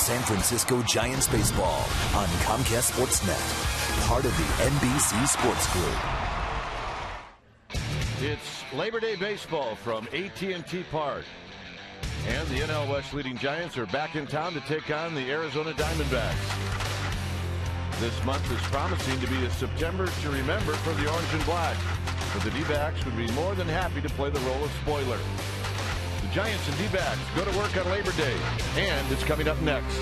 San Francisco Giants baseball on Comcast Sportsnet, part of the NBC Sports Group. It's Labor Day baseball from AT&T Park. And the NL West leading Giants are back in town to take on the Arizona Diamondbacks. This month is promising to be a September to remember for the Orange and Black, but the D-backs would be more than happy to play the role of spoiler. The Giants and D-backs go to work on Labor Day, and it's coming up next.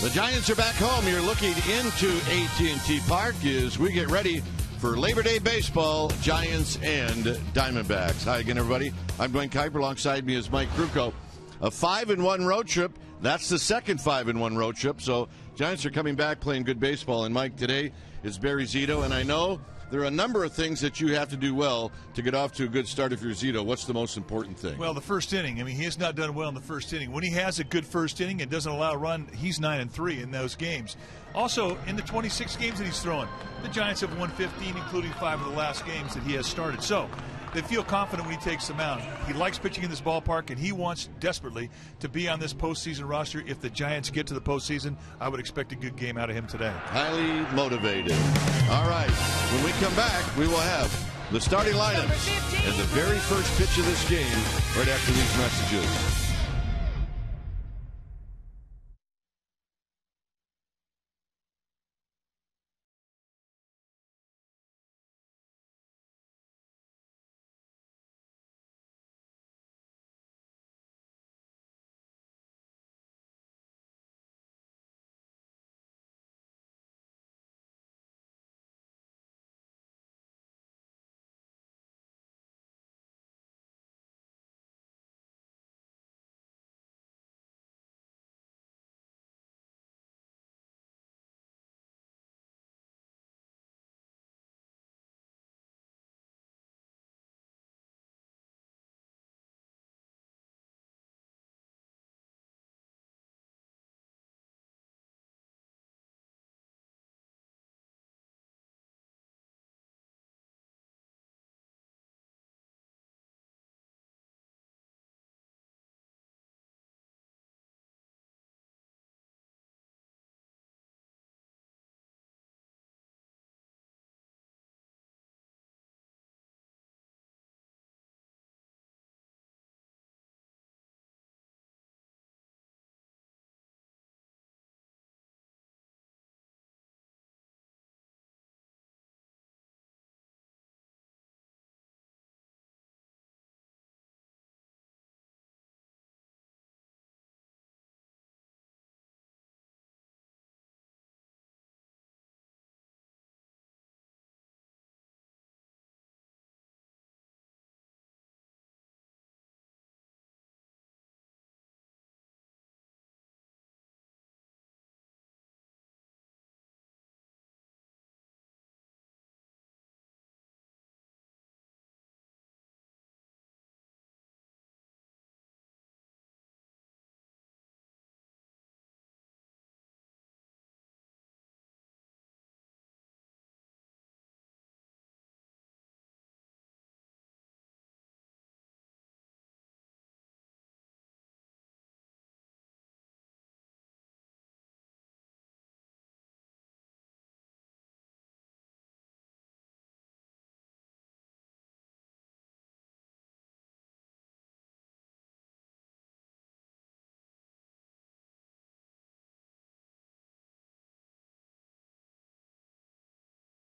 The Giants are back home. You're looking into AT&T Park as we get ready for Labor Day baseball, Giants and Diamondbacks. Hi again, everybody. I'm Glenn Kuiper. Alongside me is Mike Krukow. A 5-1 road trip. That's the second 5-1 road trip. So Giants are coming back playing good baseball. And Mike, today is Barry Zito. And I know there are a number of things that you have to do well to get off to a good start if you're Zito. What's the most important thing? Well, the first inning. I mean, he has not done well in the first inning. When he has a good first inning and doesn't allow a run, he's 9-3 in those games. Also, in the 26 games that he's thrown, the Giants have won 15, including 5 of the last games that he has started. So they feel confident when he takes them out. He likes pitching in this ballpark, and he wants desperately to be on this postseason roster. If the Giants get to the postseason, I would expect a good game out of him today. Highly motivated. All right. When we come back, we will have the starting lineups and the very first pitch of this game right after these messages.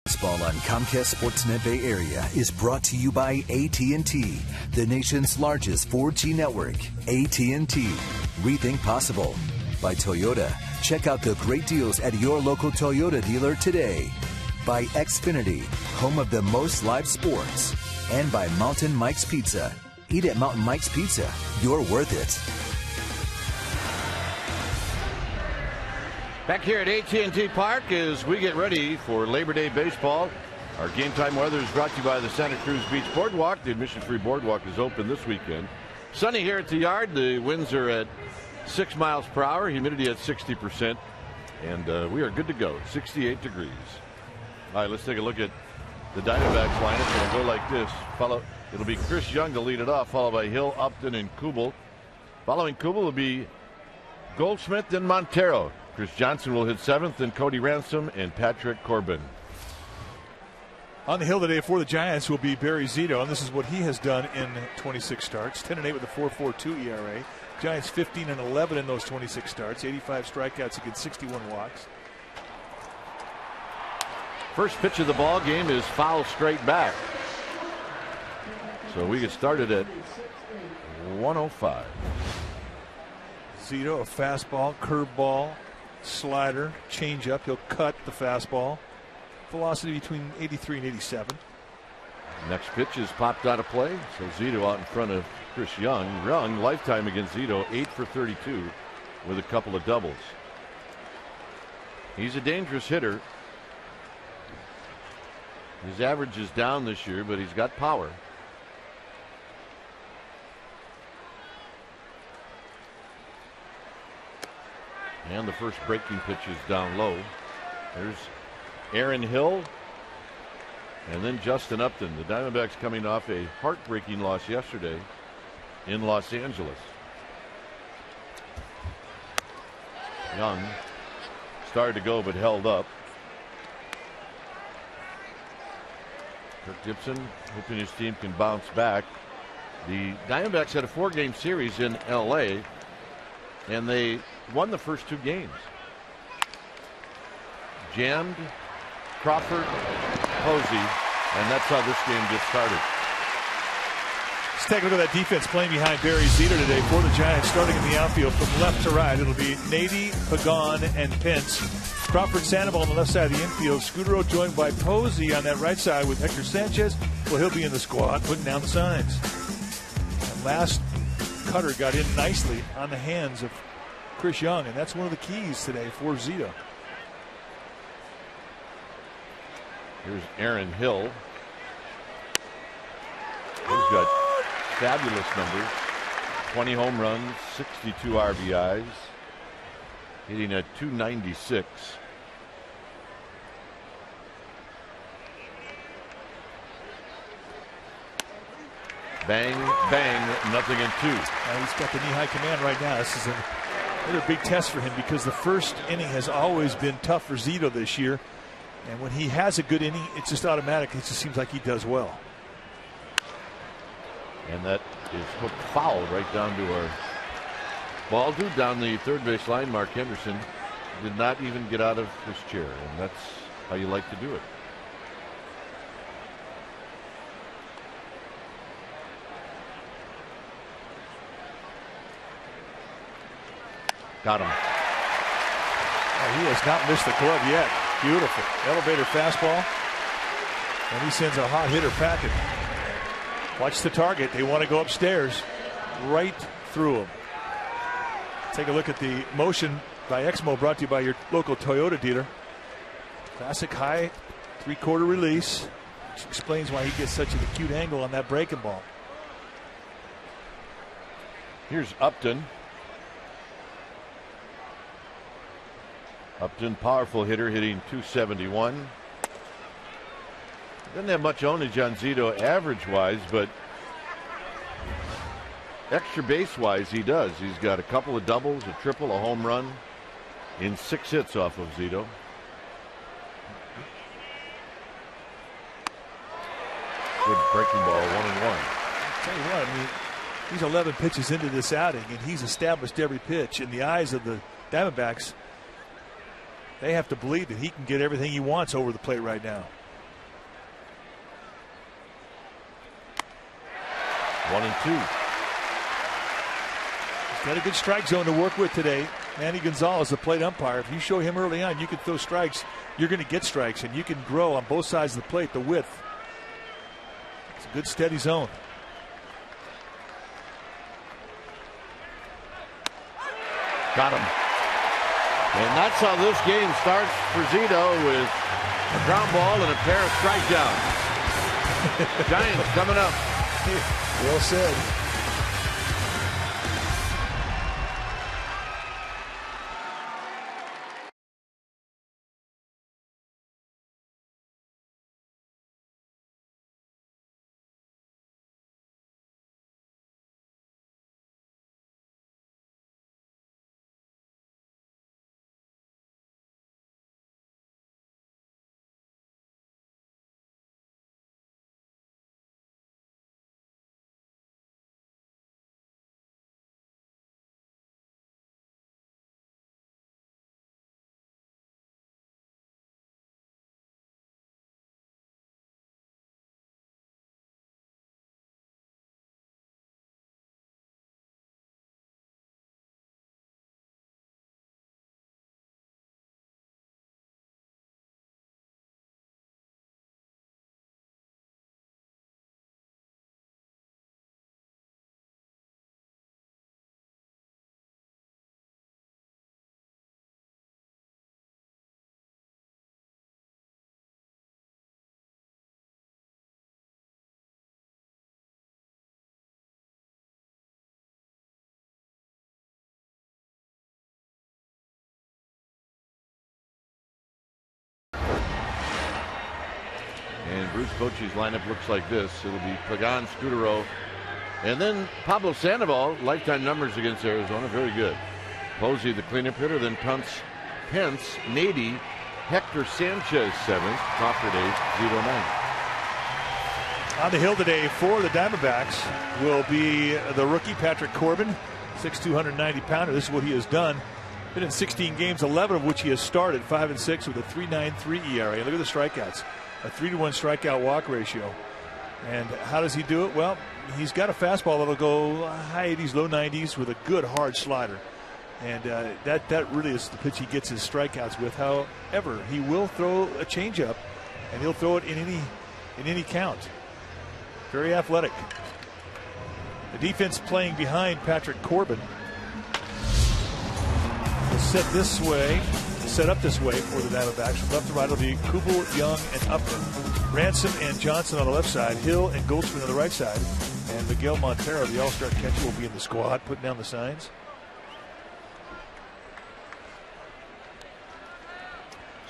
Baseball on Comcast Sportsnet Bay Area is brought to you by AT&T, the nation's largest 4G network. AT&T, rethink possible. By Toyota, check out the great deals at your local Toyota dealer today. By Xfinity, home of the most live sports. And by Mountain Mike's Pizza. Eat at Mountain Mike's Pizza. You're worth it. Back here at AT&T Park as we get ready for Labor Day baseball. Our game time weather is brought to you by the Santa Cruz Beach Boardwalk. The admission-free boardwalk is open this weekend. Sunny here at the yard. The winds are at 6 miles per hour. Humidity at 60%. And we are good to go. 68 degrees. All right, let's take a look at the Diamondbacks lineup. It'll go like this. It'll be Chris Young to lead it off, followed by Hill, Upton, and Kubel. Following Kubel will be Goldschmidt and Montero. Chris Johnson will hit 7th, and Cody Ransom and Patrick Corbin. On the hill today for the Giants will be Barry Zito, and this is what he has done in 26 starts. 10-8 with a 4.42 ERA. Giants 15-11 in those 26 starts. 85 strikeouts against 61 walks. First pitch of the ball game is foul straight back. So we get started at 105. Zito, a fastball, curveball, slider, changeup. He'll cut the fastball. Velocity between 83 and 87. Next pitch is popped out of play. So Zito out in front of Chris Young. Young, lifetime against Zito, 8 for 32 with a couple of doubles. He's a dangerous hitter. His average is down this year, but he's got power. And the first breaking pitch is down low. There's Aaron Hill and then Justin Upton. The Diamondbacks coming off a heartbreaking loss yesterday in Los Angeles. Young started to go but held up. Kirk Gibson hoping his team can bounce back. The Diamondbacks had a 4-game series in LA and they won the first 2 games. Jammed, Crawford, Posey, and that's how this game gets started. Let's take a look at that defense playing behind Barry Zito today for the Giants. Starting in the outfield from left to right, it'll be Nady, Pagan, and Pence. Crawford, Sandoval on the left side of the infield. Scudero joined by Posey on that right side with Hector Sanchez. Well, he'll be in the squad putting down the signs. And last cutter got in nicely on the hands of Chris Young, and that's one of the keys today for Zito. Here's Aaron Hill. He's got fabulous numbers. 20 home runs, 62 RBIs, hitting at .296. Bang, bang, nothing in 2. He's got the knee-high command right now. This is another big test for him because the first inning has always been tough for Zito this year. And when he has a good inning, it's just automatic. It just seems like he does well. And that is hooked foul right down to our ball dude down the third base line. Mark Henderson did not even get out of his chair, and that's how you like to do it. Got him. Oh, he has not missed the glove yet. Beautiful. Elevator fastball. And he sends a hot hitter packing. Watch the target. They want to go upstairs. Right through him. Take a look at the motion by Exmo, brought to you by your local Toyota dealer. Classic high 3/4 release, which explains why he gets such an acute angle on that breaking ball. Here's Upton. Upton, powerful hitter, hitting .271. Doesn't have much ownage on Zito average-wise, but extra base-wise he does. He's got a couple of doubles, a triple, a home run in 6 hits off of Zito. Good breaking ball, 1-1. Tell you what, I mean, he's 11 pitches into this outing, and he's established every pitch. In the eyes of the Diamondbacks, they have to believe that he can get everything he wants over the plate right now. 1-2. He's got a good strike zone to work with today. Manny Gonzalez, the plate umpire. If you show him early on, you can throw strikes. You're going to get strikes, and you can grow on both sides of the plate, the width. It's a good, steady zone. Got him. And that's how this game starts for Zito, with a ground ball and a pair of strikeouts. Giants coming up. Well said. Bochy's lineup looks like this. It'll be Pagan, Scudero, and then Pablo Sandoval. Lifetime numbers against Arizona, very good. Posey, the cleanup hitter, then Pence, Nady, Hector Sanchez 7th, Crawford 8th, 0-9. On the hill today for the Diamondbacks will be the rookie Patrick Corbin, 6'2", 190-pounder. This is what he has done. Been in 16 games, 11 of which he has started, 5-6 with a 3.93 ERA. Look at the strikeouts, a 3-to-1 strikeout walk ratio. And how does he do it? Well, he's got a fastball that'll go high 80s, low 90s with a good hard slider. And that really is the pitch he gets his strikeouts with. However, he will throw a changeup, and he'll throw it in any count. Very athletic. The defense playing behind Patrick Corbin. Set up this way for the Diamondbacks. From left to right, it'll be Kubel, Young, and Upton. Ransom and Johnson on the left side. Hill and Goldschmidt on the right side. And Miguel Montero, the all-star catcher, will be in the squad, putting down the signs.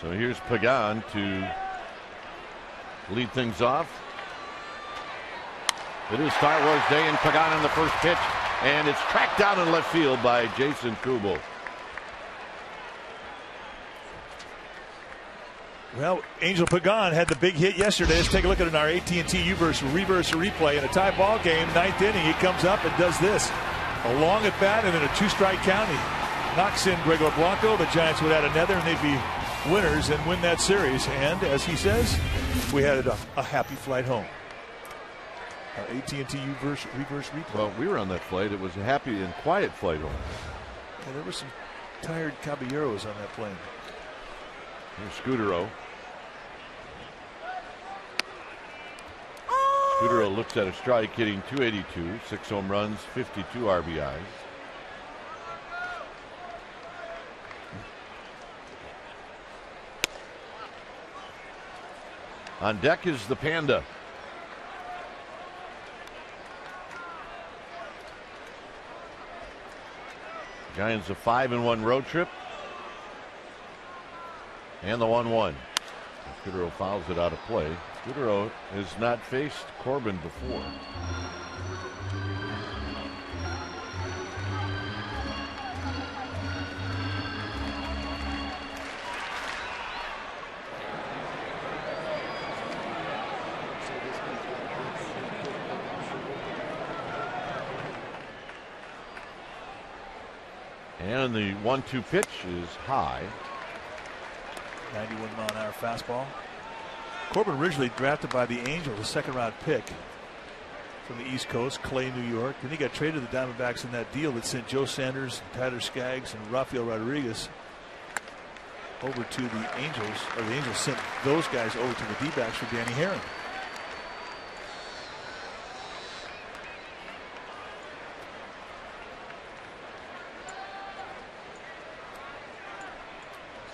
So here's Pagan to lead things off. It is Star Wars Day, and Pagan on the first pitch. And it's tracked down in left field by Jason Kubel. Well, Angel Pagan had the big hit yesterday. Let's take a look at it in our AT&T reverse replay. In a tie ball game, 9th inning, he comes up and does this. A long at bat and then a 2-strike count. He knocks in Gregor Blanco. The Giants would add another, and they'd be winners and win that series. And as he says, we had a happy flight home. Our AT&T reverse replay. Well, we were on that flight. It was a happy and quiet flight home. Yeah, there were some tired caballeros on that plane. Here's Scudero. Scudero looks at a strike, hitting .282, 6 home runs, 52 RBIs. On deck is the Panda. Giants a 5-1 road trip. And the 1-1. Scudero fouls it out of play. Scudero has not faced Corbin before. And the 1-2 pitch is high. 91-mile-an-hour fastball. Corbin originally drafted by the Angels, a second-round pick from the East Coast, Clay, New York. Then he got traded to the Diamondbacks in that deal that sent Joe Sanders, Tyler Skaggs, and Rafael Rodriguez over to the Angels, or the Angels sent those guys over to the D-backs for Danny Herring.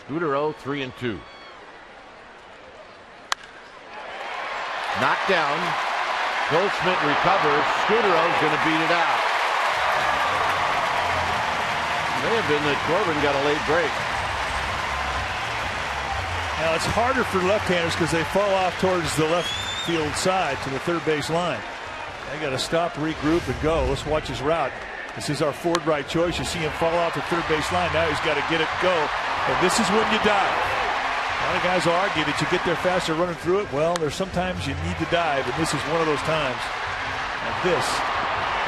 Scudero 3-2. Knocked down. Goldschmidt recovers. Scudero's going to beat it out. May have been that Corbin got a late break. Now it's harder for left-handers because they fall off towards the left field side to the third base line. They got to stop, regroup, and go. Let's watch his route. This is our Ford right choice. You see him fall off the third base line. Now he's got to get it go. And this is when you dive. A lot of guys will argue that you get there faster running through it. Well, there's sometimes you need to dive, and this is one of those times. And this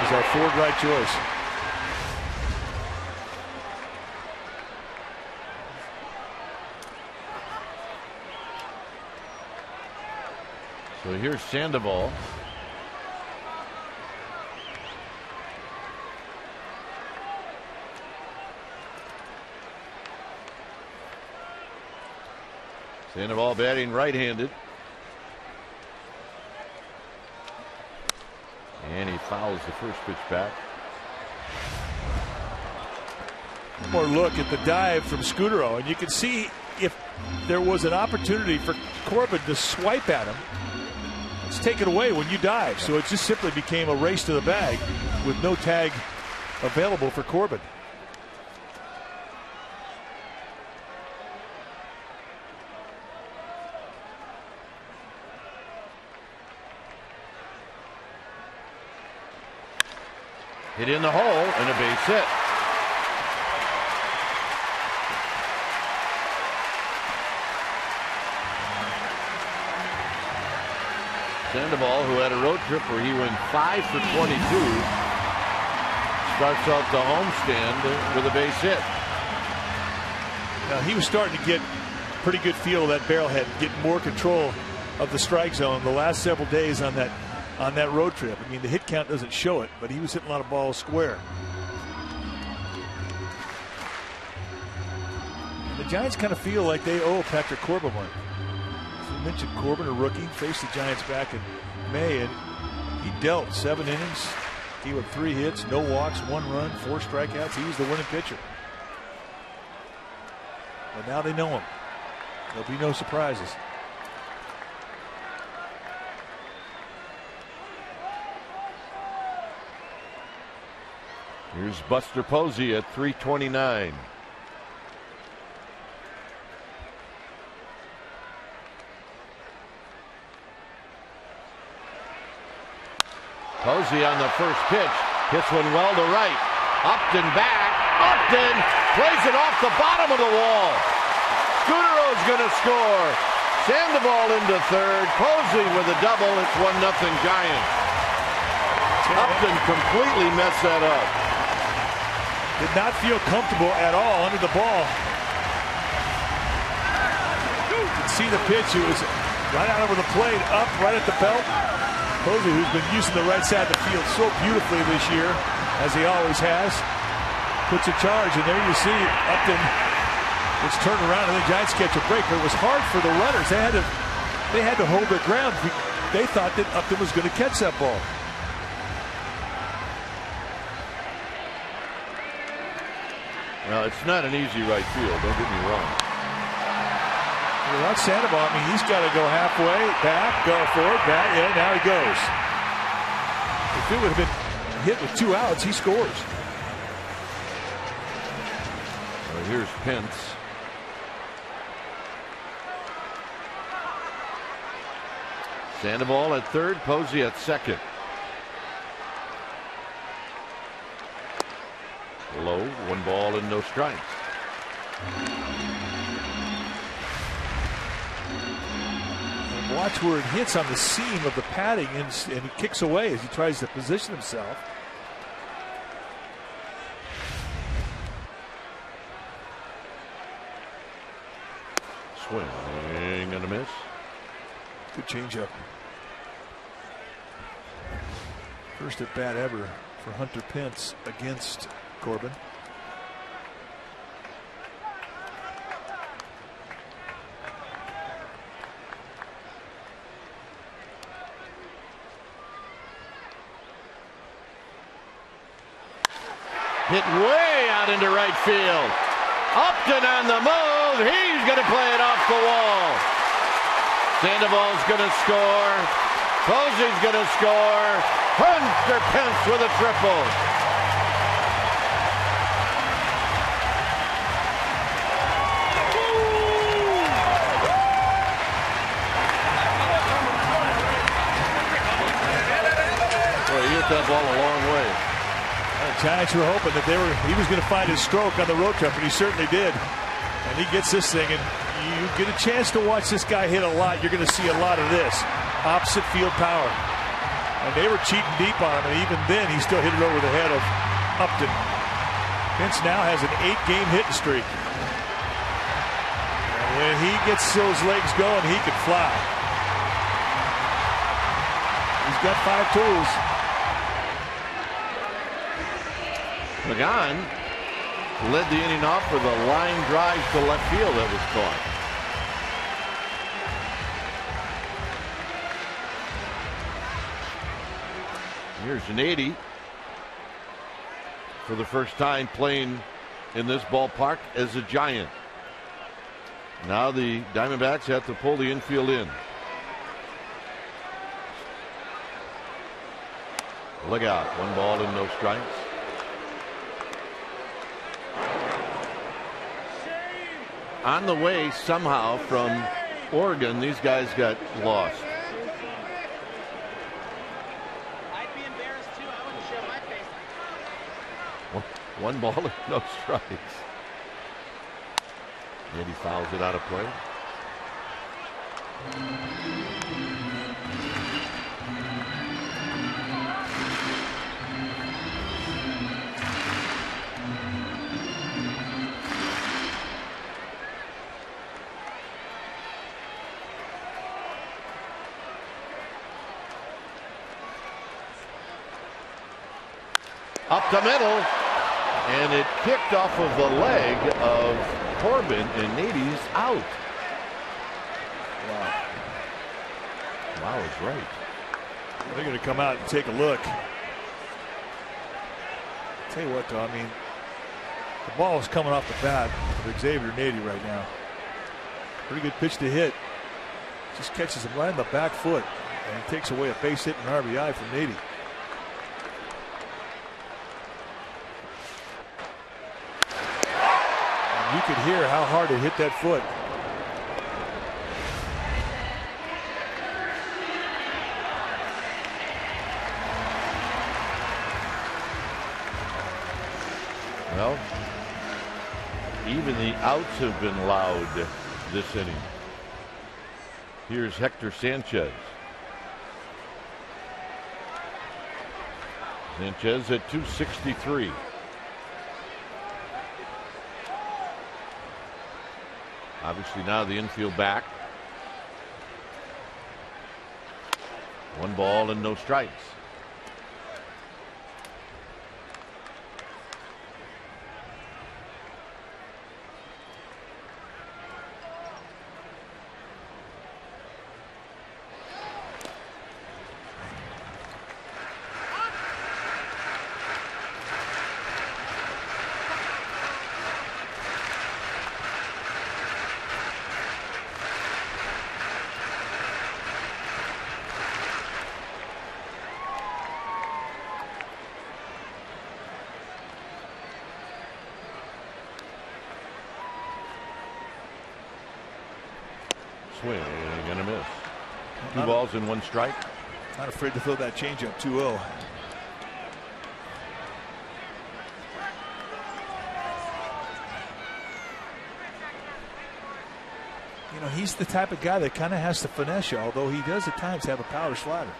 is our Ford right choice. So here's Sandoval. Sandoval batting right-handed. And he fouls the first pitch back. One more look at the dive from Scudero, and you can see if there was an opportunity for Corbin to swipe at him, it's taken away when you dive. So it just simply became a race to the bag with no tag available for Corbin. Hit in the hole and a base hit. Sandoval, who had a road trip where he went 5 for 22, starts off the homestand with a base hit. Now, he was starting to get pretty good feel of that barrelhead, get more control of the strike zone the last several days on that road trip. I mean, the hit count doesn't show it, but he was hitting a lot of balls square. And the Giants kind of feel like they owe Patrick Corbin one. You mentioned Corbin, a rookie, faced the Giants back in May, and he dealt 7 innings, gave up 3 hits, no walks, 1 run, 4 strikeouts. He was the winning pitcher. But now they know him. There'll be no surprises. Here's Buster Posey at 329. Posey on the first pitch, hits one well to right. Upton back. Upton plays it off the bottom of the wall. Scudero's going to score. Sandoval into third. Posey with a double. It's 1-0 Giants. Upton completely messed that up. Did not feel comfortable at all under the ball. You can see the pitch. It was right out over the plate, up right at the belt. Posey, who's been using the right side of the field so beautifully this year, as he always has, puts a charge, and there you see Upton was turned around, and the Giants catch a break. But it was hard for the runners. They had to hold their ground. They thought that Upton was going to catch that ball. Well, it's not an easy right field, don't get me wrong. Without Sandoval, I mean, he's got to go halfway, back, go forward, back, yeah, now he goes. If it would have been hit with 2 outs, he scores. Well, here's Pence. Sandoval at third, Posey at second. Low, 1 ball and no strikes. And watch where it hits on the seam of the padding, and he kicks away as he tries to position himself. Swing and a miss. Good changeup. First at bat ever for Hunter Pence against Corbin. Hit way out into right field. Upton on the move. He's going to play it off the wall. Sandoval's going to score. Posey's going to score. Hunter Pence with a triple. Boy, he hit that ball a long way. The Giants were hoping that he was going to find his stroke on the road trip, and he certainly did. And he gets this thing, and you get a chance to watch this guy hit a lot. You're going to see a lot of this opposite field power. And they were cheating deep on him, and even then he still hit it over the head of Upton. Pence now has an 8-game hitting streak. And when he gets those legs going, he can fly. He's got 5 tools. McGowan led the inning off with a line drive to left field that was caught. Here's an 80 for the first time playing in this ballpark as a Giant. Now the Diamondbacks have to pull the infield in. Look out, 1 ball and no strikes. On the way somehow from Oregon, these guys got lost. 1 ball and no strikes. And he fouls it out of play. Up the middle, and it kicked off of the leg of Corbin, and Nady's out. Wow. Wow is right. They're going to come out and take a look. Tell you what, though, I mean, the ball is coming off the bat of Xavier Nady right now. Pretty good pitch to hit. Just catches him right in the back foot, and he takes away a base hit and RBI from Nady. You could hear how hard it hit that foot. Well, even the outs have been loud this inning. Here's Hector Sanchez. Sanchez at 263. Obviously now the infield back. 1 ball and no strikes. Swing and gonna miss. 2 balls and 1 strike. Not afraid to throw that changeup 2-0. You know, he's the type of guy that kind of has to finesse you, although he does at times have a power slider.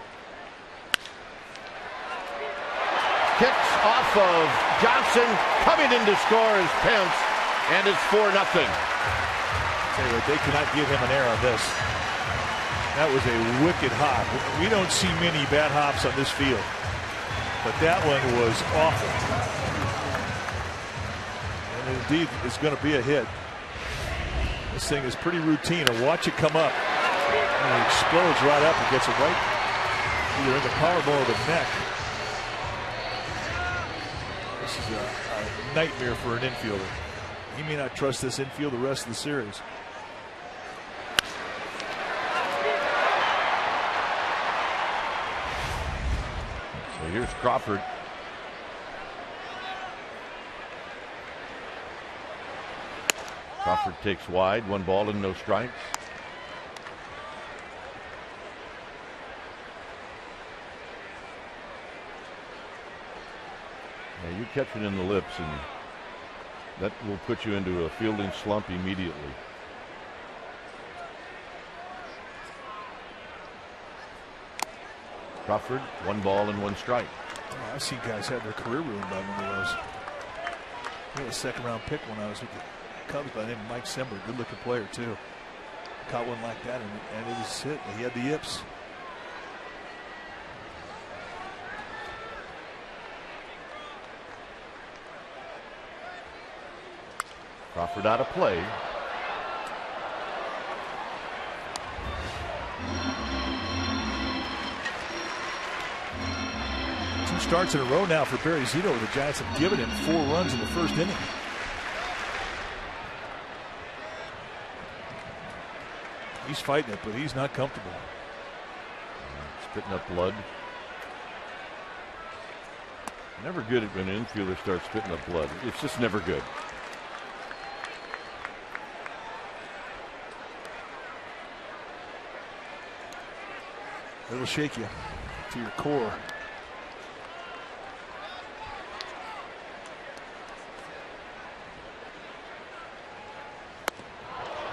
Kicks off of Johnson, coming in to score is Pence, and it's 4-0. Tell you what, they cannot give him an error on this. That was a wicked hop. We don't see many bad hops on this field, but that one was awful. And indeed, it's going to be a hit. This thing is pretty routine. And watch it come up. And it explodes right up and gets it right either in the collarbone or the neck. This is a nightmare for an infielder. He may not trust this infield the rest of the series. So here's Crawford. Crawford takes wide, 1 ball and no strikes. Now you catch it in the lips, and that will put you into a fielding slump immediately. Crawford, 1 ball and 1 strike. Oh, I've seen guys have their career ruined by one of those. He had a 2nd-round pick when I was with the Cubs by the name of Mike Sember, good-looking player too. Caught one like that, and it was hit. He had the yips. Crawford out of play. Starts in a row now for Barry Zito. The Giants have given him 4 runs in the 1st inning. He's fighting it, but he's not comfortable. Spitting up blood. Never good when an infielder starts spitting up blood. It's just never good. It'll shake you to your core.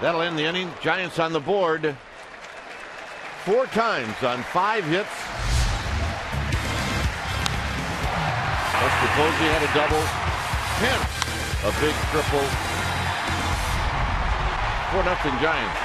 That'll end the inning. Giants on the board 4 times on 5 hits. Posey had a double. Hence a big triple. 4-0 Giants.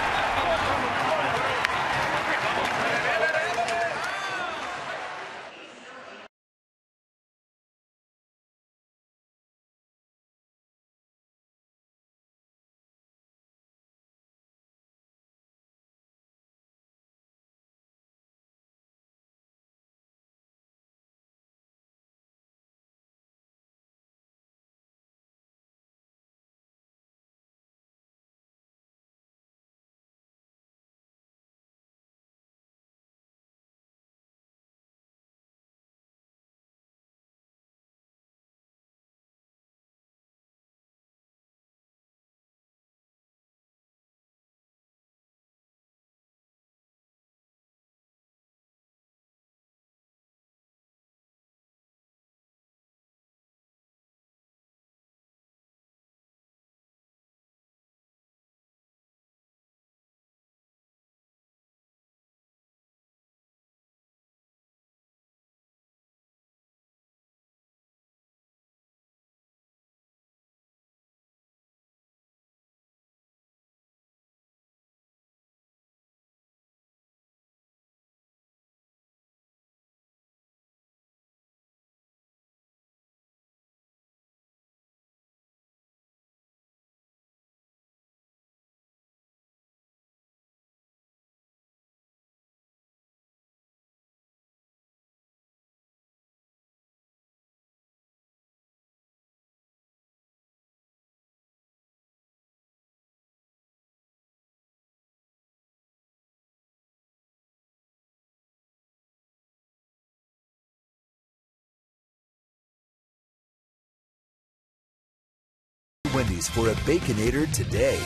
Wendy's for a Baconator today.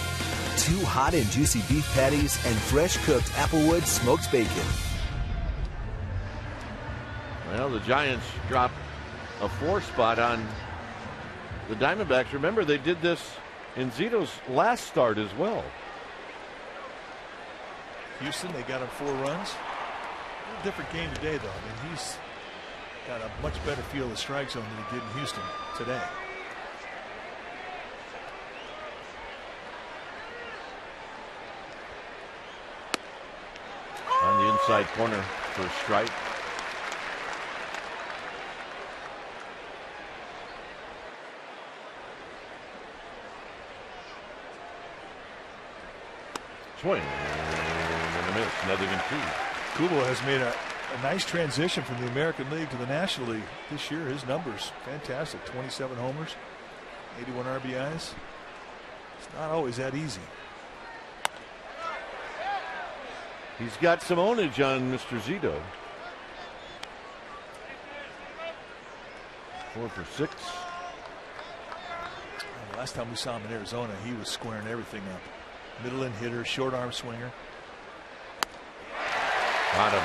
2 hot and juicy beef patties and fresh cooked Applewood smoked bacon. Well, the Giants dropped a 4 spot on the Diamondbacks. Remember, they did this in Zito's last start as well. Houston, they got him 4 runs. A little different game today, though. I mean, he's got a much better feel of the strike zone than he did in Houston today. On the inside corner for a strike. Swing and a miss. Nothing in 2. Kubo has made a nice transition from the American League to the National League this year. His numbers fantastic. 27 homers, 81 RBIs. It's not always that easy. He's got some ownage on Mr. Zito. 4 for 6. Last time we saw him in Arizona, he was squaring everything up. Middle end hitter, short arm swinger. Got him.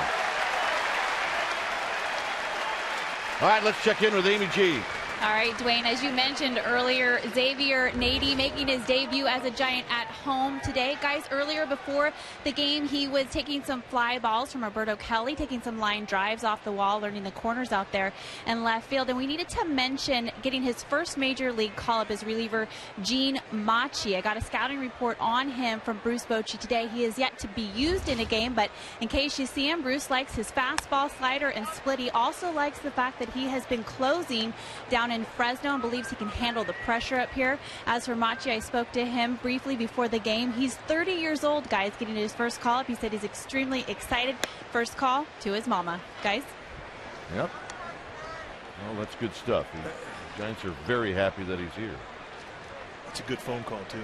All right, let's check in with Amy G. All right, Dwayne, as you mentioned earlier, Xavier Nady making his debut as a Giant at home today. Guys, earlier before the game, he was taking some fly balls from Roberto Kelly, taking some line drives off the wall, learning the corners out there in left field. And we needed to mention getting his first major league call-up as reliever, Gene Machi. I got a scouting report on him from Bruce Bochy today. He is yet to be used in a game, but in case you see him, Bruce likes his fastball, slider, and split. He also likes the fact that he has been closing down in Fresno and believes he can handle the pressure up here. As for Machi, I spoke to him briefly before the game. He's 30 years old, guys, getting his first call up. He said he's extremely excited. First call to his mama. Guys? Yep. Well, that's good stuff. The Giants are very happy that he's here. That's a good phone call, too.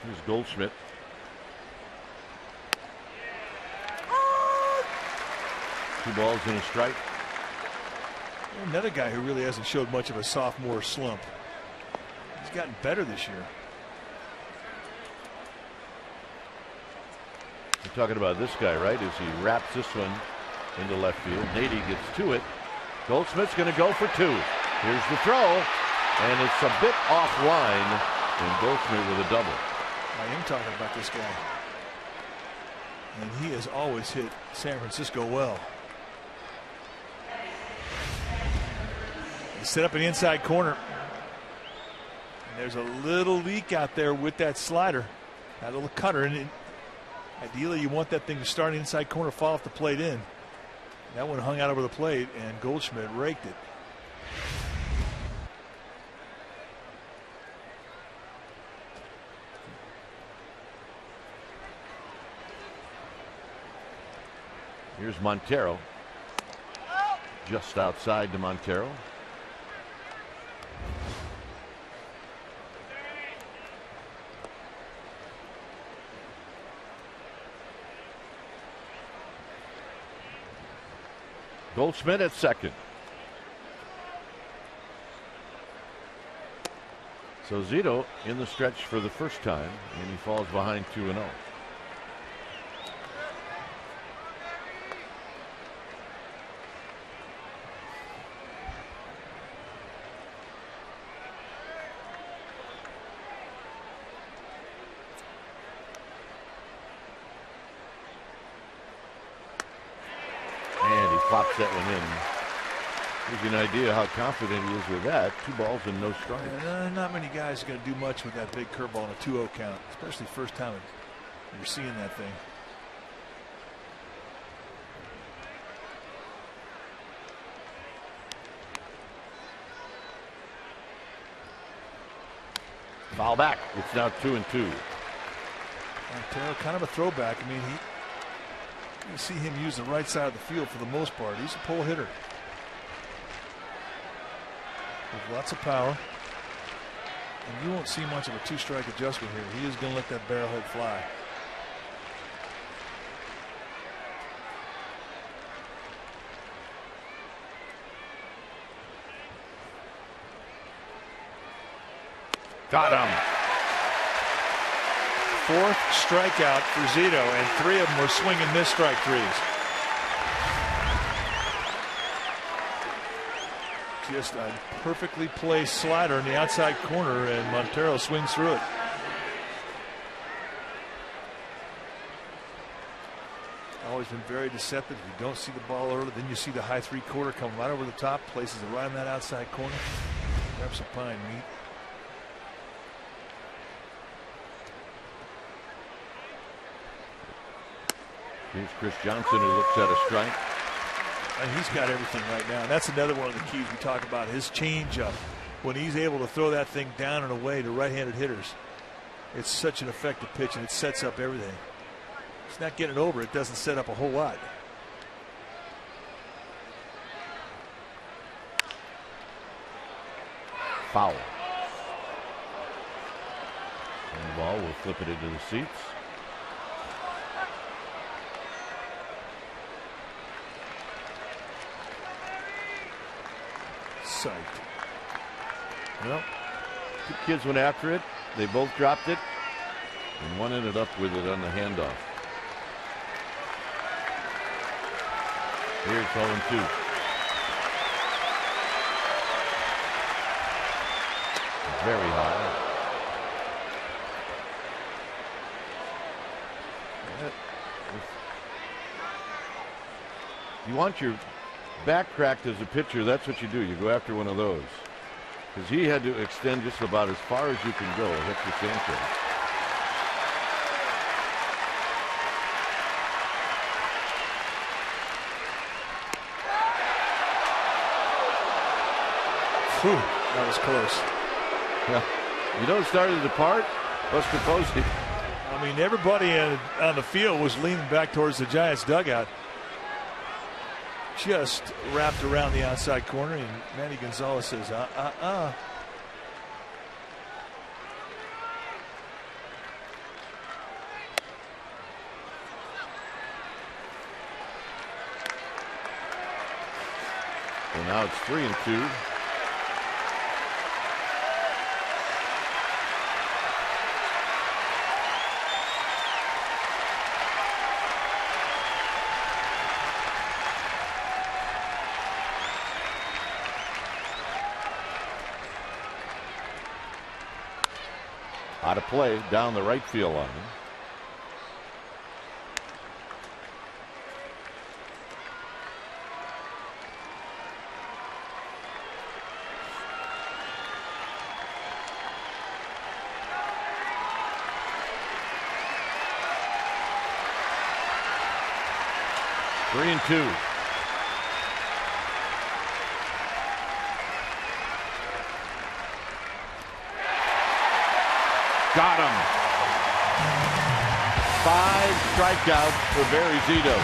Here's Goldschmidt. Two balls and a strike. Another guy who really hasn't showed much of a sophomore slump. He's gotten better this year. We're talking about this guy, right? As he wraps this one into left field. Nady gets to it. Goldschmidt's going to go for 2. Here's the throw, and it's a bit offline And Goldschmidt with a double. I am talking about this guy. And he has always hit San Francisco well. He set up an inside corner. And there's a little leak out there with that slider. That little cutter. And ideally, you want that thing to start inside corner, fall off the plate in. That one hung out over the plate, and Goldschmidt raked it. Here's Montero. Just outside to Montero. Goldschmidt at second. So Zito in the stretch for the first time, and he falls behind 2-0. Pops that one in. Gives you an idea how confident he is with that. 2 balls and no strikes. Not many guys are going to do much with that big curveball in a 2-0 count, especially first time you're seeing that thing. Foul back. It's now 2-2. Montero, kind of a throwback. I mean, you see him use the right side of the field for the most part. He's a pull hitter with lots of power, and you won't see much of a 2-strike adjustment here. He is going to let that barrel head fly. Got him. 4th strikeout for Zito, and 3 of them were swing and miss strike threes. Just a perfectly placed slider in the outside corner, and Montero swings through it. Always been very deceptive. You don't see the ball early, then you see the high 3/4 come right over the top, places it right in that outside corner. Grab some pine meat. Here's Chris Johnson, who looks at a strike. And he's got everything right now. And that's another one of the keys we talk about, his changeup. When he's able to throw that thing down and away to right-handed hitters, it's such an effective pitch, and it sets up everything. It's not getting over. It doesn't set up a whole lot. Foul. And the ball will flip it into the seats. Psyched. Well, 2 kids went after it. They both dropped it, and one ended up with it on the handoff. Here's 0-2. Very high. You want your back cracked as a pitcher, that's what you do. You go after one of those. Because he had to extend just about as far as you can go. Hector Sanchez. Whew, that was close. Yeah. You know, started to depart. Buster Posey. I mean, everybody on the field was leaning back towards the Giants dugout. Just wrapped around the outside corner, and Manny Gonzalez says, So now it's 3-2. Out of play down the right field line. Three and two. Got him. 5 strikeouts for Barry Zito.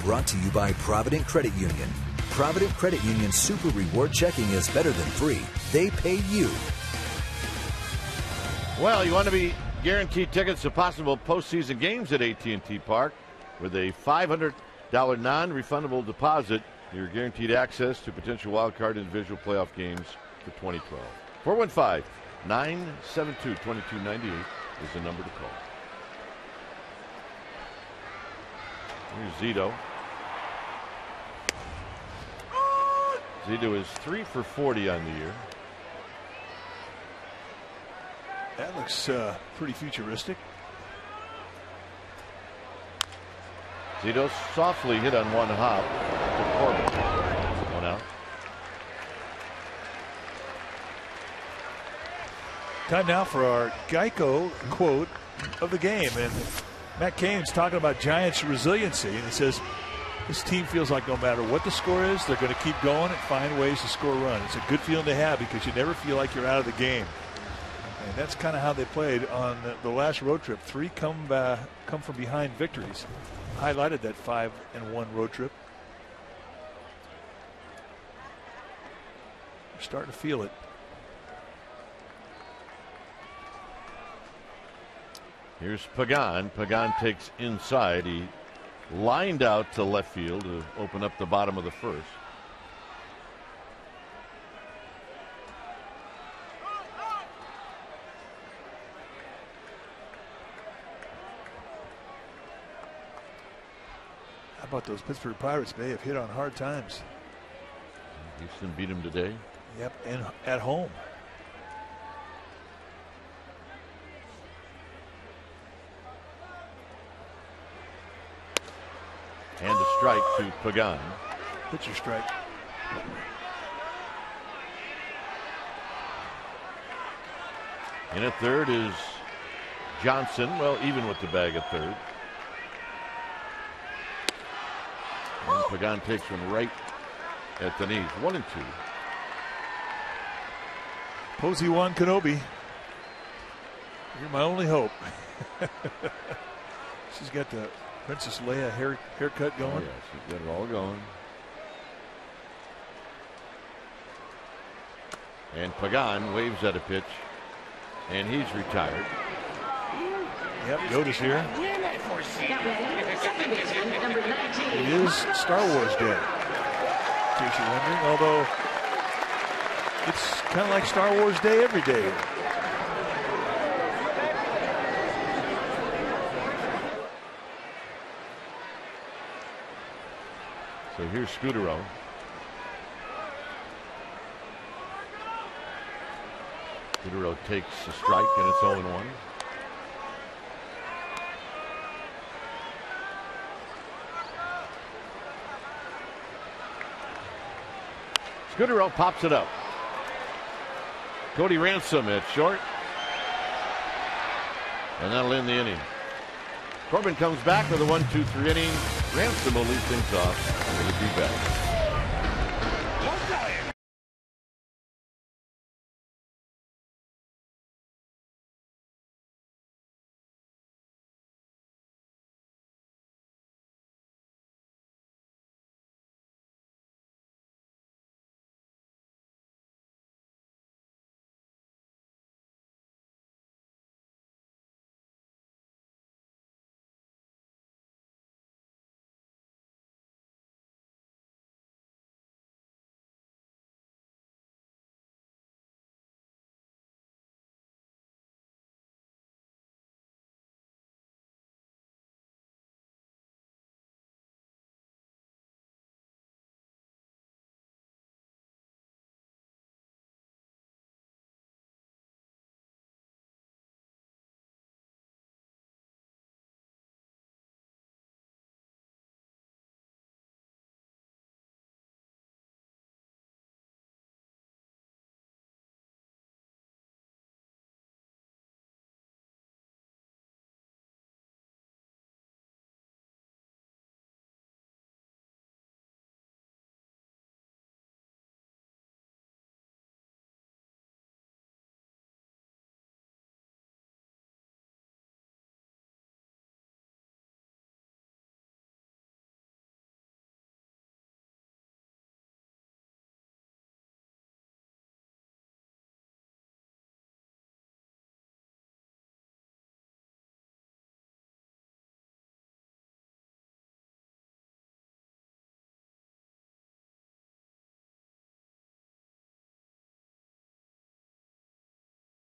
Brought to you by Provident Credit Union. Provident Credit Union Super Reward Checking is better than free. They pay you. Well, you want to be guaranteed tickets to possible postseason games at AT&T Park with a $500 non-refundable deposit. You're guaranteed access to potential wildcard individual playoff games for 2012. 415-972-2298 is the number to call. Here's Zito. Zito is 3 for 40 on the year. That looks pretty futuristic. Zito softly hit on one hop to Corbin. One out. Time now for our Geico quote of the game. And Matt Cain's talking about Giants' resiliency. And he says, this team feels like no matter what the score is, they're going to keep going and find ways to score a run. It's a good feeling to have because you never feel like you're out of the game. And that's kind of how they played on the last road trip. 3 come from behind victories. Highlighted that 5-1 road trip. We're starting to feel it. Here's Pagan. Pagan takes inside. He lined out to left field to open up the bottom of the first. How about those Pittsburgh Pirates? They have hit on hard times. Houston beat him today. Yep, and at home. And a strike to Pagan. Pitcher strike. In at third is Johnson. Well, even with the bag at third. And Pagan takes one right at the knees. 1-2. Posey Juan Kenobi. You're my only hope. She's got the Princess Leia haircut going. Oh, yes, he's got it all going. And Pagan waves at a pitch, and he's retired. Yep, Yoda's here. It is Star Wars Day, in case you're wondering, although it's kind of like Star Wars Day every day. So here's Scudero. Scudero takes a strike, and it's 0-1. Scudero pops it up. Cody Ransom at short. And that'll end the inning. Corbin comes back with a 1-2-3 inning. Ransom will lead things off for the D-backs.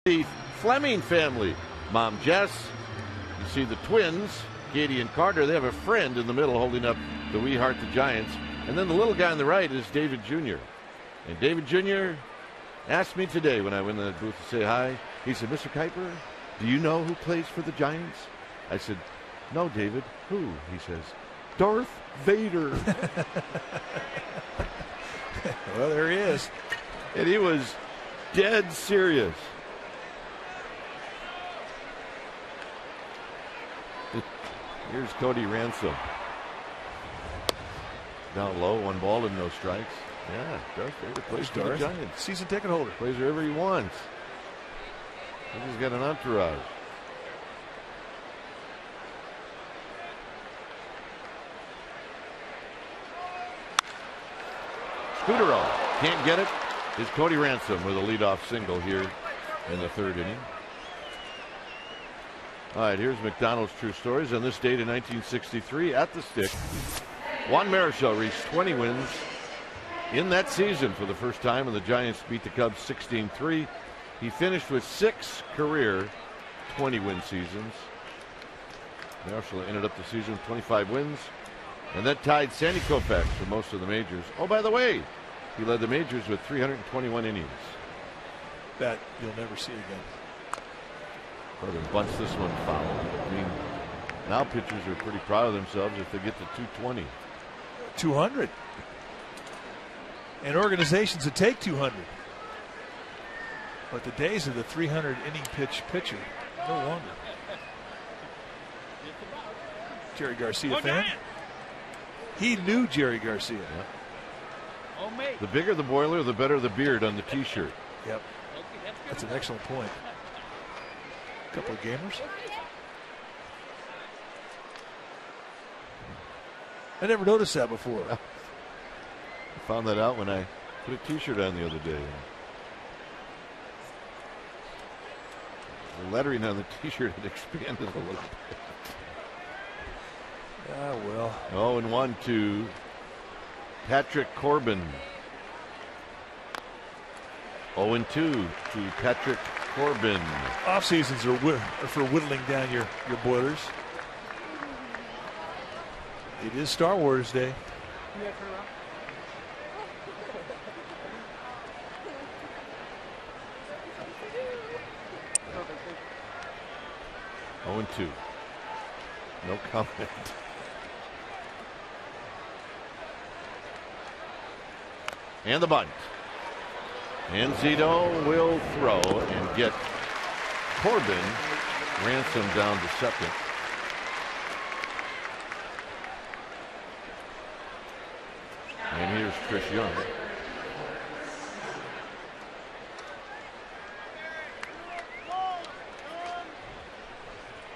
The Fleming family. Mom Jess, you see the twins, Katie and Carter. They have a friend in the middle holding up the We Heart the Giants. And then the little guy on the right is David Jr. And David Jr. asked me today when I went in the booth to say hi. He said, Mr. Kuiper, do you know who plays for the Giants? I said, no, David. Who? He says, Darth Vader. Well, there he is. And he was dead serious. Here's Cody Ransom. Down low, 1 ball and no strikes. Yeah, Darth Vader plays for the Giants. Season ticket holder. Plays wherever he wants. He's got an entourage. Scudero can't get it. Is Cody Ransom with a leadoff single here in the 3rd inning. All right, here's McDonald's True Stories. On this date in 1963, at the stick, Juan Marichal reached 20 wins in that season for the first time, and the Giants beat the Cubs 16-3. He finished with 6 career 20-win seasons. Marichal ended up the season with 25 wins, and that tied Sandy Koufax for most of the majors. Oh, by the way, he led the majors with 321 innings. That you'll never see again. Corbin bunts this one foul. I mean, now pitchers are pretty proud of themselves if they get to 220. 200. And organizations that take 200. But the days of the 300 inning pitcher, no longer. Jerry Garcia fan. He knew Jerry Garcia. Yeah. The bigger the boiler, the better the beard on the T-shirt. Yep. That's an excellent point. Couple of gamers. I never noticed that before. I found that out when I put a T-shirt on the other day. The lettering on the T-shirt had expanded a little bit. Ah, well. 0-1 to Patrick Corbin. 0-2 to Patrick Corbin. Off seasons are for whittling down your boilers. It is Star Wars Day. Oh, and 2. No comment. And the bunt. And Zito will throw and get Corbin Ransom down to second. And here's Chris Young.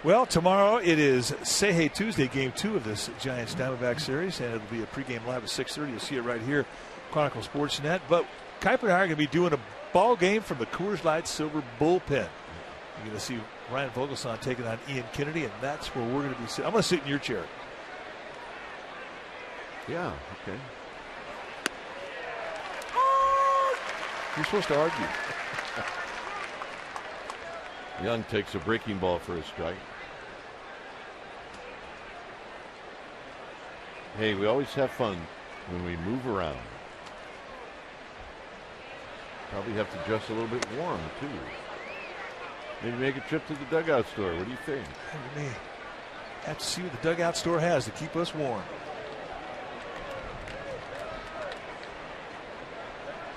Well, tomorrow it is Say Hey Tuesday, Game 2 of this Giants Diamondback series, and it'll be a pregame live at 6:30. You'll see it right here, Chronicle Sportsnet. But Kuiper and I are going to be doing a ball game from the Coors Light Silver bullpen. You're going to see Ryan Vogelsong taking on Ian Kennedy, and that's where we're going to be sitting. I'm going to sit in your chair. Yeah, okay. You're supposed to argue. Young takes a breaking ball for a strike. Hey, we always have fun when we move around. Probably have to dress a little bit warm, too. Maybe make a trip to the dugout store. What do you think? We may have to see what the dugout store has to keep us warm.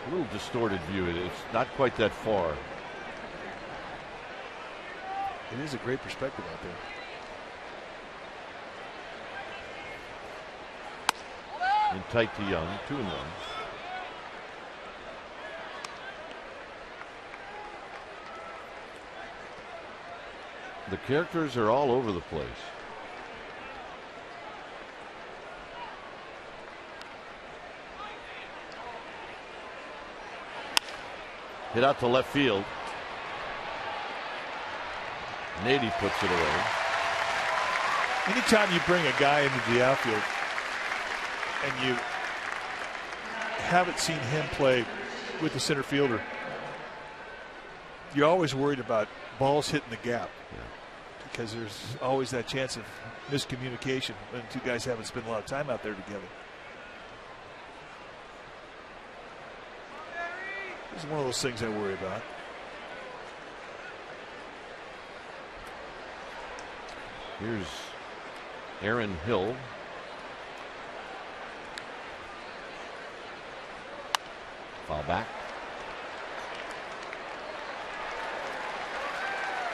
A little distorted view. It's not quite that far. It is a great perspective out there. And tight to Young, 2-1. The characters are all over the place. Hit out to left field. Nady puts it away. Anytime you bring a guy into the outfield and you haven't seen him play with the center fielder, you're always worried about balls hitting the gap. Yeah. Because there's always that chance of miscommunication when two guys haven't spent a lot of time out there together. This is one of those things I worry about. Here's Aaron Hill. Foul back.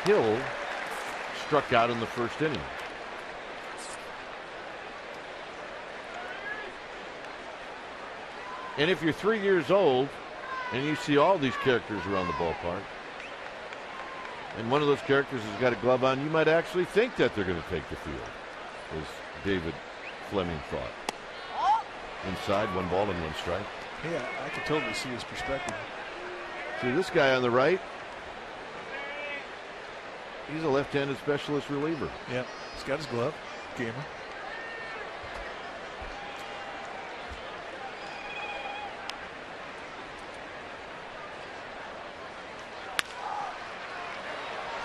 Hill struck out in the first inning. And if you're 3 years old and you see all these characters around the ballpark, and one of those characters has got a glove on, you might actually think that they're going to take the field, as David Fleming thought. Inside, 1-1 strike. Yeah, I can totally see his perspective. See this guy on the right? He's a left-handed specialist reliever. Yeah, he's got his glove. Gamer.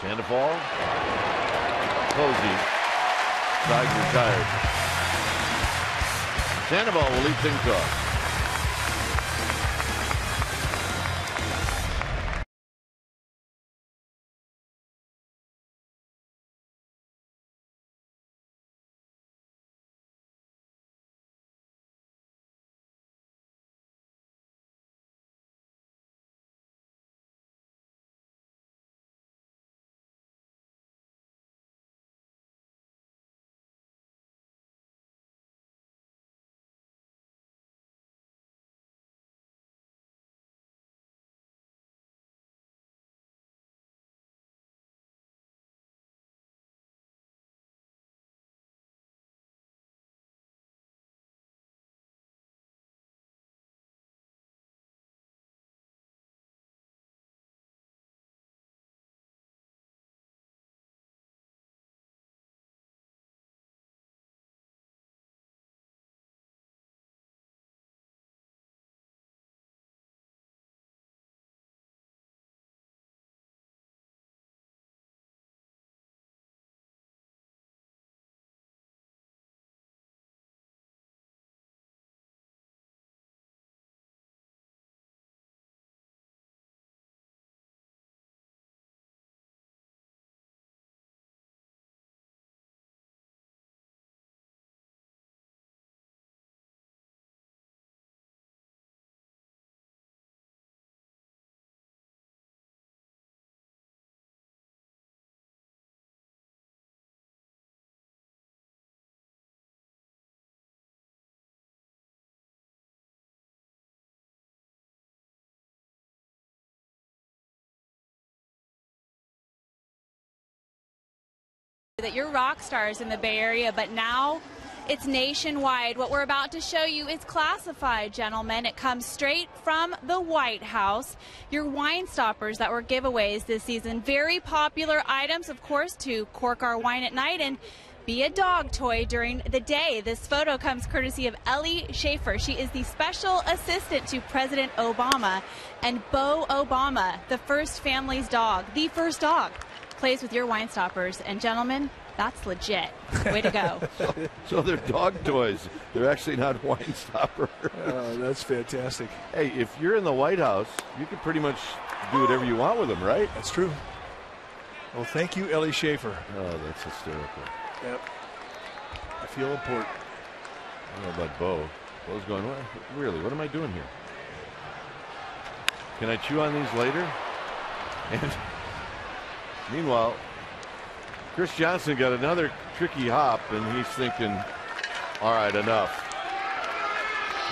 Sandoval. Posey. Side retired. Sandoval will lead things off. that you're rock stars in the Bay Area, but now it's nationwide. What we're about to show you is classified, gentlemen. It comes straight from the White House. Your wine stoppers that were giveaways this season. Very popular items, of course, to cork our wine at night and be a dog toy during the day. This photo comes courtesy of Ellie Schaefer. She is the special assistant to President Obama. And Bo Obama, the first family's dog, the first dog, plays with your wine stoppers. And gentlemen, that's legit. Way to go. So they're dog toys. They're actually not wine stoppers. Oh, that's fantastic. Hey, if you're in the White House, you can pretty much do whatever you want with them, right? That's true. Well, thank you, Ellie Schaefer. Oh, that's hysterical. Yep. I feel important. I don't know about Bo. Bo's going, what? Really, what am I doing here? Can I chew on these later? And meanwhile, Chris Johnson got another tricky hop, and he's thinking, all right, enough.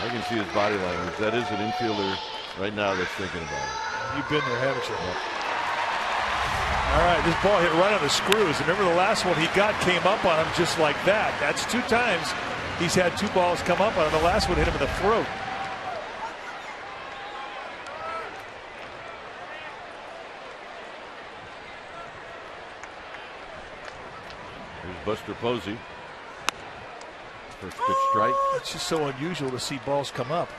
I can see his body language. That is an infielder right now that's thinking about it. You've been there, haven't you? Yep. All right, this ball hit right on the screws. Remember the last one he got came up on him just like that. That's 2 times he's had 2 balls come up on him. The last one hit him in the throat. Here's Buster Posey. First pitch strike. It's just so unusual to see balls come up.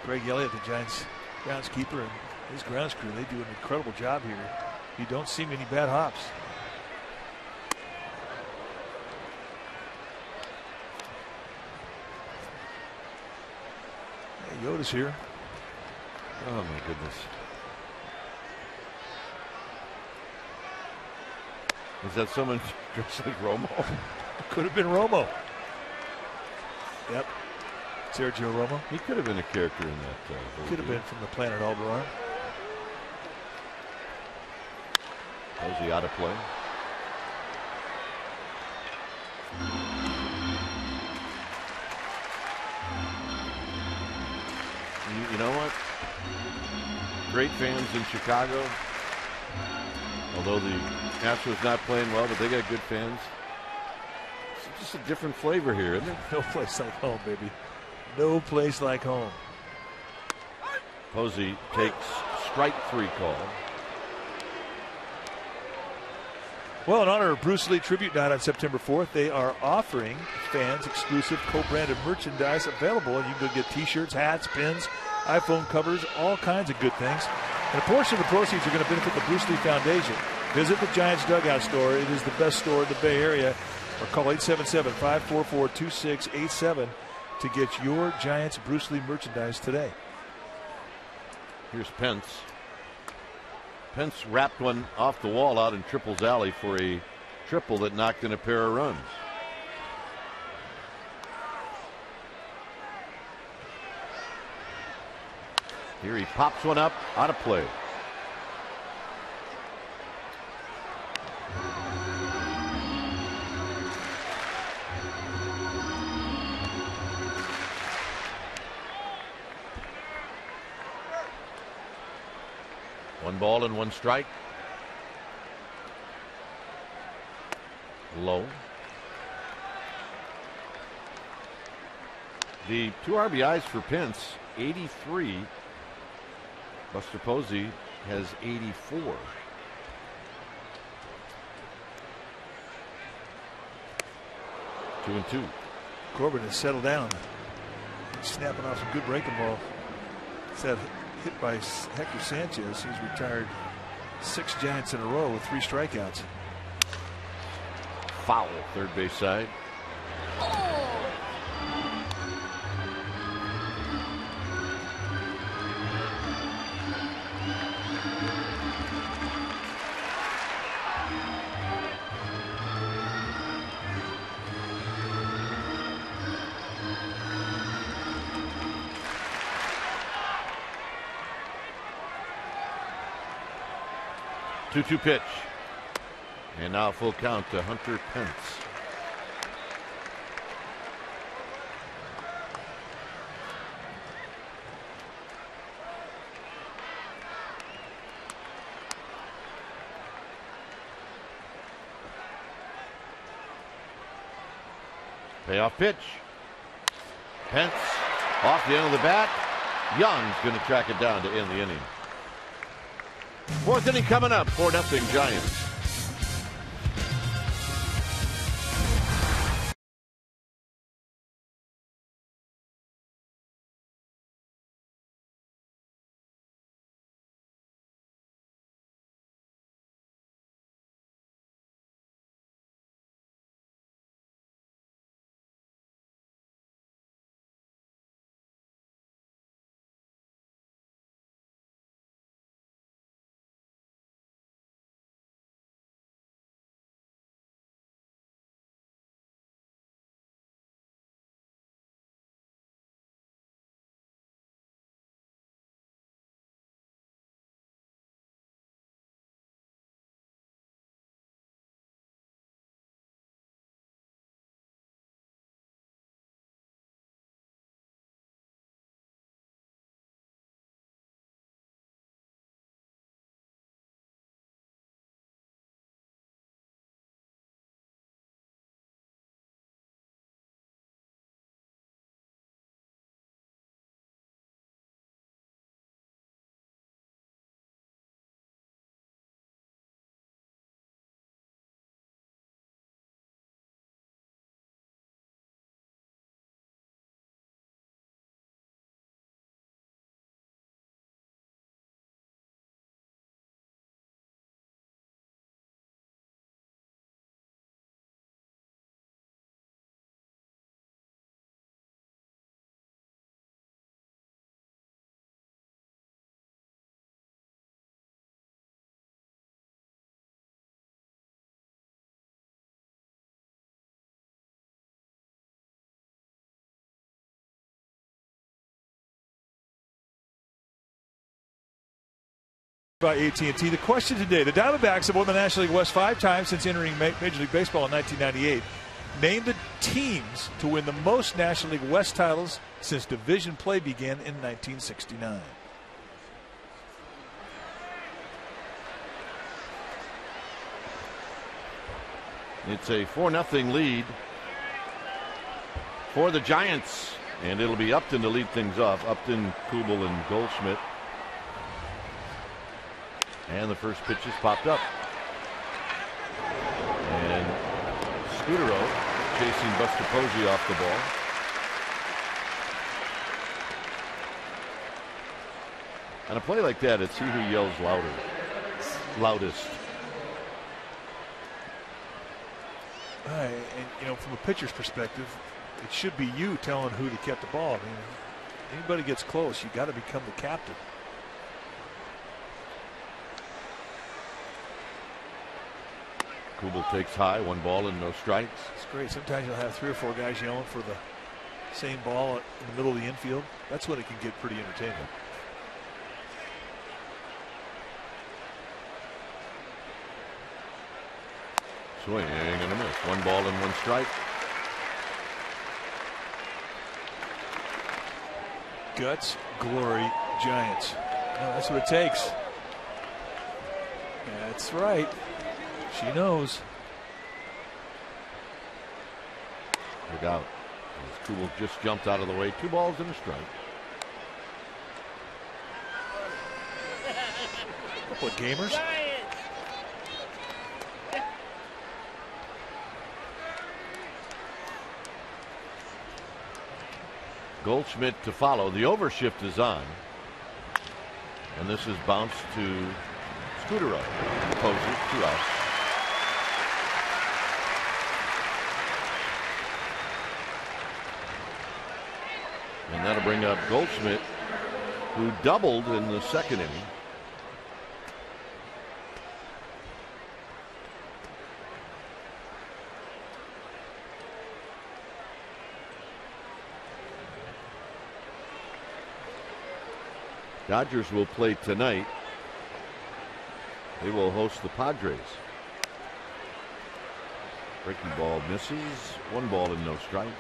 Greg Elliott, the Giants groundskeeper, and his grounds crew, they do an incredible job here. You don't see many bad hops. Hey, Yoda's here. Oh, my goodness. Is that someone dressed like Romo? Could have been Romo. Yep. Sergio Romo. He could have been a character in that. Could have been from the planet Alderaan. Posey out of play. You know what? Great fans in Chicago. Although the Astros not playing well, but they got good fans. It's just a different flavor here, isn't it? No place like home, baby. No place like home. Posey takes strike 3 call. Well, in honor of Bruce Lee Tribute Night on September 4th, they are offering fans exclusive co-branded merchandise available. And you can go get T-shirts, hats, pins, iPhone covers, all kinds of good things. And a portion of the proceeds are going to benefit the Bruce Lee Foundation. Visit the Giants Dugout store. It is the best store in the Bay Area. Or call 877-544-2687 to get your Giants Bruce Lee merchandise today. Here's Pence. Pence wrapped one off the wall out in Triple's alley for a triple that knocked in a pair of runs. Here he pops one up out of play. One ball and 1 strike. Low. The 2 RBIs for Pence, 83. Buster Posey has 84. Two and 2. Corbin has settled down. He's snapping off some good breaking ball. It's that hit by Hector Sanchez. He's retired 6 Giants in a row with 3 strikeouts. Foul, third base side. Two-two pitch. And now full count to Hunter Pence. Payoff pitch. Pence off the end of the bat. Young's going to track it down to end the inning. Fourth inning coming up. 4-0 Giants. By AT&T. The question today: the Diamondbacks have won the National League West 5 times since entering Major League Baseball in 1998. Name the teams to win the most National League West titles since division play began in 1969. It's a 4-0 lead for the Giants, and it'll be Upton to lead things off. Upton, Kubel, and Goldschmidt. And the first pitch is popped up. And Scudero chasing Buster Posey off the ball. On a play like that, it's he who yells loudest. And, you know, from a pitcher's perspective, it should be you telling who to get the ball. I mean, anybody gets close, you got to become the captain. Kubel takes high, 1 ball and no strikes. It's great. Sometimes you'll have 3 or 4 guys yelling for the same ball in the middle of the infield. That's when it can get pretty entertaining. Swing and a miss. 1 ball and 1 strike. Guts, glory, Giants. Well, that's what it takes. That's right. She knows. Look out. As Kubel just jumped out of the way. 2 balls and a strike. A couple of gamers. Goldschmidt to follow. The overshift is on. And this is bounced to Scudero. Posey, 2 outs. And that'll bring up Goldschmidt, who doubled in the 2nd inning. Dodgers will play tonight. They will host the Padres. Breaking ball misses. 1 ball and no strikes.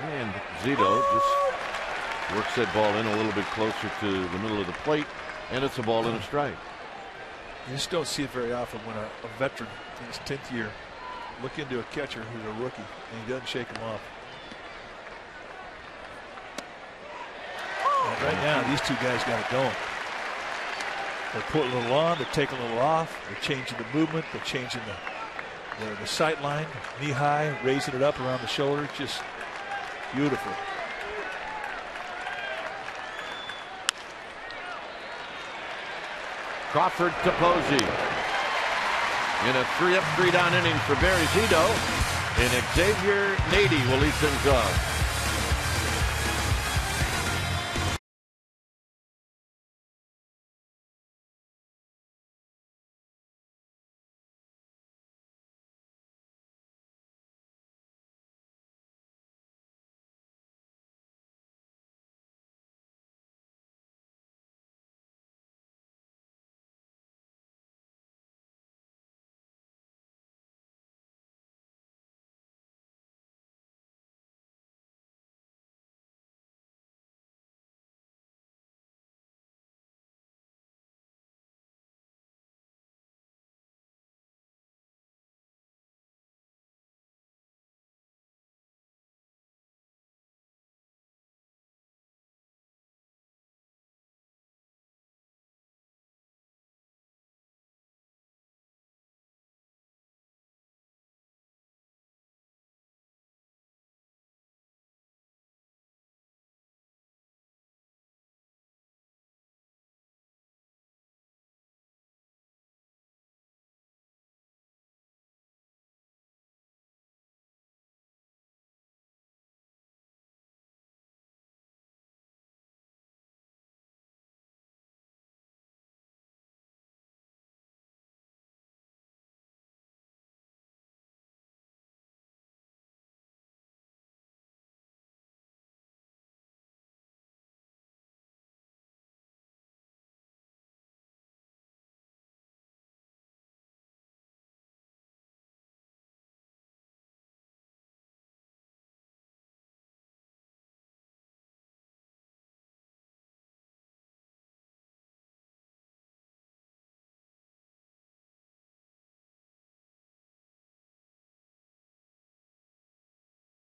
And Zito just Works that ball in a little bit closer to the middle of the plate, and it's a ball and a strike. You just don't see it very often when a veteran in his 10th year look into a catcher who's a rookie and he doesn't shake him off. And right now, these two guys got it going. They're putting a little on, they're taking a little off, they're changing the movement, they're changing the sight line, knee high, raising it up around the shoulder. Just beautiful. Crawford to Posey. In a 3-up, 3-down inning for Barry Zito. And Xavier Nady will lead things off.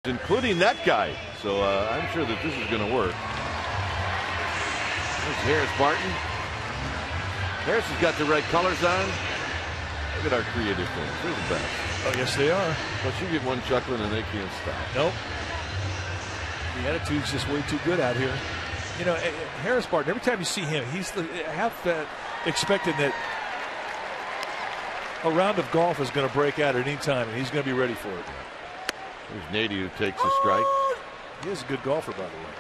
Including that guy. So I'm sure that this is going to work. There's Harris Barton. Harris has got the right colors on. Look at our creative things. They're the best. Oh, yes, they are. But you get one chuckling and they can't stop. Nope. The attitude's just way too good out here. You know, Harris Barton, every time you see him, he's half expecting that a round of golf is going to break out at any time, and he's going to be ready for it. There's Nady who takes a strike. He is a good golfer, by the way.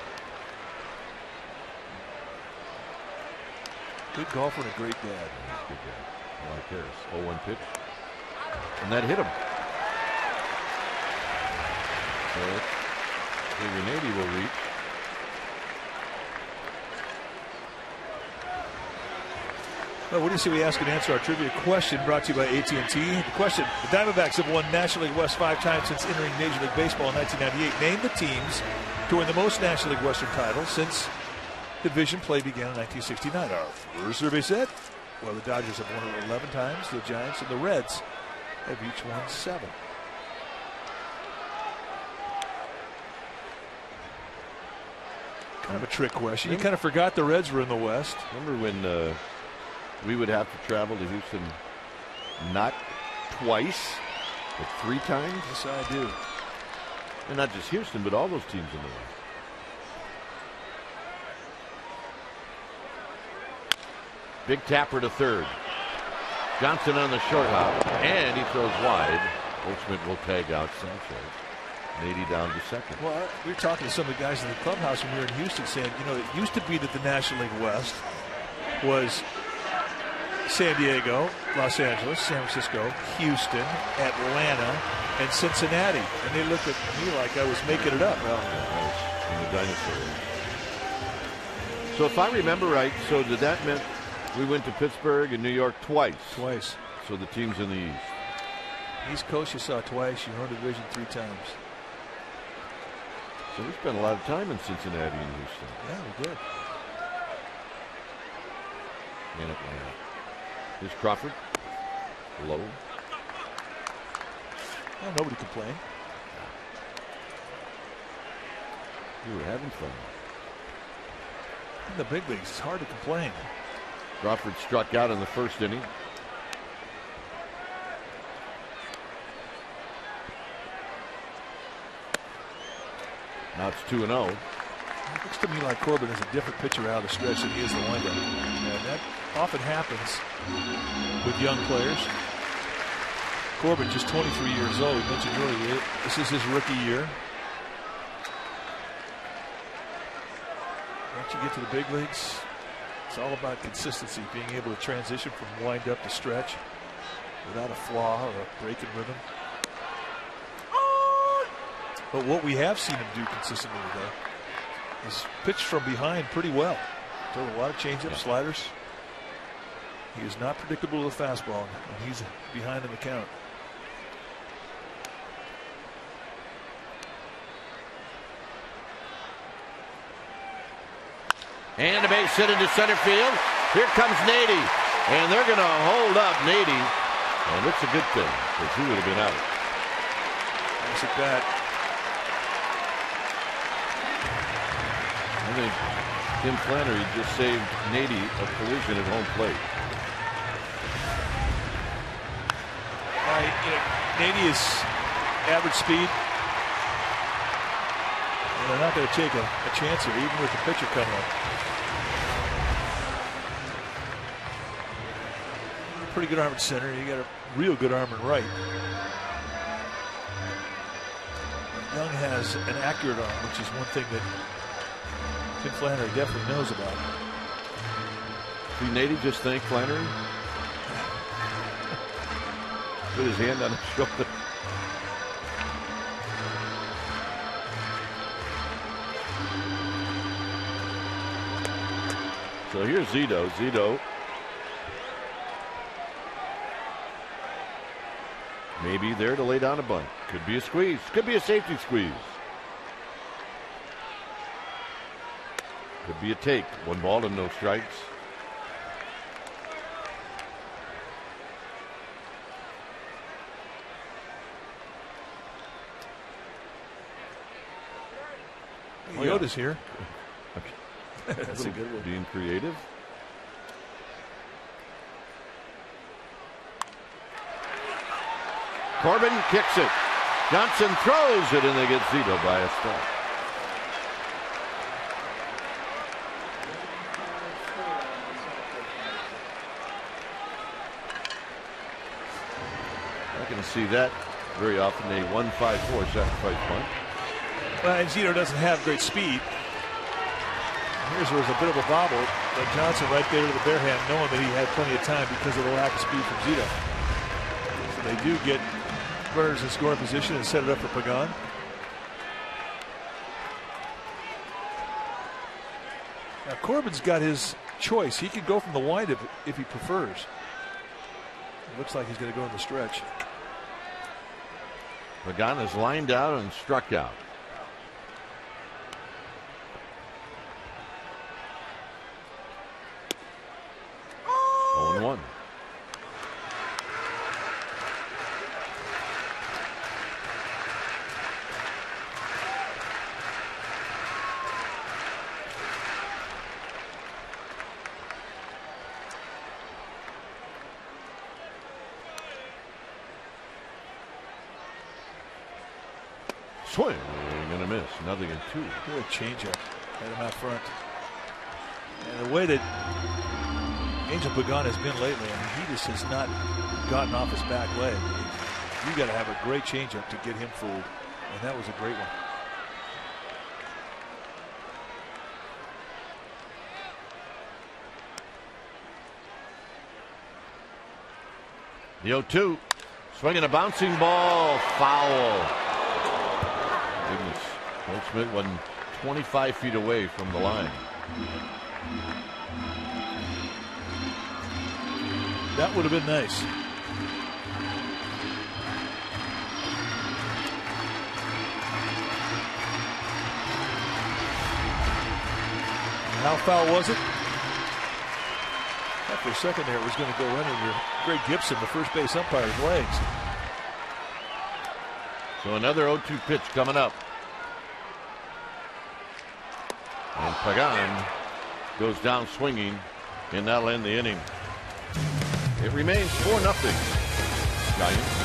Good golfer and a great dad. Good guy. I like Harris. 0-1 pitch. And that hit him. So Nady will reach. Well, what do you say we ask and answer our trivia question brought to you by AT&T? The question, the Diamondbacks have won National League West 5 times since entering Major League Baseball in 1998. Name the teams to win the most National League Western titles since division play began in 1969. Our first survey said, well, the Dodgers have won it 11 times. The Giants and the Reds have each won 7. Kind of a trick question. You kind of forgot the Reds were in the West. Remember when we would have to travel to Houston not twice, but 3 times? Yes, I do. And not just Houston, but all those teams in the West. Big tapper to third. Johnson on the short hop, and he throws wide. Goldschmidt will tag out Sanchez. Nady down to second. Well, we were talking to some of the guys in the clubhouse when we were in Houston saying, you know, it used to be that the National League West was San Diego, Los Angeles, San Francisco, Houston, Atlanta, and Cincinnati. And they looked at me like I was making it up. Well, in the dinosaur. So if I remember right, so did that mean we went to Pittsburgh and New York twice? Twice. So the teams in the East. East Coast you saw twice. You won division 3 times. So we spent a lot of time in Cincinnati and Houston. Yeah, we did. And Atlanta. Here's Crawford. Low. Well, nobody complained. We were having fun. In the big leagues, it's hard to complain. Crawford struck out in the first inning. Now it's 2-0. It looks to me like Corbin is a different pitcher out of the stretch than he is the windup. And that often happens with young players. Corbin, just 23 years old. We mentioned earlier, this is his rookie year. Once you get to the big leagues, it's all about consistency, being able to transition from wind up to stretch without a flaw or a break in rhythm. But what we have seen him do consistently today is pitch from behind pretty well. Throw a lot of changeup, sliders. He is not predictable with a fastball, and he's behind in the count. And a base hit into center field. Here comes Nady. And they're going to hold up Nady. And it's a good thing, because he would have been out. Nice at bat. I think Tim Flannery just saved Nady a collision at home plate. Nady is average speed. And they're not going to take a chance here, even with the pitcher coming up. Pretty good arm at center. You got a real good arm in right. Young has an accurate arm, which is one thing that Tim Flannery definitely knows about. Did Nady just thank Flannery? Put his hand on his shoulder. So here's Zito. Zito maybe there to lay down a bunt. Could be a squeeze. Could be a safety squeeze. Could be a take. 1 ball and no strikes. Yoda's here. Okay. That's a good one. Being creative. Corbin kicks it. Johnson throws it, and they get Zito by a strike. Not going to see that very often. A 1-5-4 sacrifice bunt. Well, and Zito doesn't have great speed. Here's where there's a bit of a bobble, but Johnson right there to the bare hand, knowing that he had plenty of time because of the lack of speed from Zito. So they do get runners in scoring position and set it up for Pagan. Now Corbin's got his choice. He can go from the windup if he prefers. It looks like he's going to go in the stretch. Pagan is lined out and struck out. 0-1. Swing and a miss. Nothing in 2. Good changeup. Had him out front. And the way that Angel Pagan has been lately, I mean, he just has not gotten off his back leg. You got to have a great changeup to get him fooled, and that was a great one. The 0-2. Swinging a bouncing ball. Foul. Goodness. Goldschmidt wasn't 25 feet away from the line. That would have been nice. How foul was it? After a second there, it was going to go in under Greg Gibson, the first base umpire's legs. So another 0-2 pitch coming up. And Pagan goes down swinging, and that'll end the inning. It remains 4-0 Giants.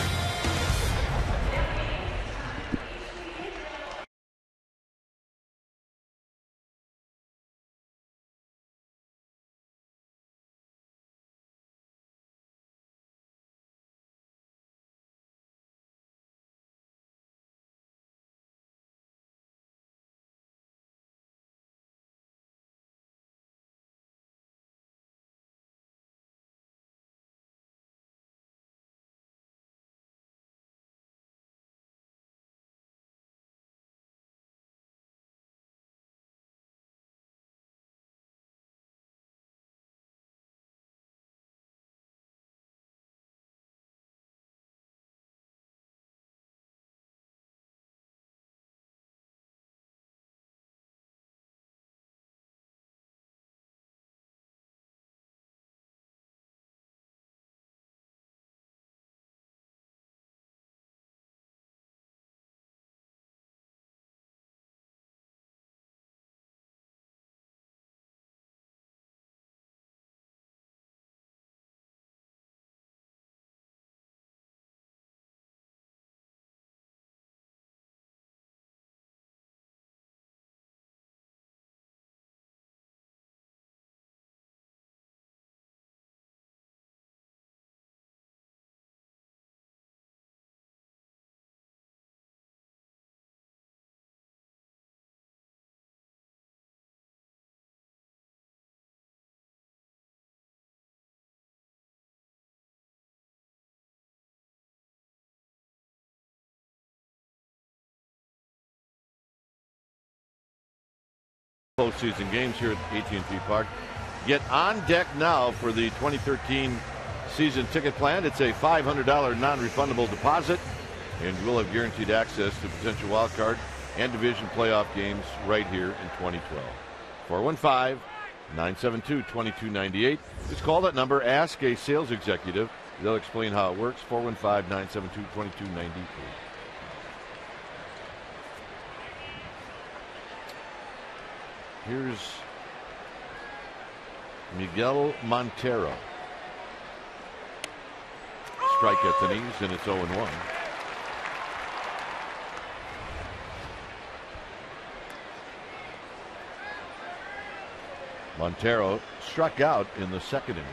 Postseason games here at AT&T Park. Get on deck now for the 2013 season ticket plan. It's a $500 non-refundable deposit, and you will have guaranteed access to potential wild card and division playoff games right here in 2012. 415-972-2298. Just call that number. Ask a sales executive. They'll explain how it works. 415-972-2293. Here's Miguel Montero. Strike at the knees, and it's 0-1. Montero struck out in the second inning.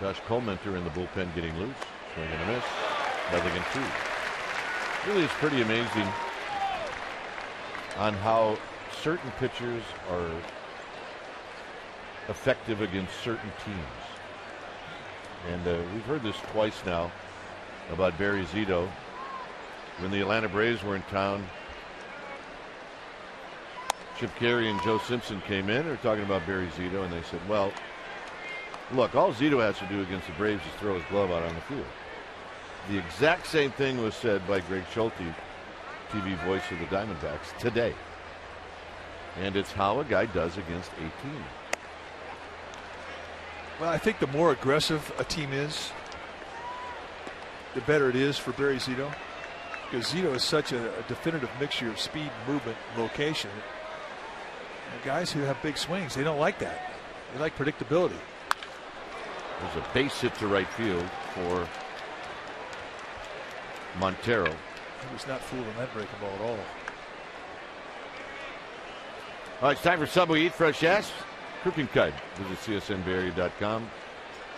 Josh Colementor in the bullpen getting loose. Swing and a miss. Nothing in two. Really is pretty amazing on how certain pitchers are effective against certain teams. And we've heard this twice now about Barry Zito. When the Atlanta Braves were in town, Chip Carey and Joe Simpson came in. They're talking about Barry Zito, and they said, well, look, all Zito has to do against the Braves is throw his glove out on the field. The exact same thing was said by Greg Schulte, TV voice of the Diamondbacks, today. And it's how a guy does against a team. Well, I think the more aggressive a team is, the better it is for Barry Zito. Because Zito is such a definitive mixture of speed, movement, location. And guys who have big swings, they don't like that. They like predictability. There's a base hit to right field for Montero. He was not fooled on that breaking ball at all. All right, it's time for Subway Eat Fresh Ass. Cooking Kite. Visit csnbayarea.com.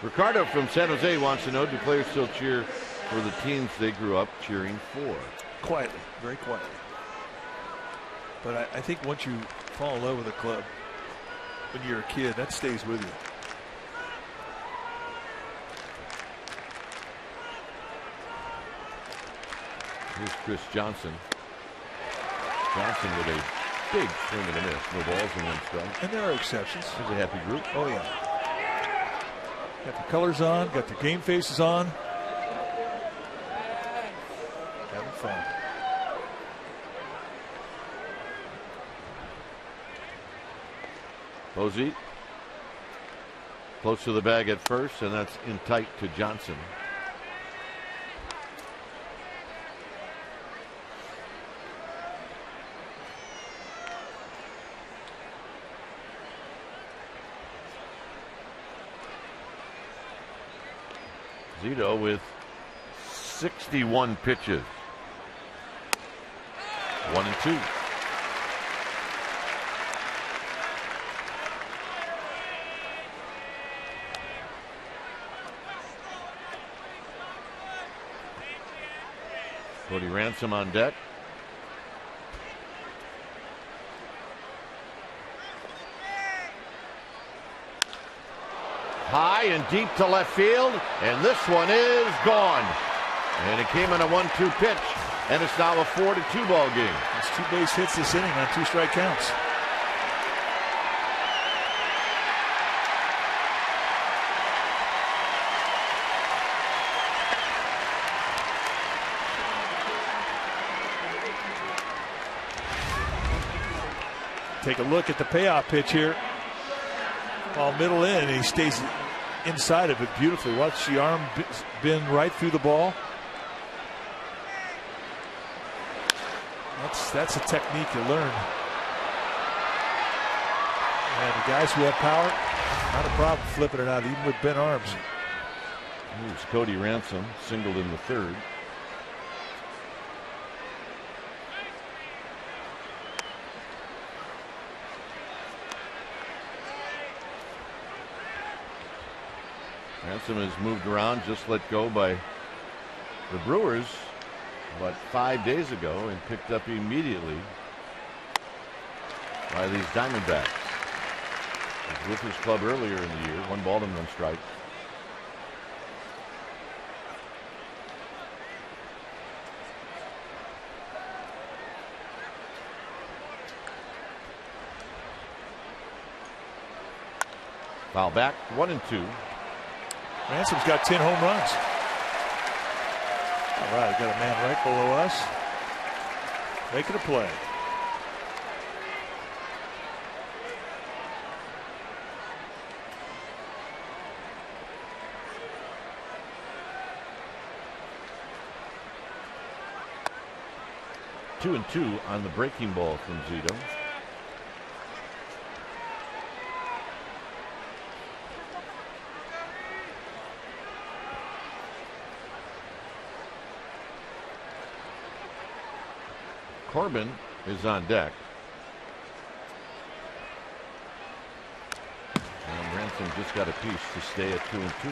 Ricardo from San Jose wants to know, do players still cheer for the teams they grew up cheering for? Quietly, very quietly. But I think once you fall in love with a club when you're a kid, that stays with you. Here's Chris Johnson. Johnson with a big swing and a miss. No balls and one strike. And there are exceptions. There's a happy group. Oh, yeah. Got the colors on, got the game faces on. Having fun. Posey close to the bag at first, and that's in tight to Johnson. Zito with 61 pitches. 1-2. Cody Ransom on deck. High and deep to left field, and this one is gone. And it came in a 1-2 pitch, and it's now a 4-2 ball game. It's 2 base hits this inning on 2 strike counts. Take a look at the payoff pitch here. Ball middle in, and he stays inside of it beautifully. Watch the arm bend right through the ball. That's a technique you learn. And the guys who have power, not a problem flipping it out, even with bent arms. Here's Cody Ransom, singled in the third. Ransom has moved around, just let go by the Brewers about 5 days ago and picked up immediately by these Diamondbacks. He was with his club earlier in the year, 1 ball and 1 strike. Foul back, 1-2. Ransom's got 10 home runs. All right, got a man right below us. Making a play. Two and 2 on the breaking ball from Zito. Corbin is on deck. And Ransom just got a piece to stay at 2 and 2.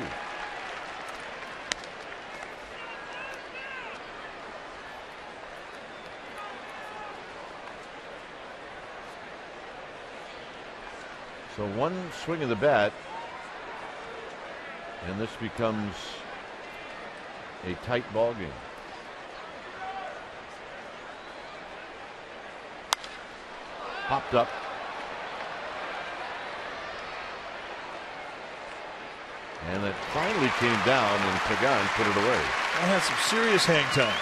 So 1 swing of the bat, and this becomes a tight ball game. Popped up. And it finally came down, and Pagan put it away. That had some serious hang time.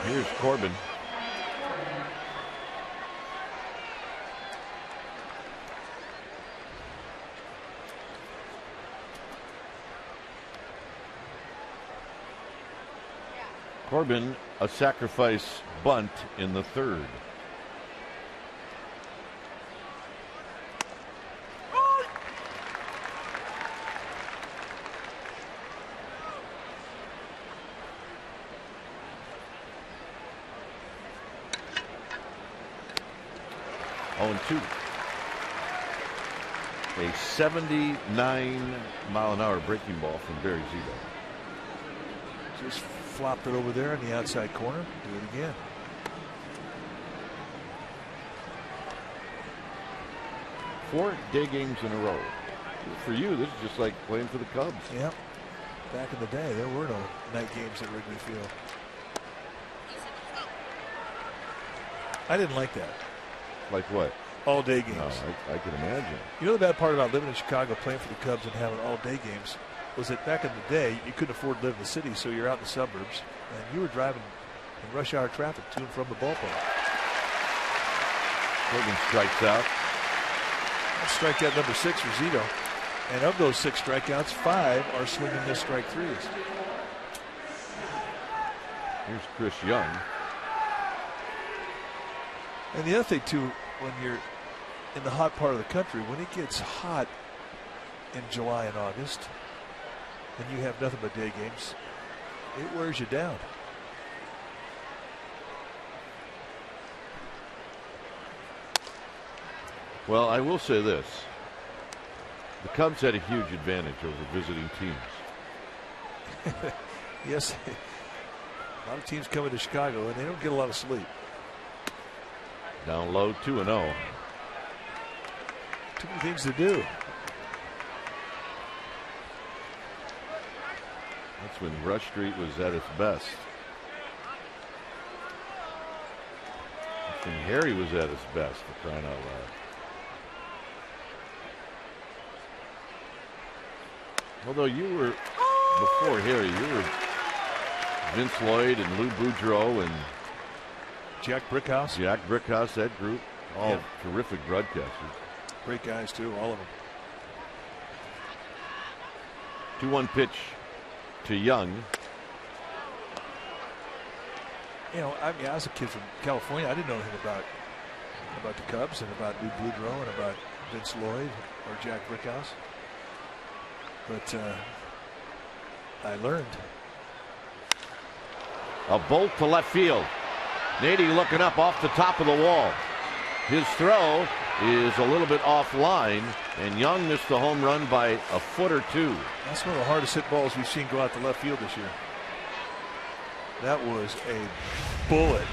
Here's Corbin. Corbin, a sacrifice bunt in the third. Oh, 2. A 79-mile-an-hour breaking ball from Barry Zito. Just flopped it over there in the outside corner. Do it again. Four day games in a row. For you, this is just like playing for the Cubs. Yeah. Back in the day, there were no night games at Wrigley Field. I didn't like that. Like what? All day games. No, I can imagine. You know the bad part about living in Chicago, playing for the Cubs and having all day games, was that back in the day, you couldn't afford to live in the city, so you're out in the suburbs, and you were driving in rush hour traffic to and from the ballpark. Logan strikes out. That's strikeout number 6 for Zito. And of those 6 strikeouts, 5 are swing and miss strike threes. Here's Chris Young. And the other thing, too, when you're in the hot part of the country, when it gets hot in July and August, and you have nothing but day games, it wears you down. Well, I will say this. The Cubs had a huge advantage over visiting teams. Yes, a lot of teams coming to Chicago, and they don't get a lot of sleep. Down low, 2-0. Too many things to do. That's when Rush Street was at its best. That's when Harry was at his best, for crying out loud. Although you were, before Harry, you were Vince Lloyd and Lou Boudreau and Jack Brickhouse. That group. All terrific broadcasters. Great guys, too, all of them. 2-1 pitch to Young. You know, I mean, I was a kid from California. I didn't know anything about the Cubs and about Lou Boudreau and about Vince Lloyd or Jack Brickhouse. But I learned. A bolt to left field. Nady looking up off the top of the wall. His throw is a little bit offline, and Young missed the home run by a foot or two. That's one of the hardest hit balls we've seen go out to left field this year. That was a bullet.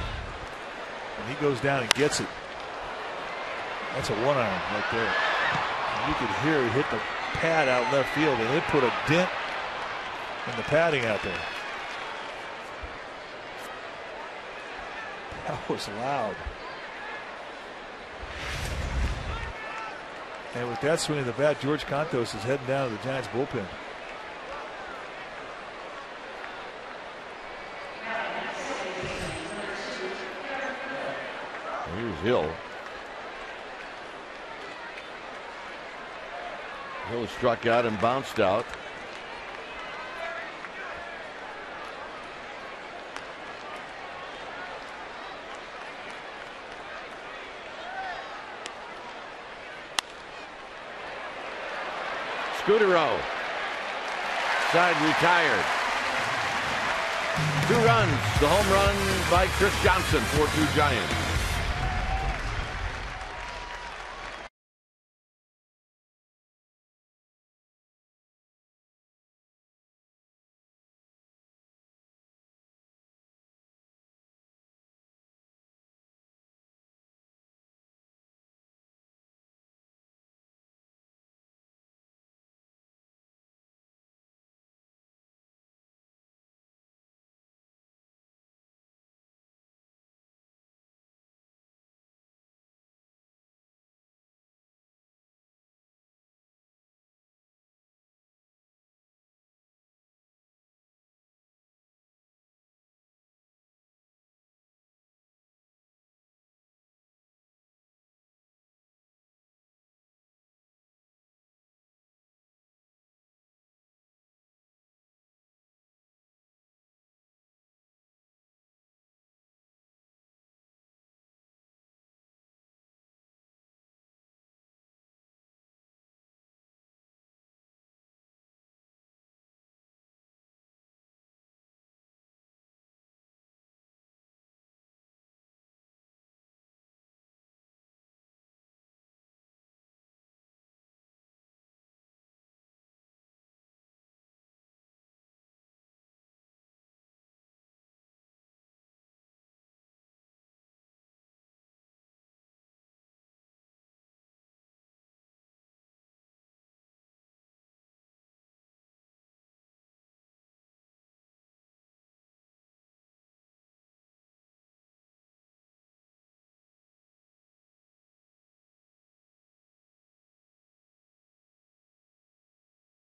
And he goes down and gets it. That's a one-iron right there. And you could hear it hit the pad out left field, and it put a dent in the padding out there. That was loud. And with that swing of the bat, George Contos is heading down to the Giants bullpen. Here's Hill. Hill struck out and bounced out. Scudero. Side retired. 2 runs. The home run by Chris Johnson. 4-2 Giants.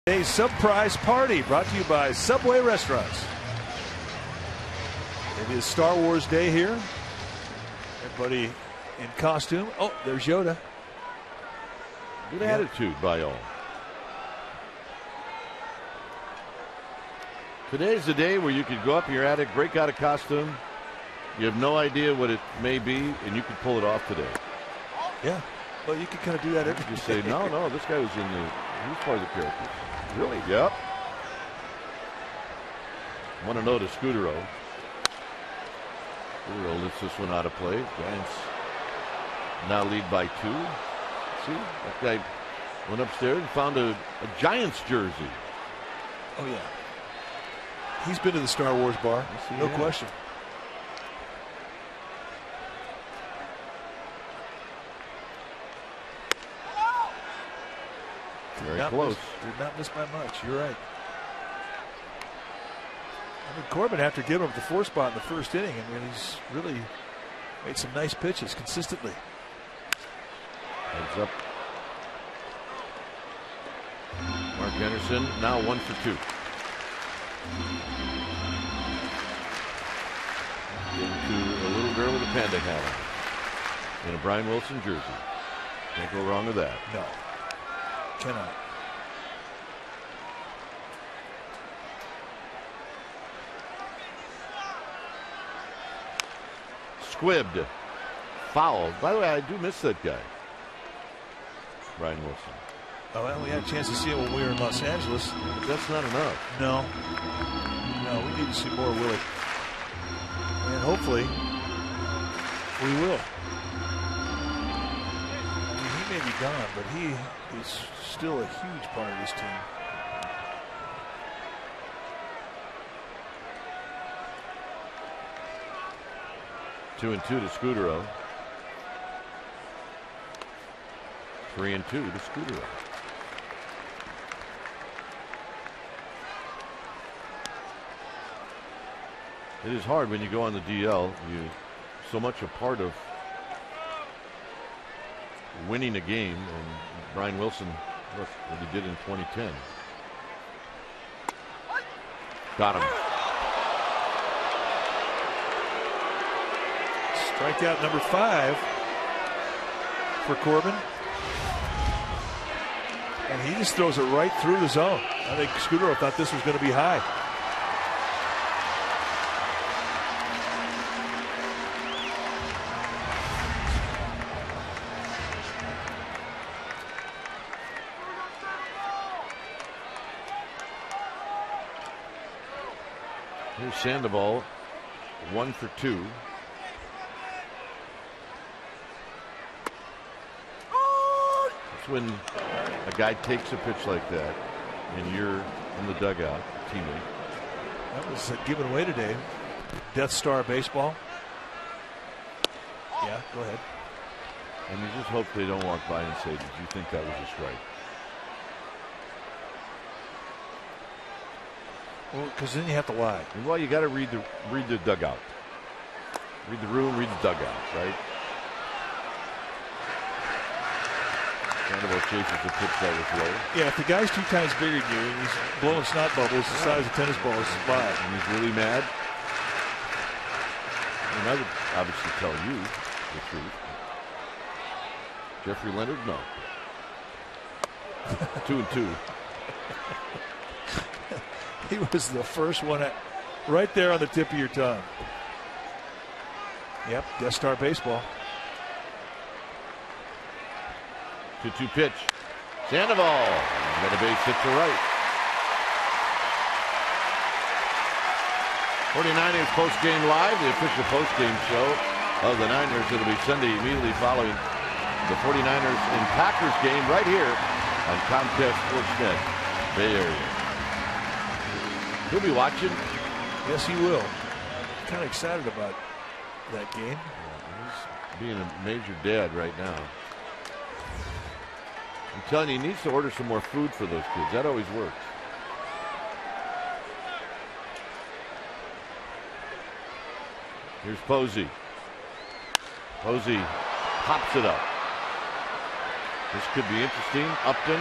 A surprise party brought to you by Subway Restaurants. It is Star Wars Day here. Everybody in costume. Oh, there's Yoda. Good attitude by all. Today's the day where you could go up in your attic, break out a costume. You have no idea what it may be, and you could pull it off today. Yeah. Well, you could kind of do that every day. Just say, no, this guy was he was part of the character. Really? Yep. Want to know to Scudero. Scudero lets this one out of play. Giants now lead by 2. See, that guy went upstairs and found a Giants jersey. Oh, yeah. He's been to the Star Wars bar. Yes, no question. Very close. Did not miss by much. You're right. I mean, Corbin, after giving up the 4 spot in the first inning, I mean, he's really made some nice pitches consistently. Heads up. Mark Anderson now 1 for 2. Into a little girl with a panda hat on in a Brian Wilson jersey. Can't go wrong with that. No. Cannot. Squibbed. Foul. By the way, I do miss that guy. Brian Wilson. Oh, well, we had a chance to see it when we were in Los Angeles. But that's not enough. No. No, we need to see more of Willie. And hopefully, we will. I mean, he may be gone, but he is still a huge part of this team. Two and 2 to Scudero. 3 and 2 to Scudero. It is hard when you go on the DL. You so much a part of winning a game, and Brian Wilson, look what he did in 2010. Got him. Strikeout number 5 for Corbin. And he just throws it right through the zone. I think Scudero thought this was going to be high. Here's Sandoval, 1 for 2. It's when a guy takes a pitch like that and you're in the dugout, teammate. That was given away today. Death Star baseball. Yeah, go ahead. And you just hope they don't walk by and say, did you think that was a strike? Well, because then you have to lie. Well, you got to read the dugout. Read the room, read the dugout, right? Sandoval chases the pitch that was low. Yeah, if the guy's 2 times bigger than you, and he's blowing snot bubbles the size of tennis balls, it's by. And he's really mad. And I would obviously tell you the truth. Jeffrey Leonard, no. 2 and 2. He was the first one right there on the tip of your tongue. Yep, Death Star baseball. 2-2 pitch. Sandoval. Got a base hit to right. 49ers post-game live, the official post-game show of the Niners. It'll be Sunday immediately following the 49ers and Packers game right here on Comcast Sportsnet Bay Area. He'll be watching. Yes, he will. Kind of excited about that game. He's being a major dad right now. I'm telling you, he needs to order some more food for those kids. That always works. Here's Posey. Posey pops it up. This could be interesting. Upton.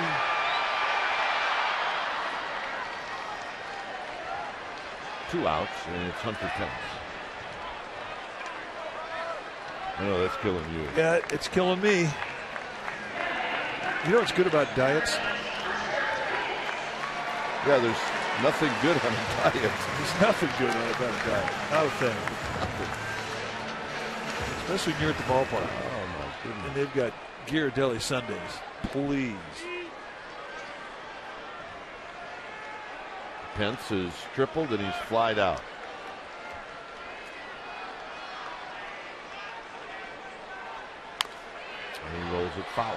Two outs, and it's Hunter Pence. I know that's killing you. Yeah, it's killing me. You know what's good about diets? Yeah, there's nothing good on a diet. There's nothing good about a diet. Not a thing. Especially when you're at the ballpark. Oh, my goodness. And they've got Ghirardelli Sundays. Please. Pence is tripled and he's flied out. And he rolls it foul.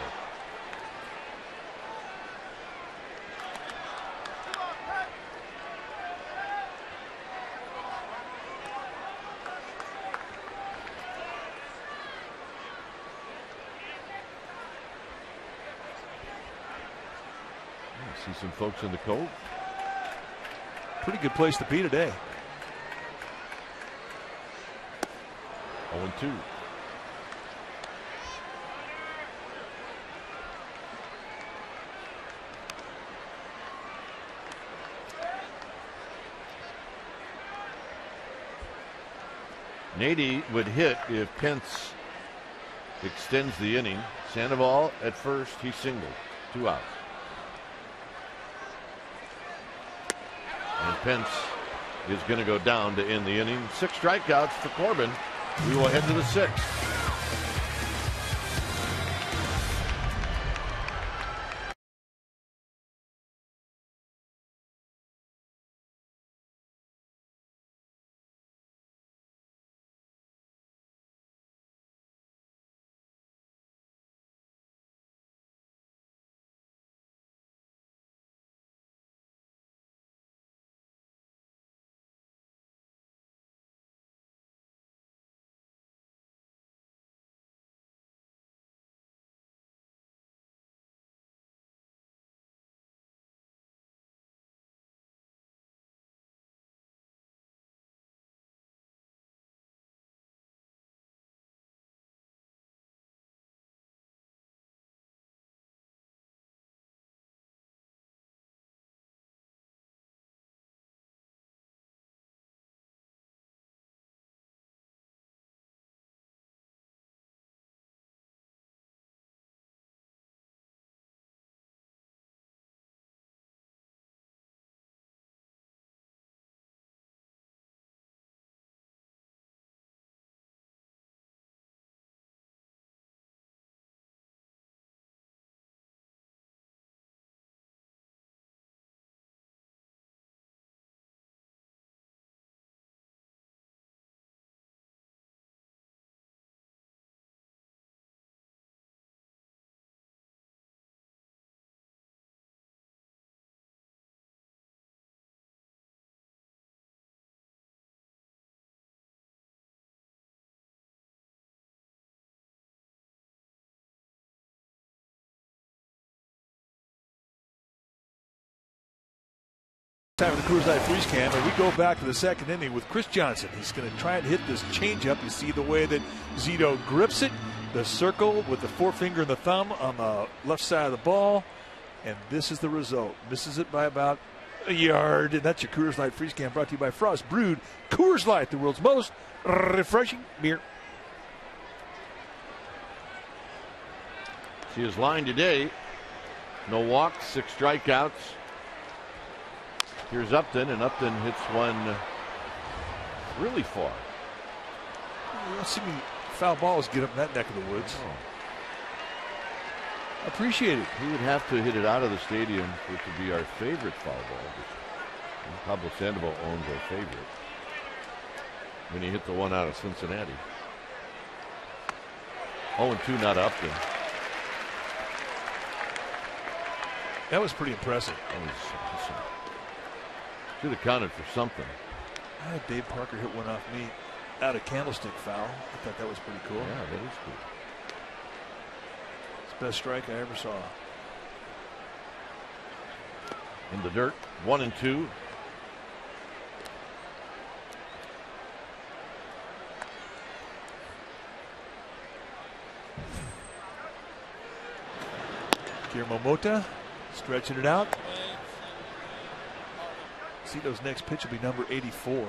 See some folks in the cold. Pretty good place to be today. 0-2. Nady would hit if Pence extends the inning. Sandoval at first, he singled. 2 outs. And Pence is going to go down to end the inning. 6 strikeouts for Corbin. We will head to the 6th. Time of the Coors Light Freeze Can, and we go back to the 2nd inning with Chris Johnson. He's going to try and hit this changeup. You see the way that Zito grips it, the circle with the forefinger and the thumb on the left side of the ball, and this is the result. Misses it by about a yard, and that's your Coors Light Freeze Can, brought to you by Frost Brewed Coors Light, the world's most refreshing beer. See his line today. No walks, 6 strikeouts. Here's Upton, and Upton hits one really far. You don't see me foul balls get up in that neck of the woods. Oh. Appreciate it. He would have to hit it out of the stadium, which would be our favorite foul ball. Pablo Sandoval owns our favorite. When he hit the one out of Cincinnati. 0-2, not Upton. That was pretty impressive. That was awesome. Should have counted for something. I had Dave Parker hit one off me out of candlestick foul. I thought that was pretty cool. Yeah, that is cool. It's the best strike I ever saw. In the dirt, 1-2. Guillermo Mota stretching it out. Zito's next pitch will be number 84.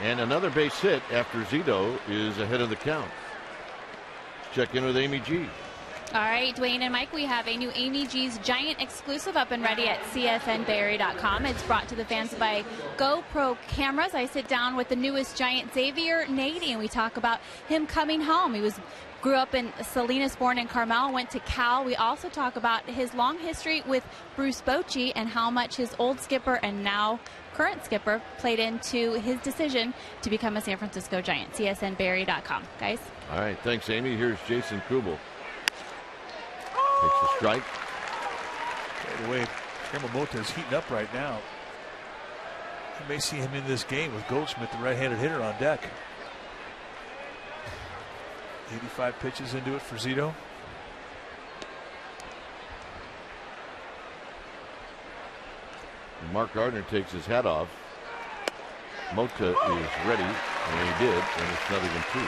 And another base hit after Zito is ahead of the count. Check in with Amy G. All right, Dwayne and Mike, we have a new Amy G's Giant exclusive up and ready at CSNBayArea.com. It's brought to the fans by GoPro cameras. I sit down with the newest Giant, Xavier Nady, and we talk about him coming home. He grew up in Salinas, born in Carmel, went to Cal. We also talk about his long history with Bruce Bochy and how much his old skipper and now current skipper played into his decision to become a San Francisco Giant. CSNBayArea.com, guys. All right, thanks, Amy. Here's Jason Kubel. Takes a strike. By the way, Yamamoto is heating up right now. You may see him in this game with Goldschmidt, the right-handed hitter, on deck. 85 pitches into it for Zito. Mark Gardner takes his hat off. Mota is ready, and he did, and it's 0-2.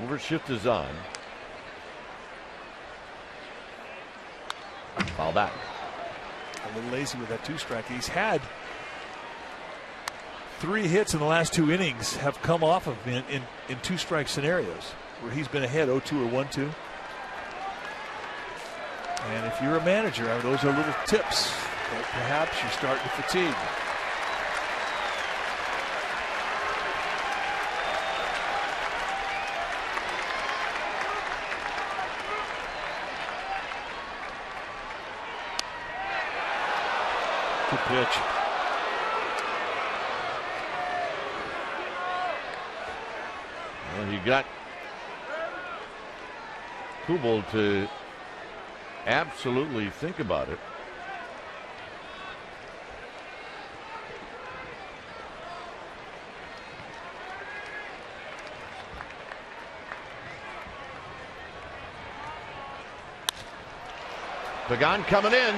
Overshift is on. Foul back. A little lazy with that 2-strike. He's had 3 hits in the last 2 innings have come off of him in 2-strike scenarios where he's been ahead 0-2 or 1-2. And if you're a manager, those are little tips that perhaps you're starting to fatigue. Good pitch. Well, he got Kubel to absolutely think about it. Pagan coming in,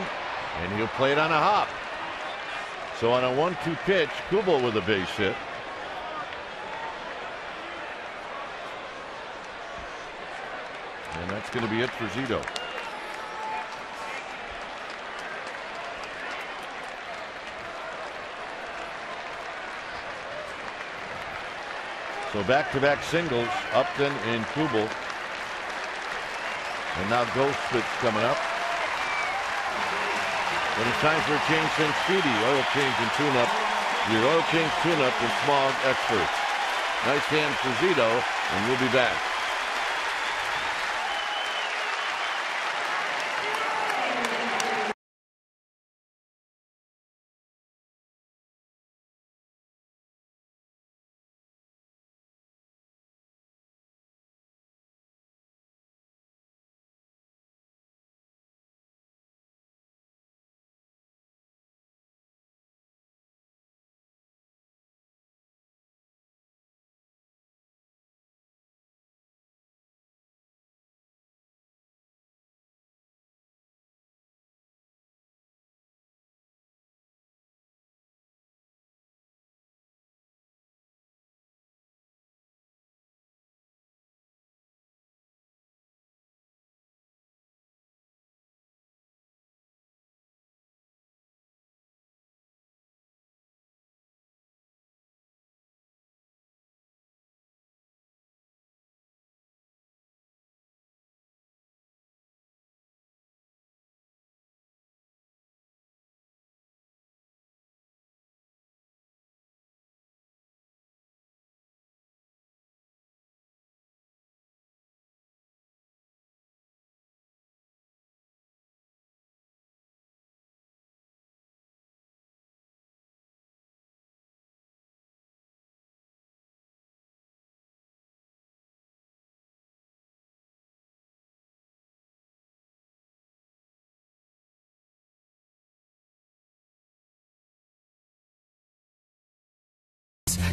and he'll play it on a hop. So on a 1-2 pitch, Kubel with a base hit. And that's going to be it for Zito. So back-to-back singles, Upton and Kubel. And now Goldschmidt's coming up. But it's time for a change since Speedy. Oil change and tune-up. Your oil change tune-up and smog experts. Nice hand for Zito, and we'll be back.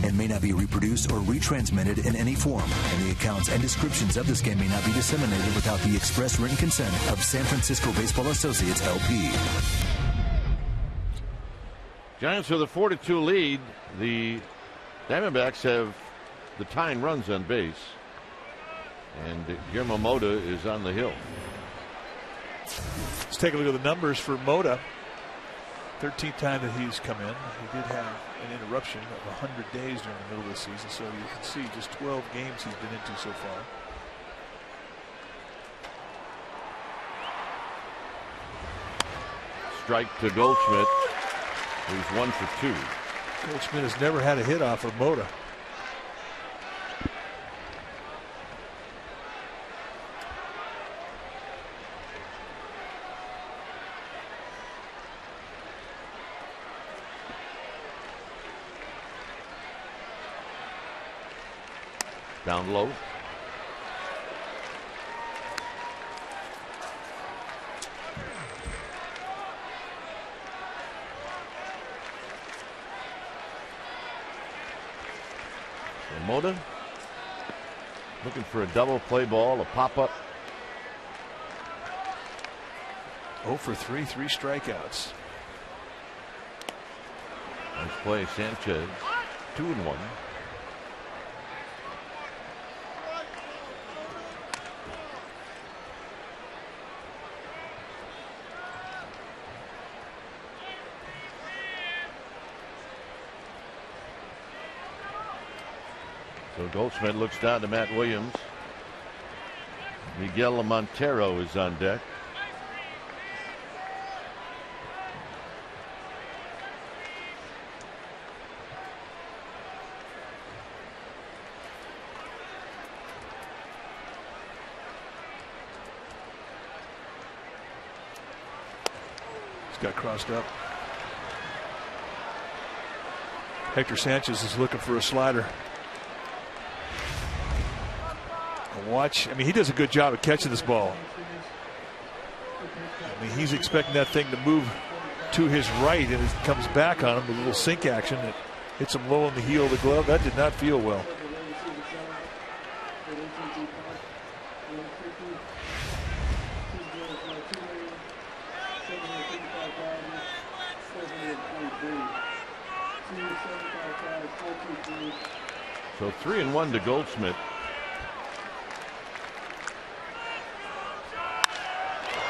And may not be reproduced or retransmitted in any form, and the accounts and descriptions of this game may not be disseminated without the express written consent of San Francisco Baseball Associates, LP. Giants with a 4-2 lead. The Diamondbacks have the tying runs on base, and Guillermo Mota is on the hill. Let's take a look at the numbers for Mota. 13th time that he's come in. He did have an interruption of 100 days during the middle of the season, so you can see just 12 games he's been into so far. Strike to Goldschmidt, who's 1 for 2. Goldschmidt has never had a hit off of Mota. Down low. Mota looking for a double play ball, a pop-up. 0 for 3, 3 strikeouts. Nice play, Sanchez. 2-1. So Goldschmidt looks down to Matt Williams. Miguel Montero is on deck. He's got crossed up. Hector Sanchez is looking for a slider. Watch, I mean, he does a good job of catching this ball. I mean, he's expecting that thing to move to his right, and it comes back on him with a little sink action that hits him low on the heel of the glove. That did not feel well. So 3-1 to Goldschmidt.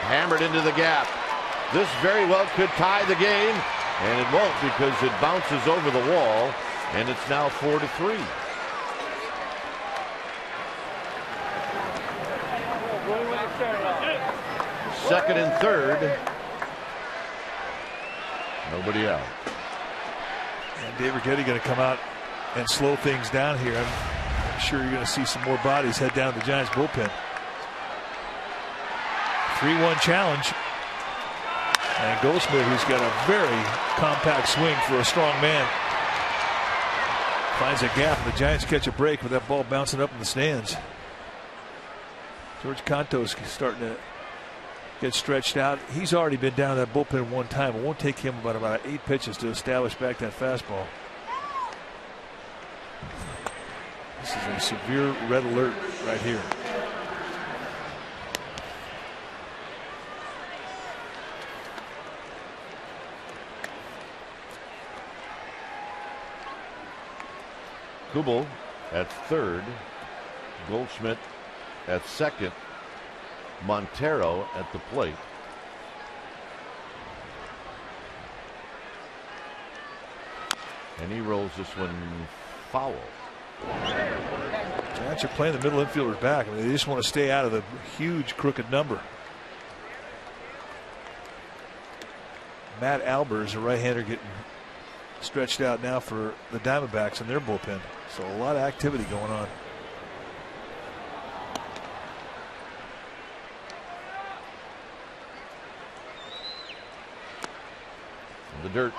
Hammered into the gap. This very well could tie the game, and it won't because it bounces over the wall, and it's now 4-3. Second and third. Nobody out. And Dave Rigetti going to come out and slow things down here. I'm sure you're going to see some more bodies head down to the Giants bullpen. 3-1 challenge. And Goldschmidt, who's got a very compact swing for a strong man, finds a gap, and the Giants catch a break with that ball bouncing up in the stands. George Cantos starting to get stretched out. He's already been down that bullpen one time. It won't take him about 8 pitches to establish back that fastball. This is a severe red alert right here. Kubel at third, Goldschmidt at second, Montero at the plate. And he rolls this one foul. Giants are playing the middle infielders back. I mean, they just want to stay out of the huge crooked number. Matt Albers, a right-hander, getting stretched out now for the Diamondbacks in their bullpen. So a lot of activity going on. In the dirt.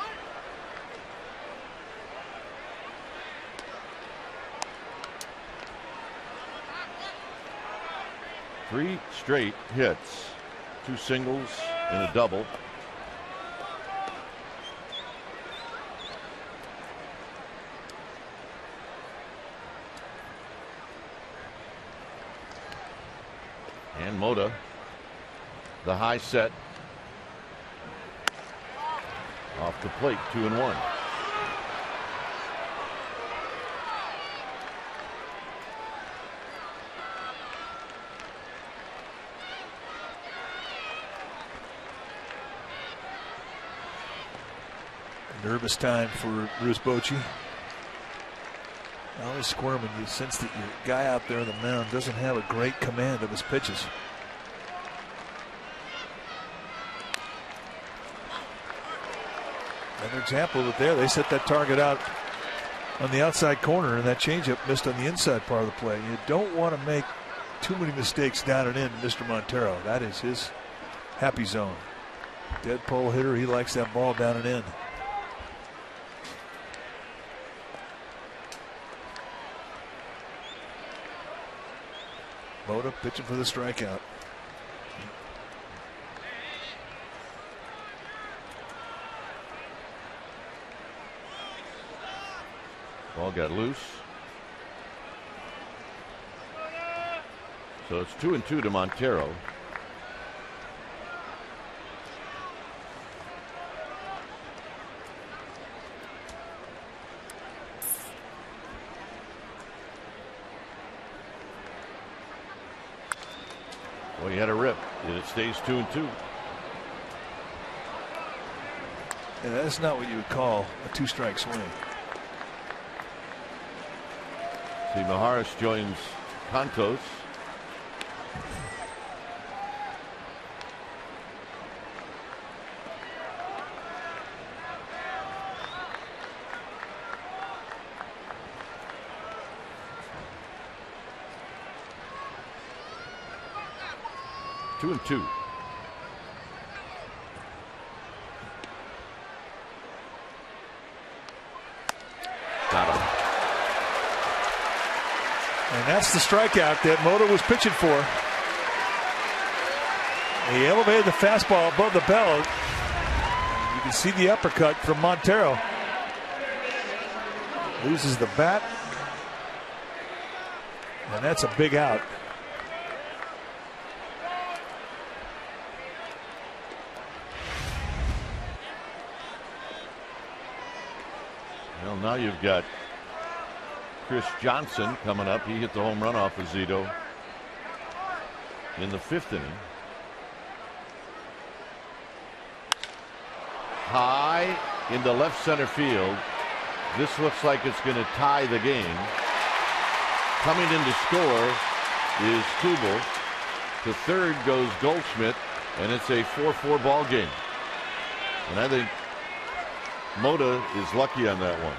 Three straight hits, 2 singles and a double. And Mota, the high set, off the plate, 2-1. Nervous time for Bruce Bochy. Always squirming. You sense that your guy out there on the mound doesn't have a great command of his pitches. Another example of it there. They set that target out on the outside corner, and that changeup missed on the inside part of the play. You don't want to make too many mistakes down and in, Mr. Montero. That is his happy zone. Dead pole hitter. He likes that ball down and in. Moda pitching for the strikeout. Ball got loose. So it's 2-2 to Montero. Well, he had a rip, and it stays 2-2. And that's not what you would call a two-strike swing. See, Maharis joins Contos. Two and two. Got him. And that's the strikeout that Moda was pitching for. He elevated the fastball above the belt. You can see the uppercut from Montero. Loses the bat. And that's a big out. Well, now you've got Chris Johnson coming up. He hit the home run off of Zito in the 5th inning. High into left center field. This looks like it's going to tie the game. Coming in to score is Tubal. To third goes Goldschmidt, and it's a 4-4 ball game. And I think Moda is lucky on that one.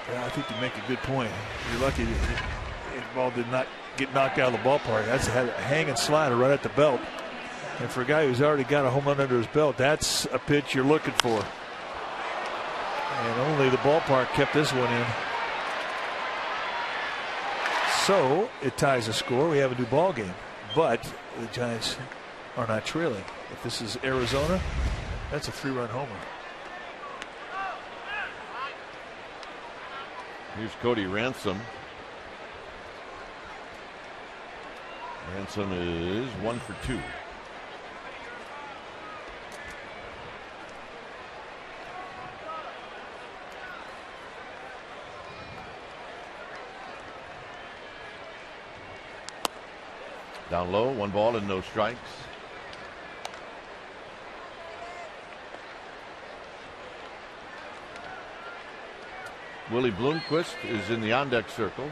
Yeah, I think you make a good point. You're lucky the ball did not get knocked out of the ballpark. That's had a hanging slider right at the belt. And for a guy who's already got a home run under his belt, that's a pitch you're looking for. And only the ballpark kept this one in. So it ties the score. We have a new ball game. But the Giants are not trailing. If this is Arizona, that's a 3-run homer. Here's Cody Ransom. Ransom is 1 for 2. Down low, 1 ball and no strikes. Willie Bloomquist is in the on-deck circle.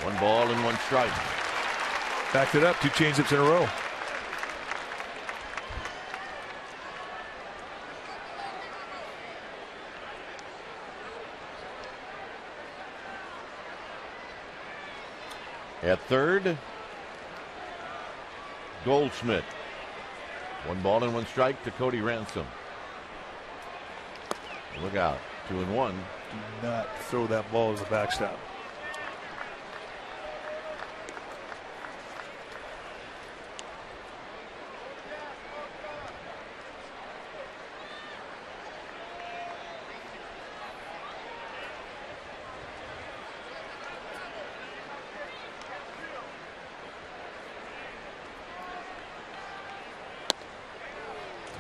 One ball and 1 strike. Backed it up, 2 changeups in a row. At third, Goldschmidt. 1 ball and 1 strike to Cody Ransom. Look out, 2-1. Do not throw that ball as a backstop.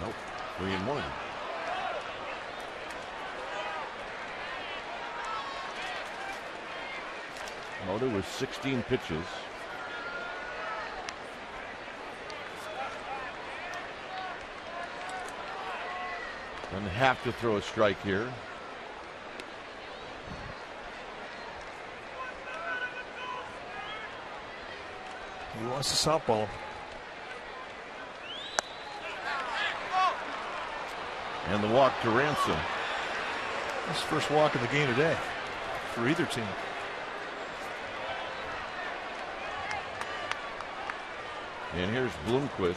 Nope, 3-1. Mota with 16 pitches. Doesn't have to throw a strike here. He wants to softball him. And the walk to Ransom. His first walk in the game today for either team. And here's Bloomquist.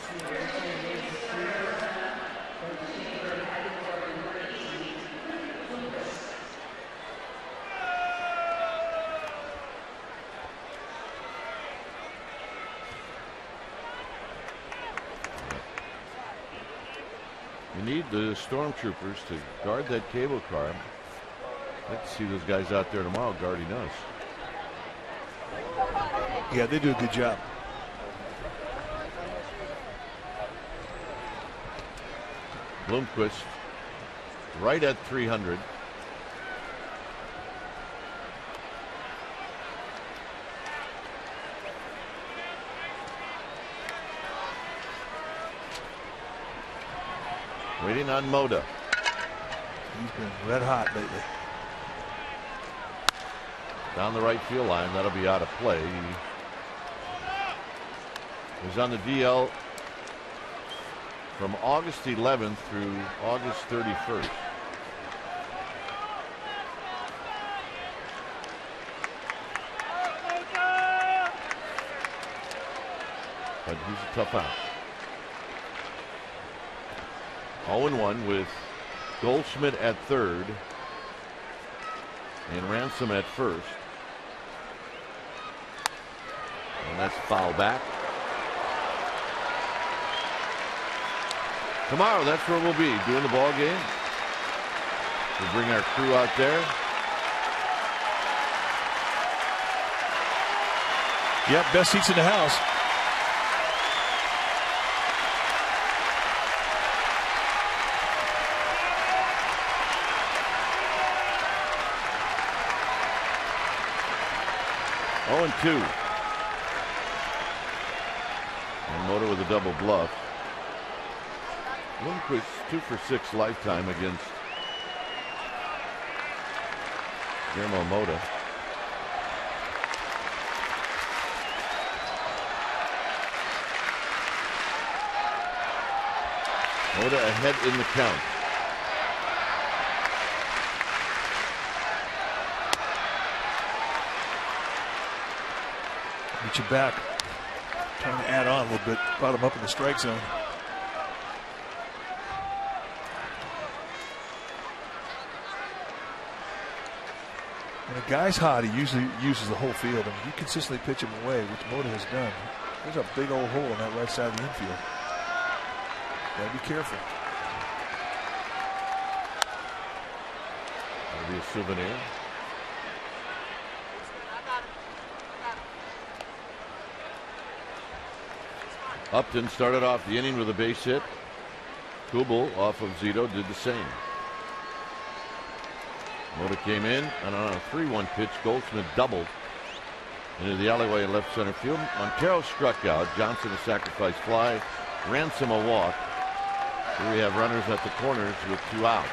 You need the stormtroopers to guard that cable car. I'd like to see those guys out there tomorrow guarding us. Yeah, they do a good job. Bloomquist right at 300. Waiting on Mota. He's been red hot lately. Down the right field line. That'll be out of play. He was on the DL from August 11th through August 31st. But he's a tough out. 0-1 with Goldschmidt at third and Ransom at first. And that's foul back. Tomorrow, that's where we'll be, doing the ball game. We'll bring our crew out there. Yep, best seats in the house. Oh, 2. And Mota with a double bluff. Lundqvist 2 for 6 lifetime against Guillermo Mota. Mota ahead in the count. Get you back. Trying to add on a little bit. Brought him up in the strike zone. When a guy's hot, he usually uses the whole field. I mean, you consistently pitch him away, which Mota has done. There's a big old hole in that right side of the infield. Gotta be careful. That'll be a souvenir. Upton started off the inning with a base hit. Kubel off of Zito did the same. Mota came in and on a 3-1 pitch, Goldschmidt doubled into the alleyway in left center field. Montero struck out. Johnson a sacrifice fly. Ransom a walk. Here we have runners at the corners with 2 outs.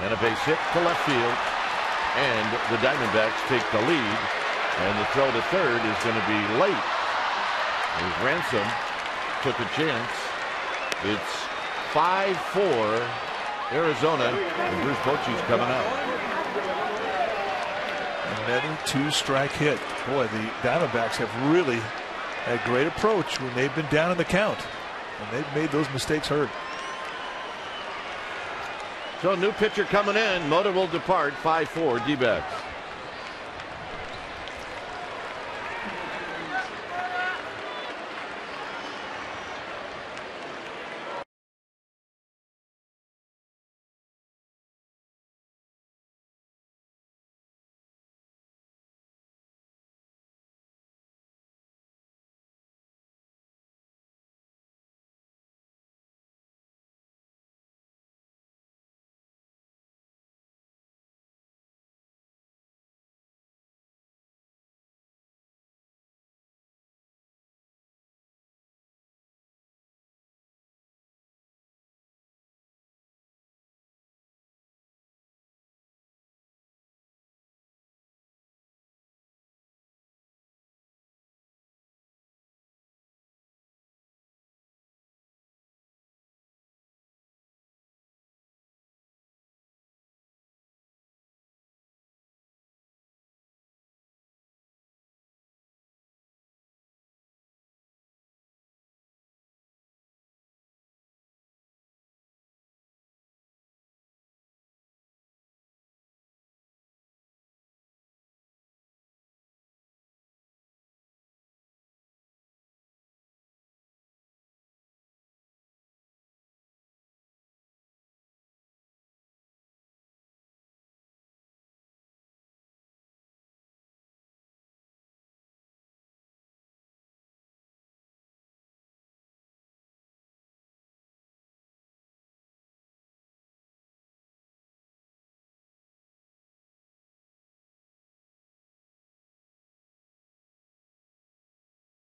And a base hit to left field. And the Diamondbacks take the lead. And the throw to third is going to be late. As Ransom took a chance. It's 5-4 Arizona. And Bruce Bochy's coming out. Another 2-strike hit. Boy, the Diamondbacks have really had great approach when they've been down in the count. And they've made those mistakes hurt. So new pitcher coming in. Mota will depart. 5-4 D-backs.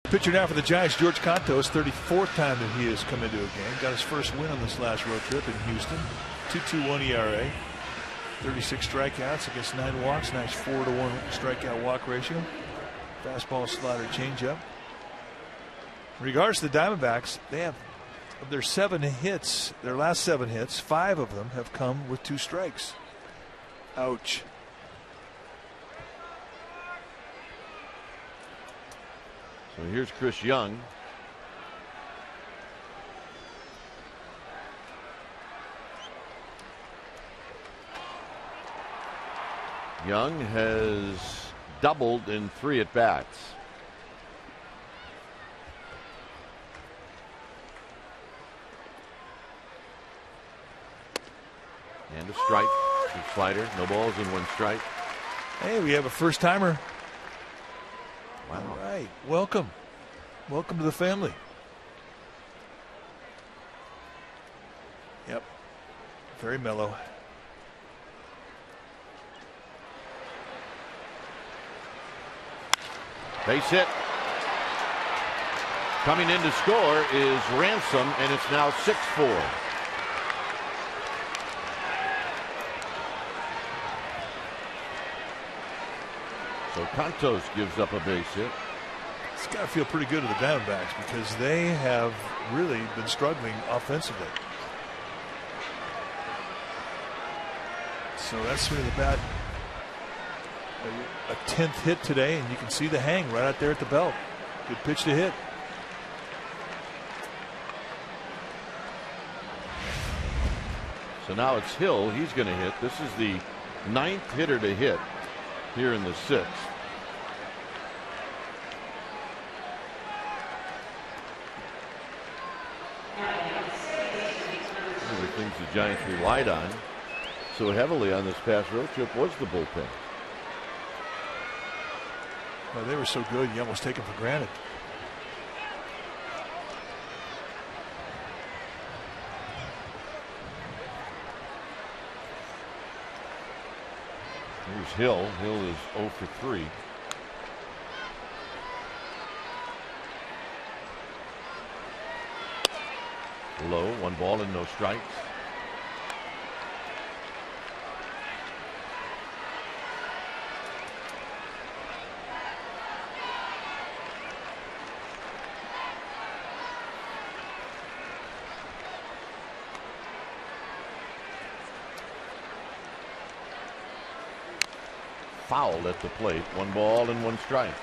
Pitcher now for the Giants, George Cantos, 34th time that he has come into a game. Got his first win on this last road trip in Houston. 2.21 ERA. 36 strikeouts against 9 walks. Nice 4-to-1 strikeout walk ratio. Fastball, slider, changeup. In regards to the Diamondbacks, they have, of their 7 hits, their last 7 hits, 5 of them have come with 2 strikes. Ouch. So here's Chris Young. Young has doubled in 3 at-bats. And a strike. Slider. No balls and 1 strike. Hey, we have a first timer. Wow. All right. Welcome. Welcome to the family. Yep. Very mellow. Base hit. Coming in to score is Ransom, and it's now 6-4. So Cantos gives up a base hit. It's got to feel pretty good to the Diamondbacks because they have really been struggling offensively. So that's swing of the bat. A 10th hit today, and you can see the hang right out there at the belt. Good pitch to hit. So now it's Hill. He's going to hit. This is the 9th hitter to hit here in the 6th. One of the things the Giants relied on so heavily on this past road trip was the bullpen. Well, they were so good, you almost take them for granted. Here's Hill. Hill is 0 for 3. Low, 1 ball and no strikes. Foul at the plate. 1 ball and 1 strike.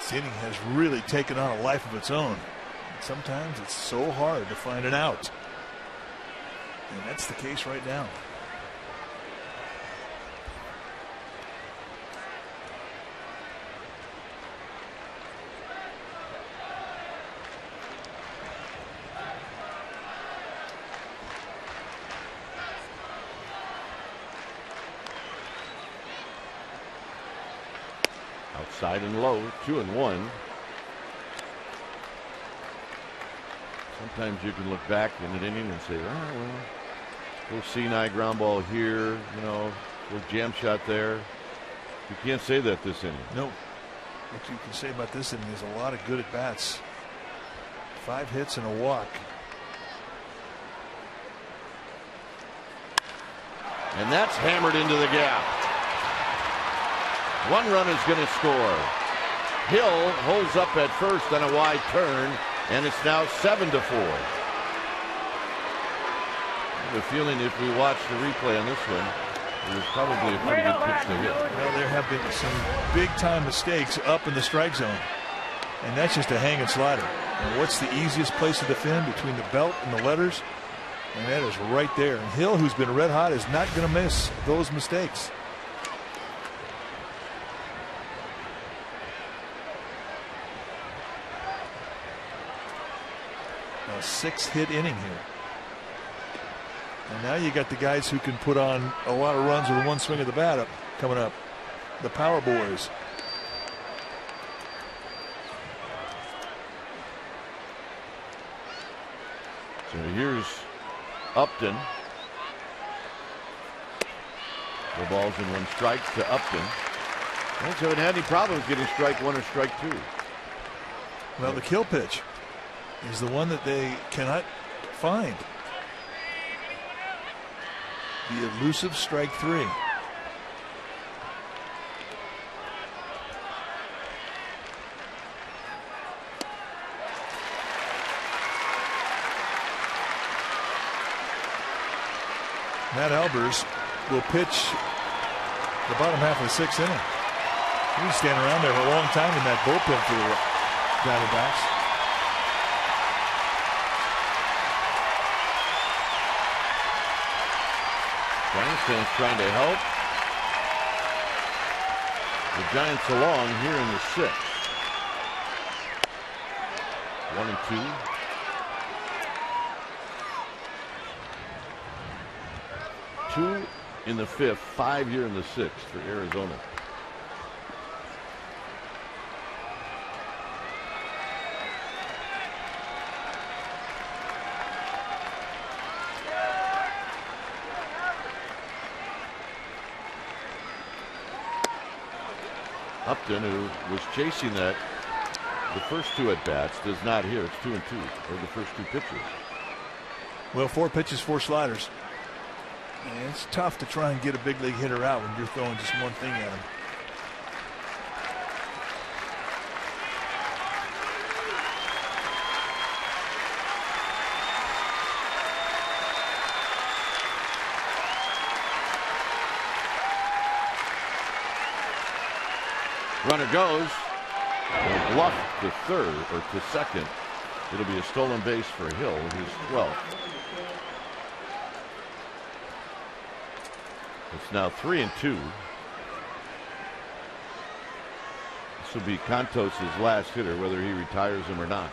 This inning has really taken on a life of its own. And sometimes it's so hard to find an out. And that's the case right now. Outside and low, 2-1. Sometimes you can look back in an inning and say, oh, well, little C9 ground ball here, you know, little jam shot there. You can't say that this inning. No. What you can say about this inning is a lot of good at bats. 5 hits and a walk. And that's hammered into the gap. 1 run is going to score. Hill holds up at first on a wide turn, and it's now 7-4. I have a feeling if we watch the replay on this one, it was probably a pretty good pitch to hit. Well, there have been some big-time mistakes up in the strike zone, and that's just a hanging slider. And what's the easiest place to defend? Between the belt and the letters, and that is right there. And Hill, who's been red hot, is not going to miss those mistakes. A 6-hit inning here. And now you got the guys who can put on a lot of runs with 1 swing of the bat coming up. The power boys. So here's Upton. No balls and 1 strike to Upton. Giants haven't had any problems getting strike 1 or strike 2. Well, the kill pitch is the one that they cannot find. The elusive strike 3. Matt Albers will pitch the bottom half of the 6th inning. He's standing around there for a long time in that bullpen for the Diamondbacks. Giants fans trying to help the Giants along here in the 6th. 1 and 2. 2 in the 5th, 5 here in the 6th for Arizona. Upton, who was chasing that the first 2 at bats, does not here. It's 2 and 2, or the first 2 pitches. Well, 4 pitches, 4 sliders. And it's tough to try and get a big league hitter out when you're throwing just one thing at him. Runner goes. They'll bluff to third or to second. It'll be a stolen base for Hill, his 12th. It's now 3 and 2. This will be Cantos' last hitter, whether he retires him or not.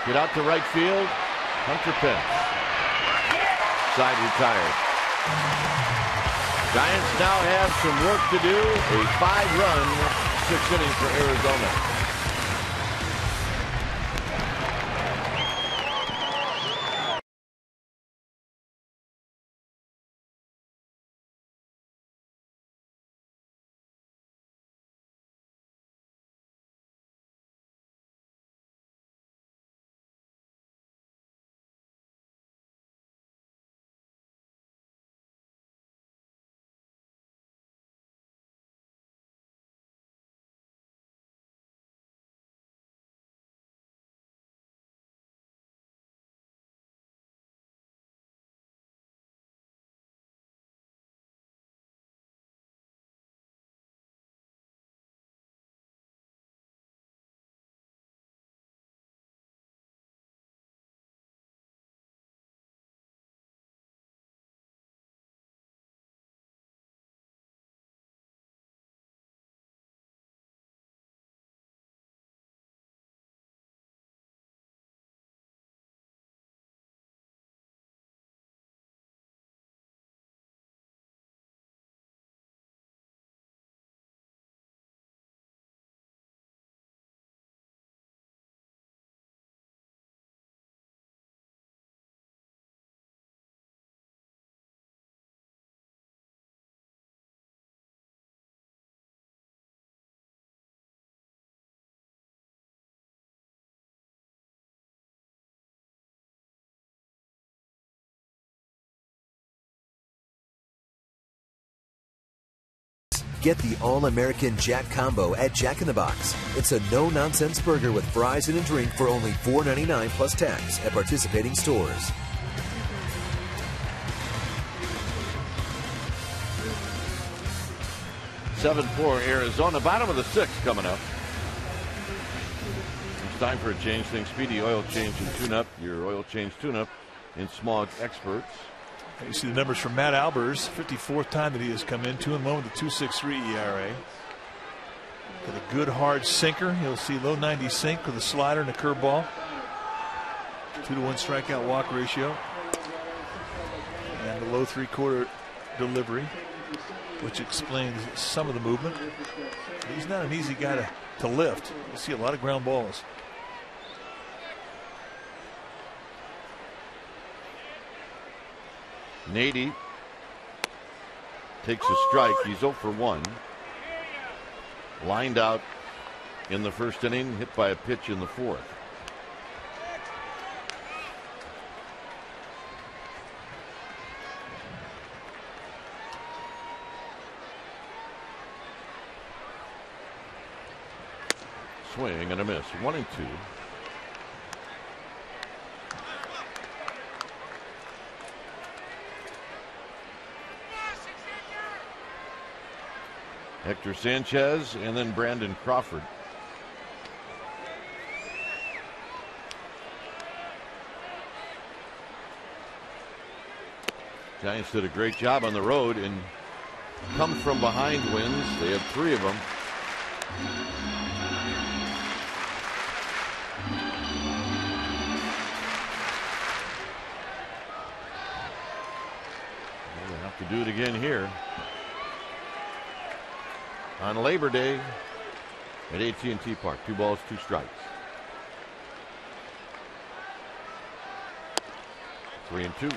Get out to right field. Hunter Pence. Side retired. Giants now have some work to do. A 5-run 6th inning for Arizona. Get the All-American Jack Combo at Jack in the Box. It's a no-nonsense burger with fries and a drink for only $4.99 plus tax at participating stores. (7-4) Arizona. Bottom of the 6th coming up. It's time for a change. Thing Speedy Oil Change and Tune-Up. Your oil change tune-up in Smog Experts. You see the numbers from Matt Albers, 54th time that he has come in, 2-1 with a 2.63 ERA. Got a good hard sinker. You'll see low 90 sink with a slider and a curveball. 2-to-1 strikeout walk ratio. And the low 3/4 delivery, which explains some of the movement. He's not an easy guy to lift. You see a lot of ground balls. Nady takes a strike. He's 0 for 1. Lined out in the first inning, hit by a pitch in the fourth. Swing and a miss. 1-2. Hector Sanchez and then Brandon Crawford. Giants did a great job on the road and come from behind wins. They had 3 of them. We'll have to do it again here on Labor Day at AT&T Park. 2 balls, 2 strikes. 3-2.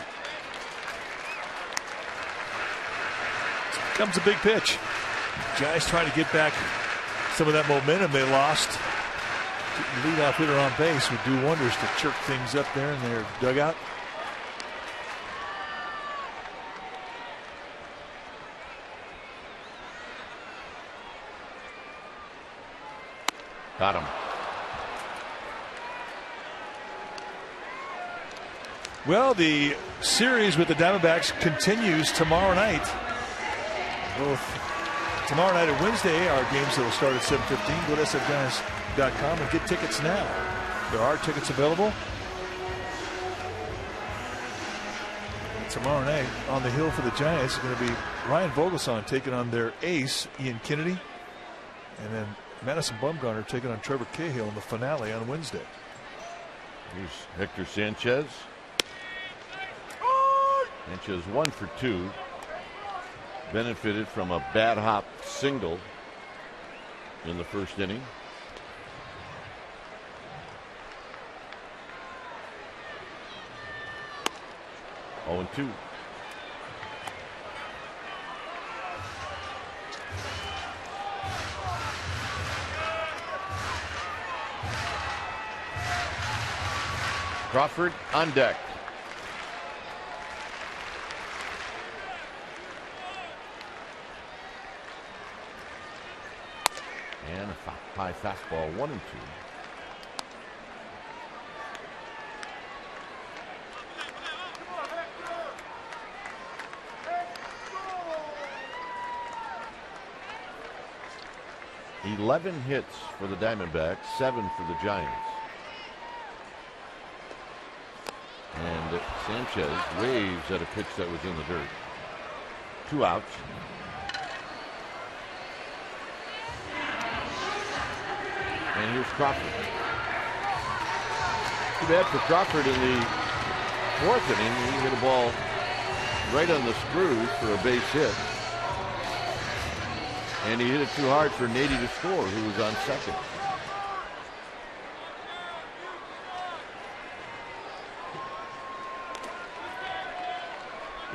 Comes a big pitch. Giants trying to get back some of that momentum they lost. The leadoff hitter on base would do wonders to chirk things up there in their dugout. Got him. Well, the series with the Diamondbacks continues tomorrow night. Both tomorrow night and Wednesday are games that will start at 7:15. Go to sfguys.com and get tickets now. There are tickets available. Tomorrow night on the hill for the Giants is going to be Ryan Vogelsong taking on their ace, Ian Kennedy. And then Madison Bumgarner taking on Trevor Cahill in the finale on Wednesday. Here's Hector Sanchez. Sanchez 1 for 2. Benefited from a bad hop single in the first inning. Oh, 2. Crawford on deck. And a high fastball, 1-2. Eleven hits for the Diamondbacks, 7 for the Giants. And Sanchez waves at a pitch that was in the dirt. 2 outs. And here's Crawford. Too bad for Crawford in the fourth inning. He hit a ball right on the screws for a base hit. And he hit it too hard for Nady to score, who was on second.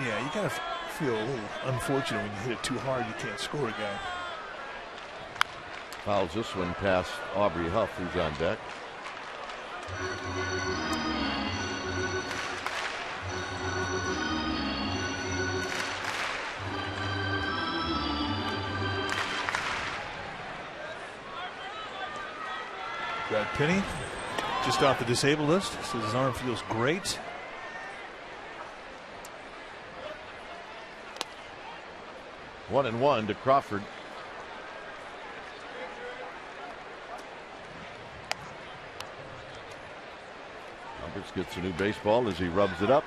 Yeah, you kind of feel a little unfortunate when you hit it too hard, you can't score a guy. Fouls this one past Aubrey Huff, who's on deck. Brad Penny just off the disabled list. Says his arm feels great. 1-1 to Crawford. Roberts gets a new baseball as he rubs it up.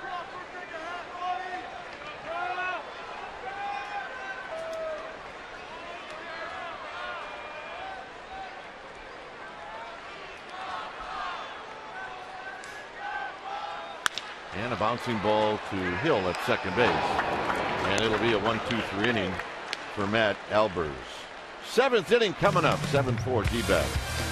And a bouncing ball to Hill at second base. And it'll be a 1-2-3 inning for Matt Albers. Seventh inning coming up. 7-4 D-backs.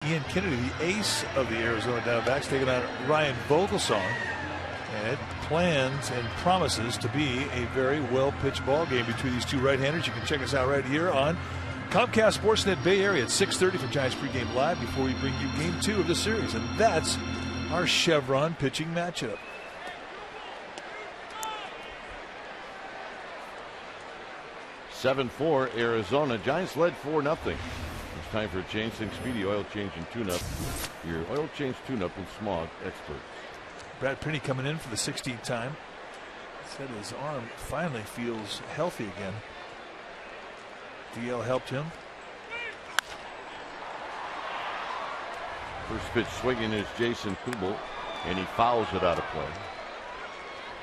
Ian Kennedy, the ace of the Arizona Diamondbacks, taking on Ryan Vogelsong. And it plans and promises to be a very well-pitched ball game between these two right-handers. You can check us out right here on Comcast Sportsnet Bay Area at 6:30 for Giants pregame live before we bring you game 2 of the series. And that's our Chevron pitching matchup. (7-4) Arizona. Giants led 4-0. It's time for a change. Think Speedy Oil Change and Tune-Up. Your oil change tune-up and smog experts. Brad Penny coming in for the 16th time. Said his arm finally feels healthy again. DL helped him. First pitch swinging is Jason Kubel, and he fouls it out of play.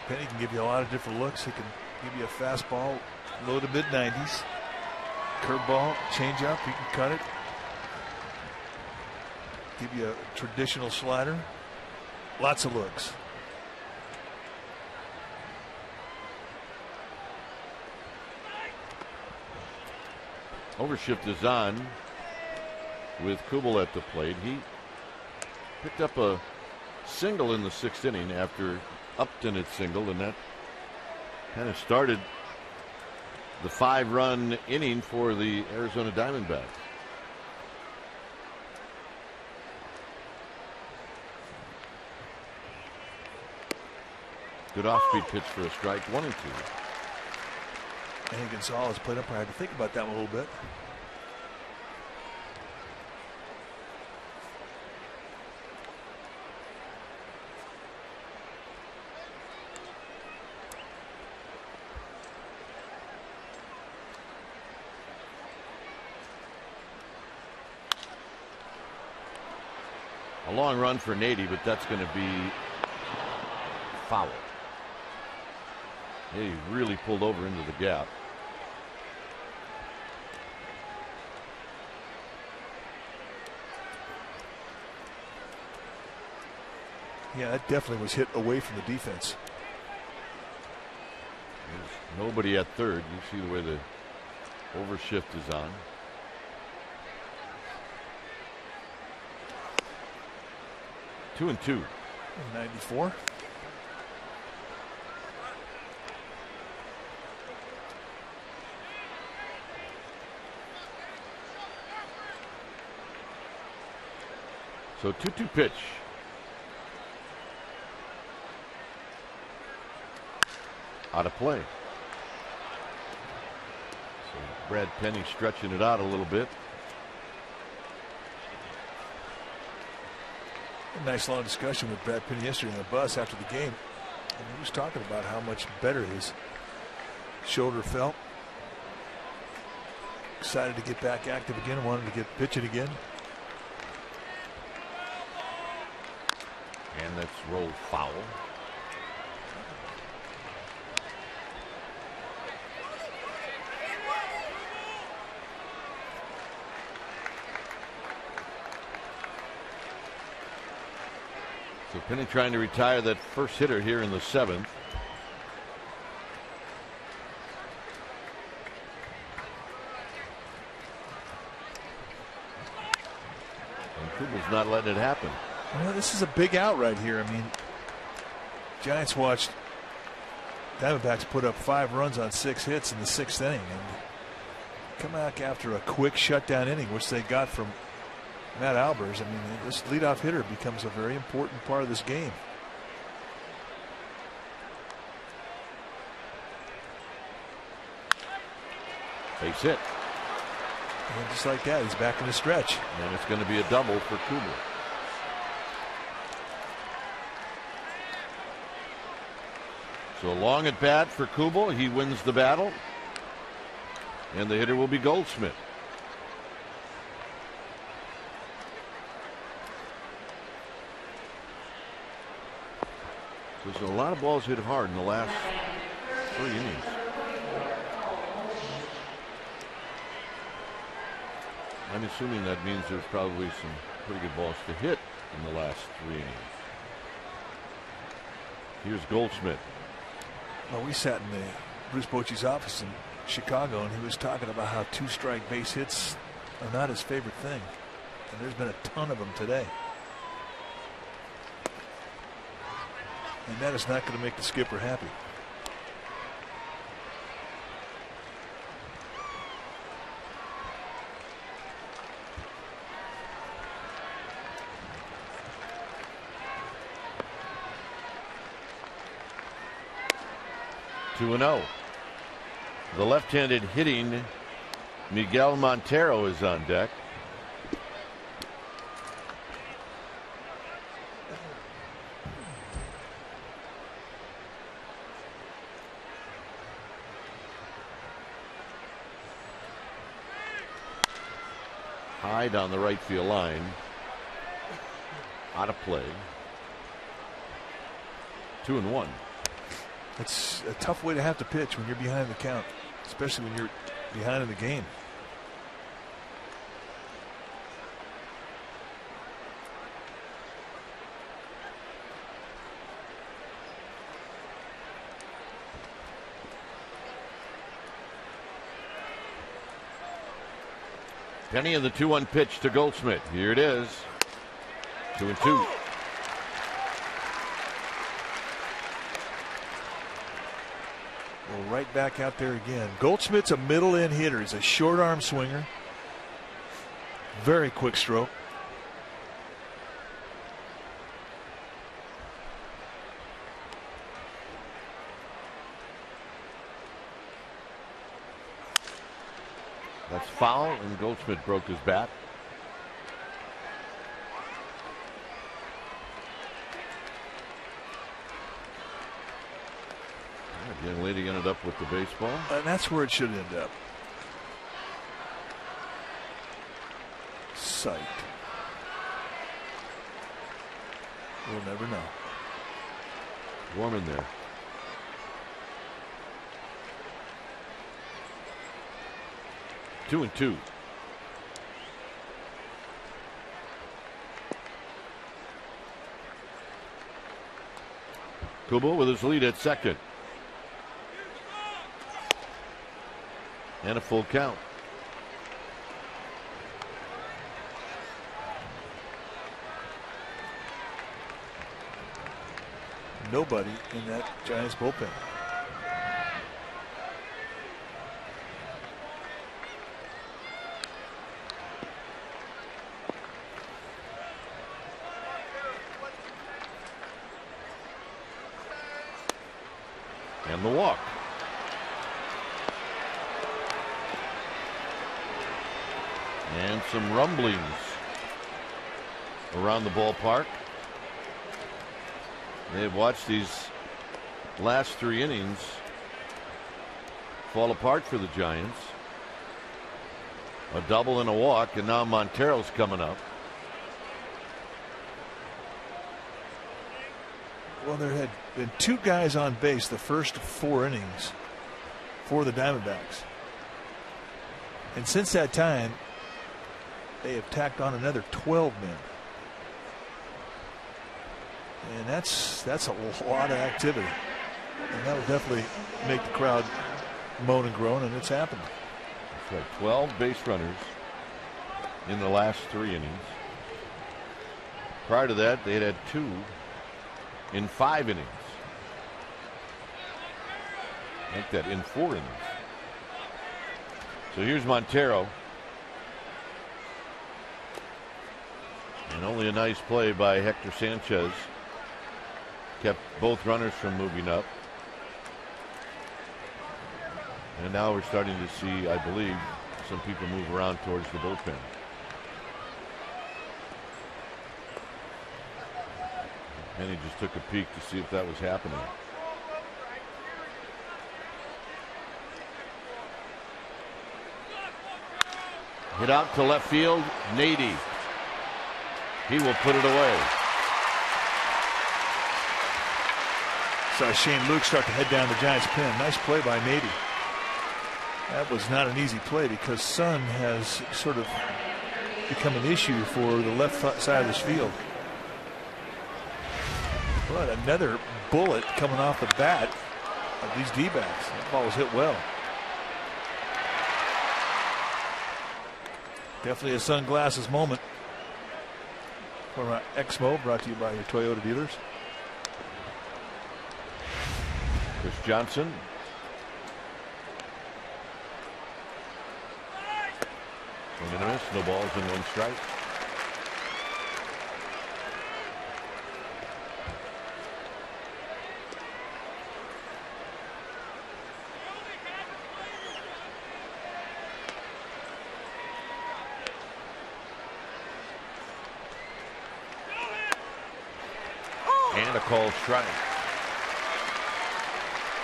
Penny can give you a lot of different looks. He can give you a fastball, low to mid-90s. Curveball, changeup, he can cut it. Give you a traditional slider. Lots of looks. Overshift is on with Kubel at the plate. He picked up a single in the 6th inning after Upton had singled, and that kind of started the 5-run inning for the Arizona Diamondbacks. Good off-speed pitch for a strike. 1-2. I think Gonzalez played up. I had to think about that one a little bit. A long run for Nady, but that's going to be foul. He really pulled over into the gap. Yeah, that definitely was hit away from the defense. There's nobody at third. You see the way the overshift is on. Two and 2. 94. So 2-2 pitch. Out of play. So Brad Penny stretching it out a little bit. A nice long discussion with Brad Penny yesterday on the bus after the game. And he was talking about how much better his shoulder felt. Excited to get back active again, wanted to get pitching again. And that's rolled foul. So Penny trying to retire that first hitter here in the 7th. And Kubal's not letting it happen. Well, this is a big out right here. I mean, Giants watched Diamondbacks put up 5 runs on 6 hits in the 6th inning and come back after a quick shutdown inning, which they got from Matt Albers. I mean, this leadoff hitter becomes a very important part of this game. Base hit. And just like that, he's back in the stretch. And it's going to be a double for Kubel. So long at bat for Kubel. He wins the battle. And the hitter will be Goldschmidt. There's a lot of balls hit hard in the last 3 innings. I'm assuming that means there's probably some pretty good balls to hit in the last 3 innings. Here's Goldschmidt. Well, we sat in the Bruce Bochy's office in Chicago, and he was talking about how 2-strike base hits are not his favorite thing. And there's been a ton of them today. And that is not going to make the skipper happy. Two and 0. The left-handed hitting Miguel Montero is on deck. High down the right field line. Out of play. 2-1. It's a tough way to have to pitch when you're behind the count, especially when you're behind in the game. Penny and the 2-1 pitch to Goldschmidt. Here it is. 2-2. Well, right back out there again. Goldschmidt's a middle in hitter. He's a short arm swinger. Very quick stroke. That's foul, and Goldschmidt broke his bat. The young lady ended up with the baseball. And that's where it should end up. Sight. We'll never know. Warm in there. Two and 2. Kubel with his lead at second. And a full count. Nobody in that Giants bullpen. And the walk. And some rumblings around the ballpark. They've watched these last 3 innings fall apart for the Giants. A double and a walk, and now Montero's coming up. Well, there had been 2 guys on base the first 4 innings for the Diamondbacks. And since that time, they have tacked on another 12 men. And that's a lot of activity. And that will definitely make the crowd moan and groan, and it's happened. That's right. 12 base runners in the last 3 innings. Prior to that, they had 2 in 5 innings. Make that in 4 innings. So here's Montero. And only a nice play by Hector Sanchez kept both runners from moving up. And now we're starting to see, I believe, some people move around towards the bullpen. And he just took a peek to see if that was happening. Hit out to left field, Nady. He will put it away. Saw Shane Luke start to head down the Giants' pen. Nice play by Nady. That was not an easy play because Sun has sort of become an issue for the left side of this field. But another bullet coming off the bat of these D-backs. That ball was hit well. Definitely a sunglasses moment for Exmo, brought to you by your Toyota dealers. Chris Johnson. Swing and a miss, no balls and 1 strike. And a called strike.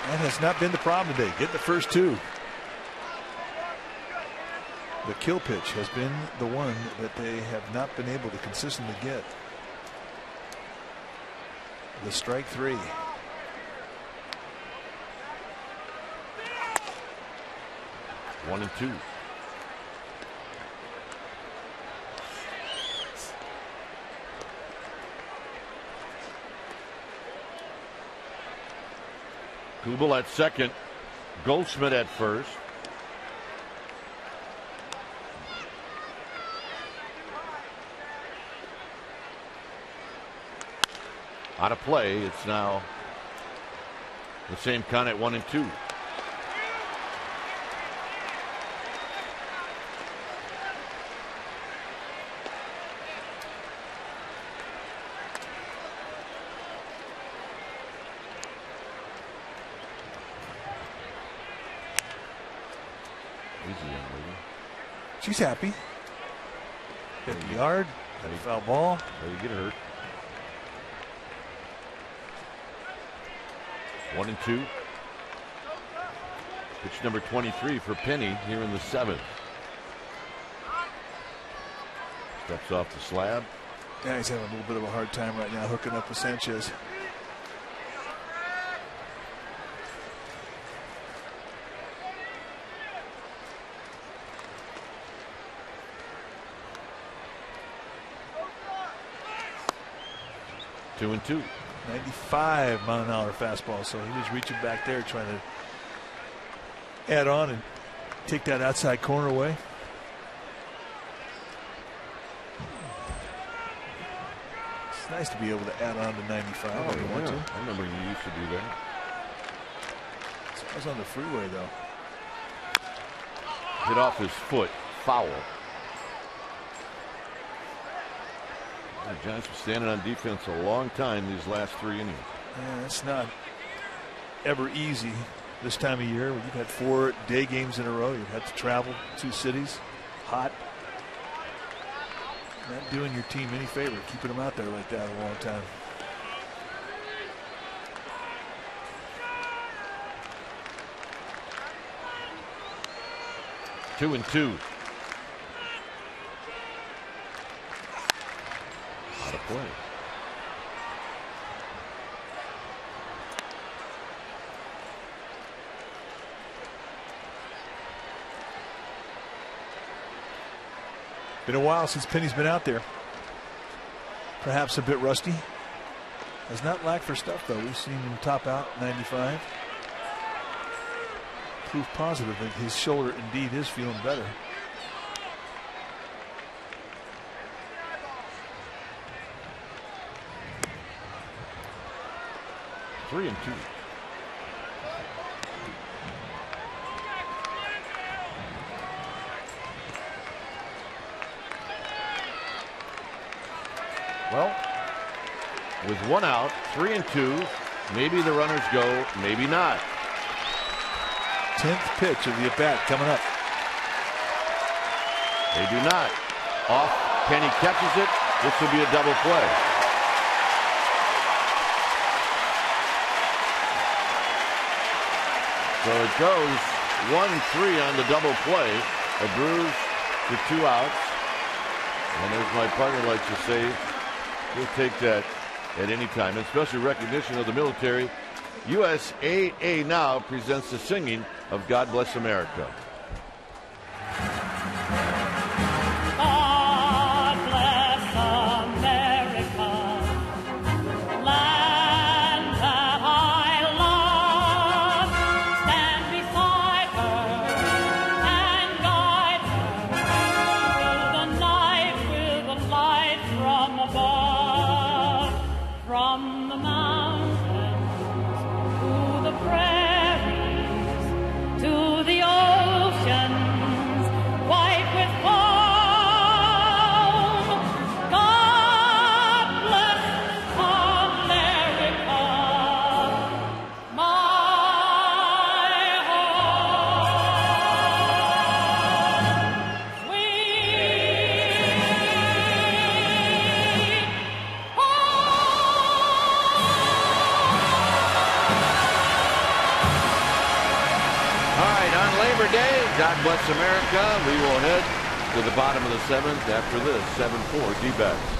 That has not been the problem today. Get the first 2. The kill pitch has been the one that they have not been able to consistently get. The strike 3. One and 2. Kubel at second. Goldschmidt at first. Out of play. It's now the same count at 1 and 2. She's happy. Hit the yard. Had a foul ball. How you get hurt. 1 and 2. Pitch number 23 for Penny here in the 7th. Steps off the slab. Yeah, he's having a little bit of a hard time right now hooking up with Sanchez. Two and 2. 95-mile-an-hour fastball, so he was reaching back there trying to add on and take that outside corner away. It's nice to be able to add on to 95 if you want to. I remember you used to do that. I was on the freeway, though. Hit off his foot. Foul. The Giants were standing on defense a long time these last 3 innings. Yeah, it's not ever easy this time of year. You've had 4 day games in a row. You've had to travel 2 cities. Hot. Not doing your team any favor, keeping them out there like that a long time. Two and two. Out of play. Been a while since Penny's been out there. Perhaps a bit rusty. Has not lacked for stuff, though. We've seen him top out 95. Proof positive that his shoulder indeed is feeling better. Three and two. Well, with one out, 3 and 2, maybe the runners go, maybe not. 10th pitch of the at-bat coming up. They do not. Off, Penny catches it. This will be a double play. So it goes 1-3 on the double play. A bruise to 2 outs. And as my partner likes to say, we'll take that at any time. And special recognition of the military. USAA Now presents the singing of God Bless America. God bless America, land that I love. Stand beside her and guide her through the night with a light from above, from the mountains to the prairies, to the oceans white with foam. God bless America, my home. Sweet Labor Day, God Bless America. We will head to the bottom of the 7th after this. 7-4 D-backs.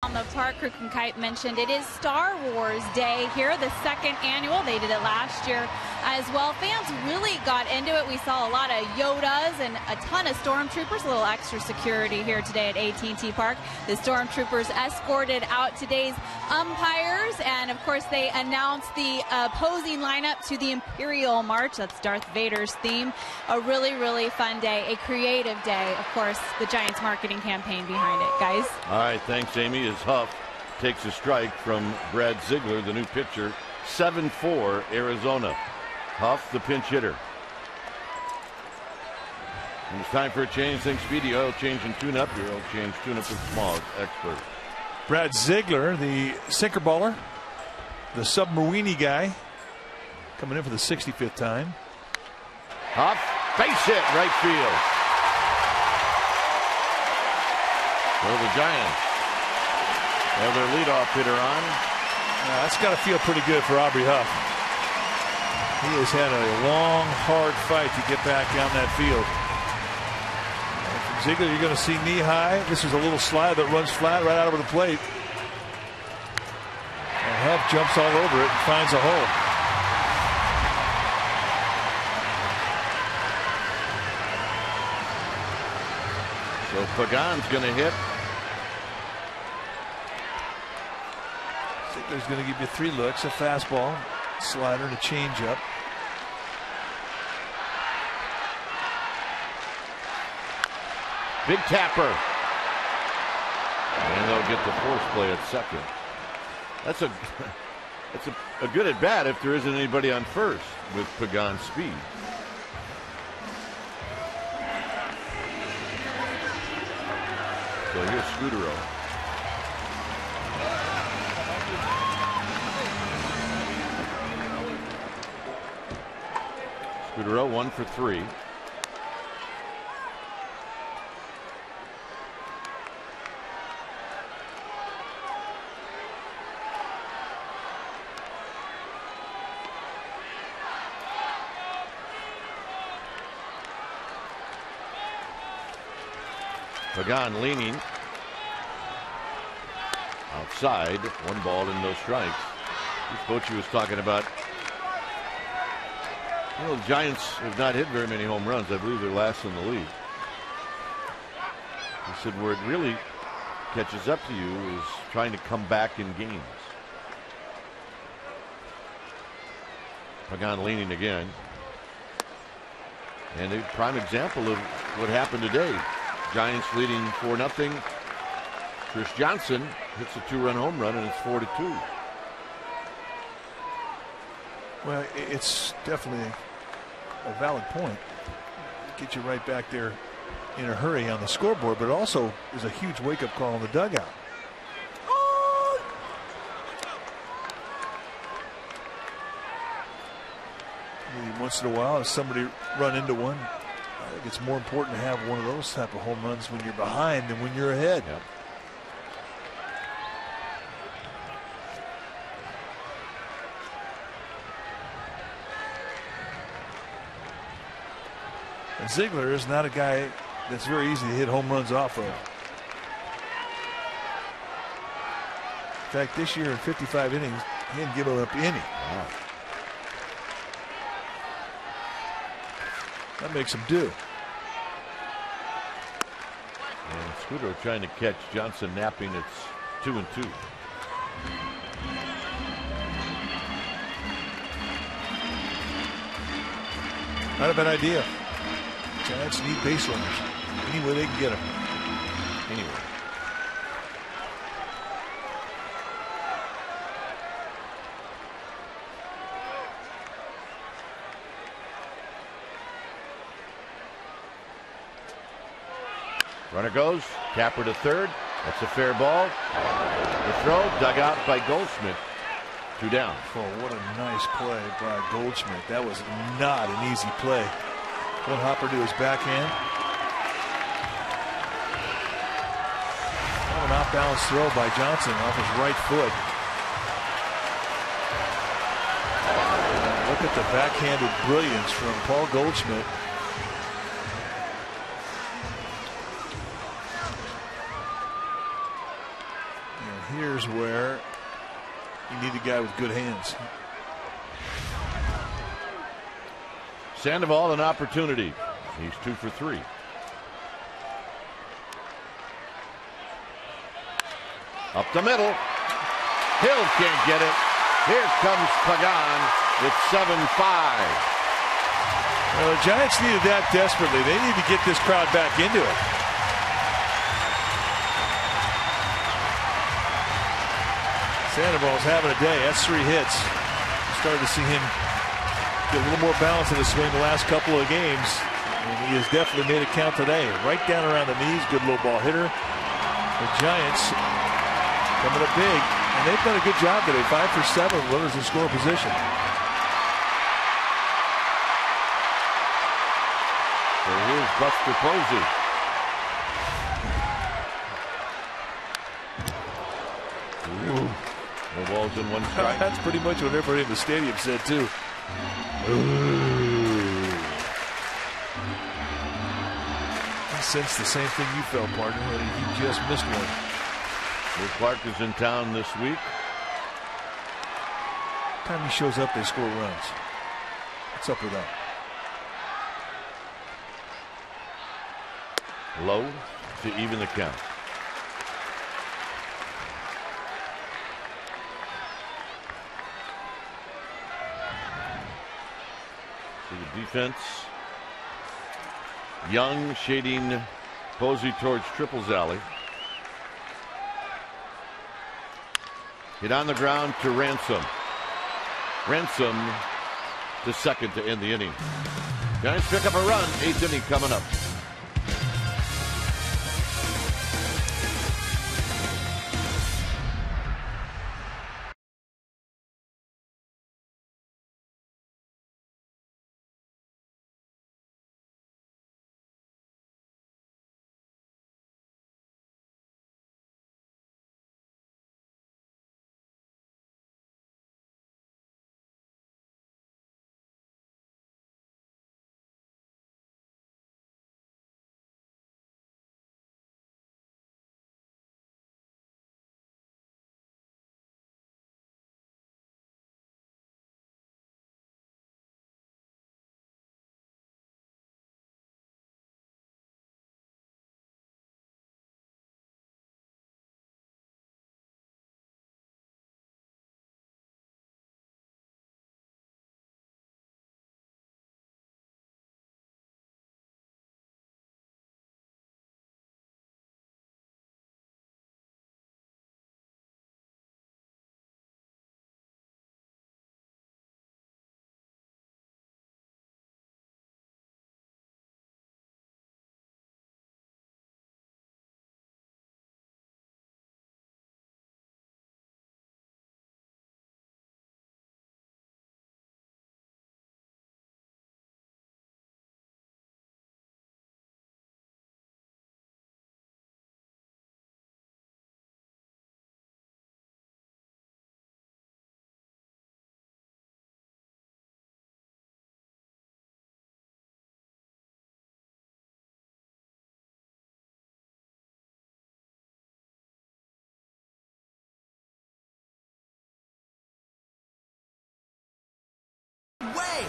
On the park, Kruk Kite mentioned it is Star Wars Day here, the second annual. They did it last year as well. Fans really got into it. We saw a lot of Yodas and a ton of Stormtroopers, a little extra security here today at AT&T Park. The Stormtroopers escorted out today's umpires, and of course they announced the opposing lineup to the Imperial March. That's Darth Vader's theme. A really, really fun day, a creative day. Of course, the Giants marketing campaign behind it, guys. All right, thanks, Amy. As Huff takes a strike from Brad Ziegler, the new pitcher. 7-4 Arizona. Huff, the pinch hitter. When it's time for a change, think Speedy Oil Change and Tune-Up. Your oil change tune-up with Small's expert. Brad Ziegler, the sinker baller, the submarine guy, coming in for the 65th time. Huff, face hit, right field. So the Giants have their leadoff hitter on. That's got to feel pretty good for Aubrey Huff. He has had a long, hard fight to get back down that field. And from Ziegler, you're going to see knee high. This is a little slide that runs flat right out over the plate. And Huff jumps all over it and finds a hole. So Pagan's going to hit. Ziegler's going to give you 3 looks: a fastball, slider, and a changeup. Big tapper. And they'll get the force play at second. That's a good at bat if there isn't anybody on first with Pagan's speed. So here's Scudero. Scudero 1 for 3. Pagan leaning outside, 1 ball and no strikes. Bochy was talking about, the Giants have not hit very many home runs. I believe they're last in the league. He said where it really catches up to you is trying to come back in games. Pagan leaning again. And a prime example of what happened today. Giants leading 4-0. Chris Johnson hits a 2-run home run, and it's 4-2. Well, it's definitely a valid point. Get you right back there in a hurry on the scoreboard, but it also is a huge wake-up call in the dugout. Once in a while, if somebody run into one, I think it's more important to have one of those type of home runs when you're behind than when you're ahead. Yep. And Ziegler is not a guy that's very easy to hit home runs off of. In fact, this year in 55 innings, he didn't give up any. Wow. That makes him do. And Scudero trying to catch Johnson napping. It's 2-2. Not a bad idea. Giants need base runners any way they can get them. Anyway. Runner goes, Capper to third. That's a fair ball. The throw dug out by Goldschmidt. 2 down. Oh, what a nice play by Goldschmidt. That was not an easy play. One hopper to his backhand. An off-balance throw by Johnson off his right foot. Look at the backhanded brilliance from Paul Goldschmidt. And here's where you need a guy with good hands. Sandoval an opportunity. He's 2 for 3. Up the middle. Hill can't get it. Here comes Pagan. It's 7-5. Well, the Giants needed that desperately. They need to get this crowd back into it. Sandoval's having a day. That's 3 hits. Started to see him get a little more balance in his swing the last couple of games. And he has definitely made it count today. Right down around the knees. Good low ball hitter. The Giants coming up big. And they've done a good job today. 5 for 7 runners in scoring position. So here's Buster Posey. Ooh. No balls in one strike. That's pretty much what everybody in the stadium said, too. I sense the same thing you felt, partner. He just missed one. Will Clark is in town this week. Time he shows up, they score runs. What's up with that? Low to even the count. So the defense. Young shading Posey towards Triples alley. Hit on the ground to Ransom. Ransom to second to end the inning. Giants pick up a run. 8th inning coming up.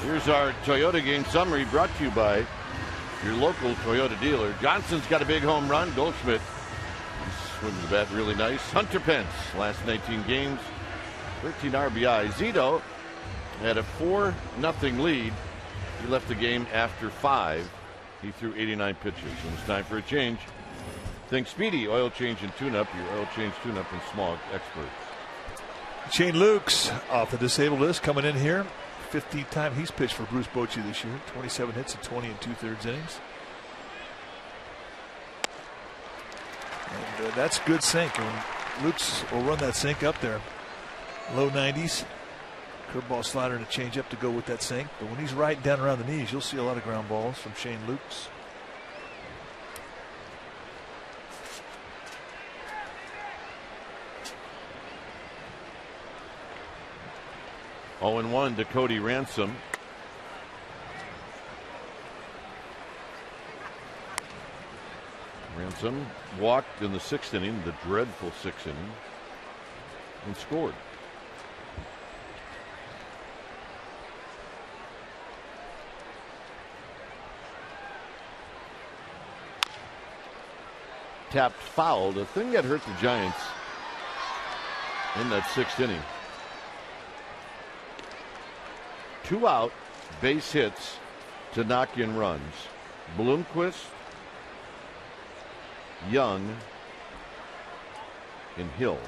Here's our Toyota game summary brought to you by your local Toyota dealer. Johnson's got a big home run. Goldschmidt swings the bat really nice. Hunter Pence, last 19 games, 13 RBI. Zito had a 4-0 lead. He left the game after 5. He threw 89 pitches. And it's time for a change. Think Speedy Oil Change and Tune-Up, your oil change tune-up and smog experts. Shane Lukes off the disabled list coming in here. 15th time he's pitched for Bruce Bochy this year. 27 hits in 20 2/3 innings. And that's good sink. And Lukes will run that sink up there. Low 90s. Curveball, slider, and a changeup to go with that sink. But when he's right down around the knees, you'll see a lot of ground balls from Shane Lukes. Oh, 0-1 to Cody Ransom. Ransom walked in the 6th inning, the dreadful 6th inning, and scored. Tapped foul. The thing that hurt the Giants in that 6th inning. 2 out, base hits to knock in runs. Bloomquist, Young, and Hill.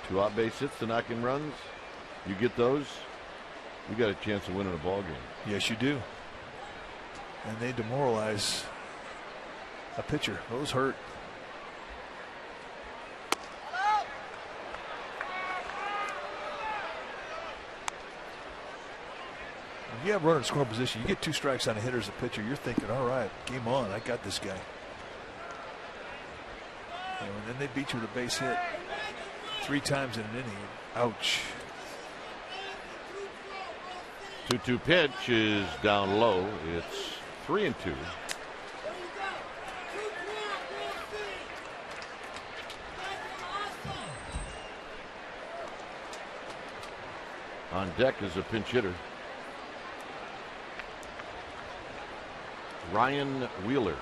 2 out base hits to knock in runs. You get those, you got a chance of winning a ball game. Yes, you do. And they demoralize a pitcher. Those hurt. If you have runner in scoring position, you get 2 strikes on a hitter as a pitcher, you're thinking, all right, game on, I got this guy. And then they beat you with a base hit 3 times in an inning. Ouch. 2-2 pitch is down low. It's 3-2. On deck is a pinch hitter, Ryan Wheeler.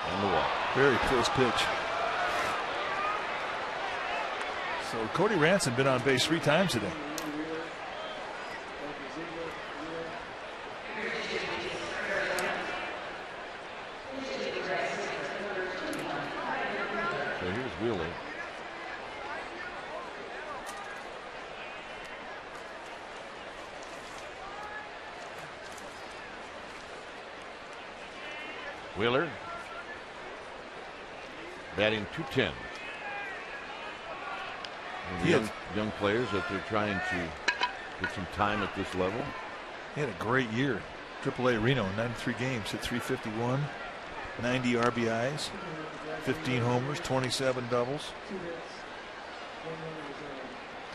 And the walk. Very close pitch. So Cody Ransom been on base 3 times today. So here's Wheeler. Wheeler batting .210. Young players that they're trying to get some time at this level. He had a great year. AAA Reno, 93 games, hit .351, 90 RBIs, 15 homers, 27 doubles.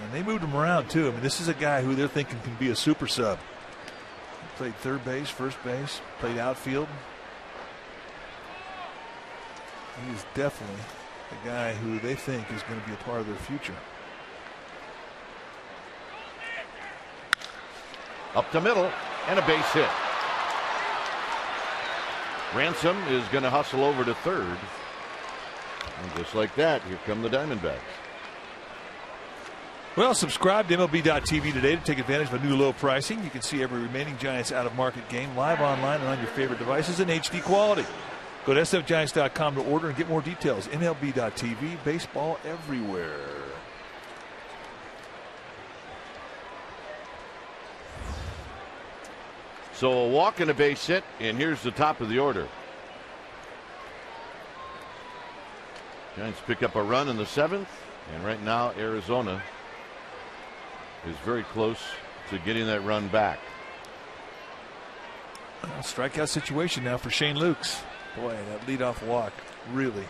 And they moved him around too. I mean, this is a guy who they're thinking can be a super sub. He played third base, first base, played outfield. He's definitely a guy who they think is going to be a part of their future. Up the middle and a base hit. Ransom is going to hustle over to third. And just like that, here come the Diamondbacks. Well, subscribe to MLB.tv today to take advantage of a new low pricing. You can see every remaining Giants out-of-market game live online and on your favorite devices in HD quality. Go to sfgiants.com to order and get more details. MLB.tv, baseball everywhere. So a walk and a base hit, and here's the top of the order. Giants pick up a run in the 7th, and right now Arizona is very close to getting that run back. Strikeout situation now for Shane Lukes. Boy, that leadoff walk really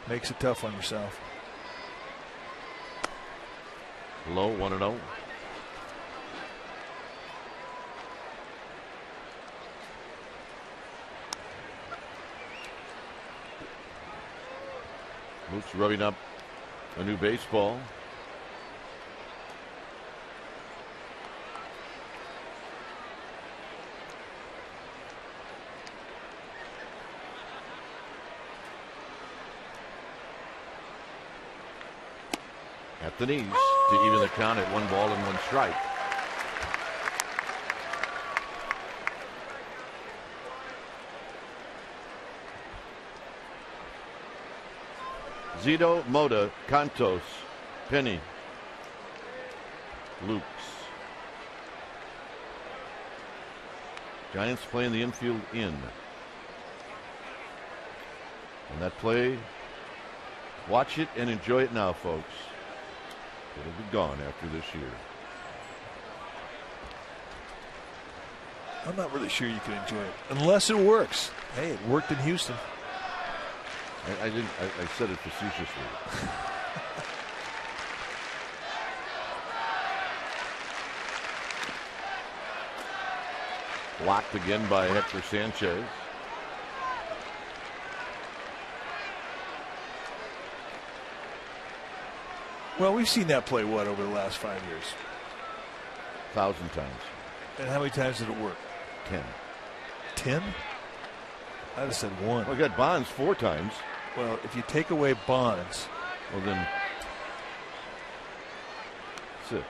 makes it tough on yourself. Low, 1-0. Luke's rubbing up a new baseball. At the knees to even the count at 1 ball and 1 strike. Zito, Moda, Cantos, Penny, Lukes. Giants playing the infield in. And that play, watch it and enjoy it now, folks. It'll be gone after this year. I'm not really sure you can enjoy it unless it works. Hey, it worked in Houston. I said it facetiously. Blocked again by Hector Sanchez. Well, we've seen that play, what, over the last 5 years? 1,000 times. And how many times did it work? 10. 10? I'd have said 1. Well, we got Bonds 4 times. Well, if you take away Bonds. Well, then 6.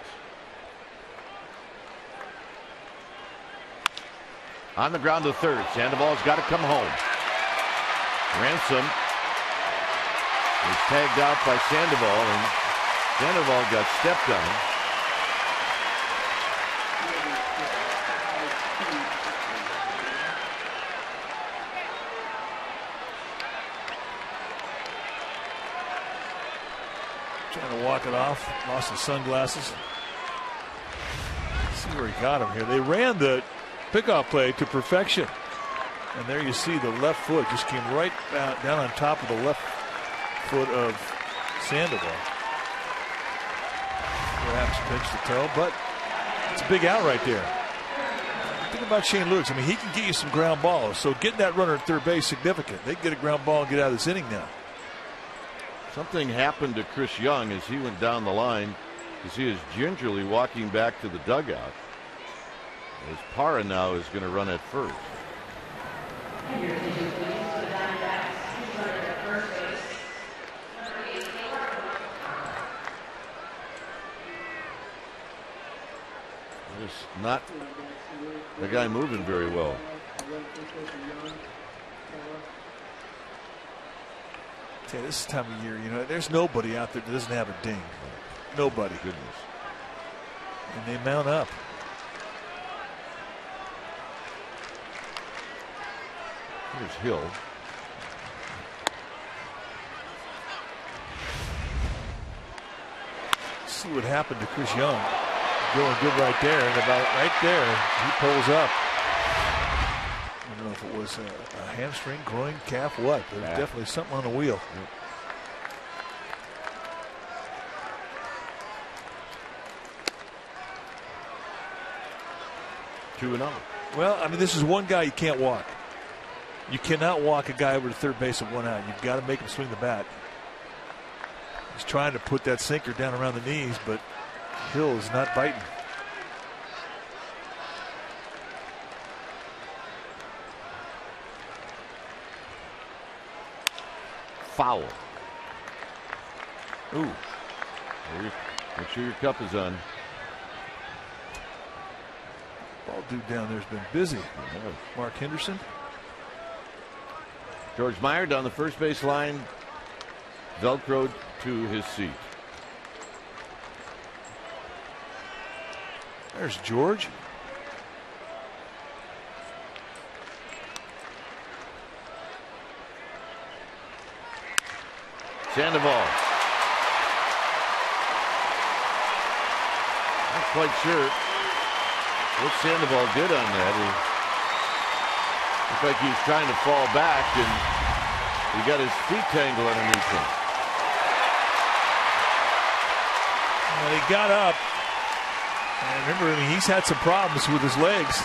On the ground to third. Sandoval's got to come home. Ransom was tagged out by Sandoval, and Sandoval got stepped on. Trying to walk it off. Lost his sunglasses. Let's see where he got him here. They ran the pickoff play to perfection. And there you see the left foot just came right down on top of the left foot of Sandoval. Perhaps pinched the toe, but it's a big out right there. Think about Shane Lewis. I mean, he can get you some ground balls. So getting that runner at third base is significant. They can get a ground ball and get out of this inning now. Something happened to Chris Young as he went down the line, as he is gingerly walking back to the dugout. As Parra now is going to run at first. Just not the guy moving very well. This time of year, you know, there's nobody out there that doesn't have a ding. Nobody. Goodness. And they mount up. Here's Hill. See what happened to Chris Young. Going good right there, and about right there, he pulls up. I don't know if it was a hamstring, groin, calf, what. There's definitely something on the wheel. Yep. 2-0. Well, I mean, this is one guy you can't walk. You cannot walk a guy over to third base at 1 out. You've got to make him swing the bat. He's trying to put that sinker down around the knees, but Hill is not biting. Foul. Ooh. Make sure your cup is on. Ball dude down there's been busy. Mark Henderson. George Meyer down the first base line, velcroed to his seat. There's George. Sandoval. Not quite sure what Sandoval did on that. He looked like he was trying to fall back, and he got his feet tangled underneath him. Well, he got up. And remember, I mean, he's had some problems with his legs.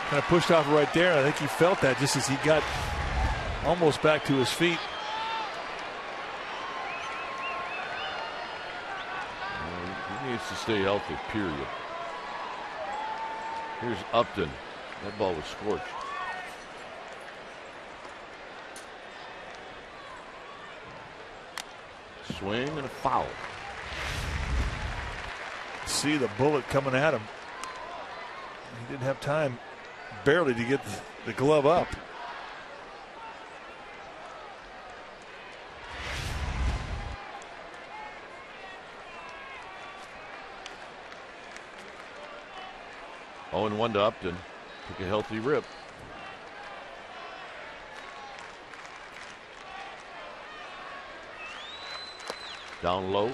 Kind of pushed off right there. I think he felt that just as he got almost back to his feet. He needs to stay healthy, period. Here's Upton. That ball was scorched. Swing and a foul. See the bullet coming at him. He didn't have time barely to get the glove up. Oh, and 1 to Upton. Took a healthy rip. Down low.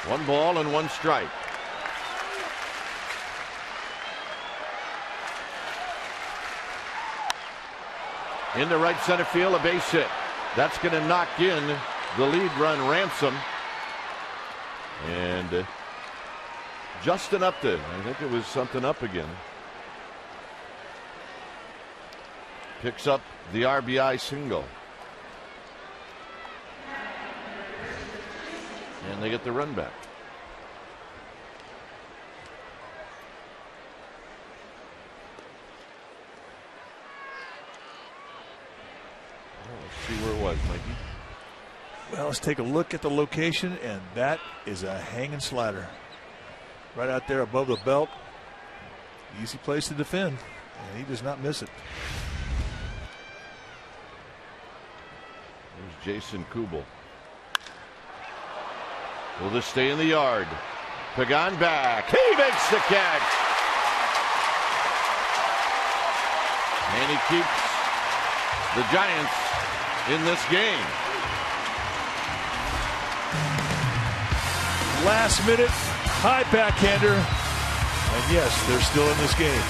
One ball and 1 strike. Into right center field, a base hit. That's going to knock in the lead run, Ransom. And Justin Upton. I think it was something up again. Picks up the RBI single. And they get the run back. see where it was, Mikey. Well, let's take a look at the location, and that is a hanging slider. Right out there above the belt. Easy place to defend, and he does not miss it. There's Jason Kubel. Will this stay in the yard? Pagan back. He makes the catch. And he keeps the Giants in this game. Last minute high backhander. And yes, they're still in this game.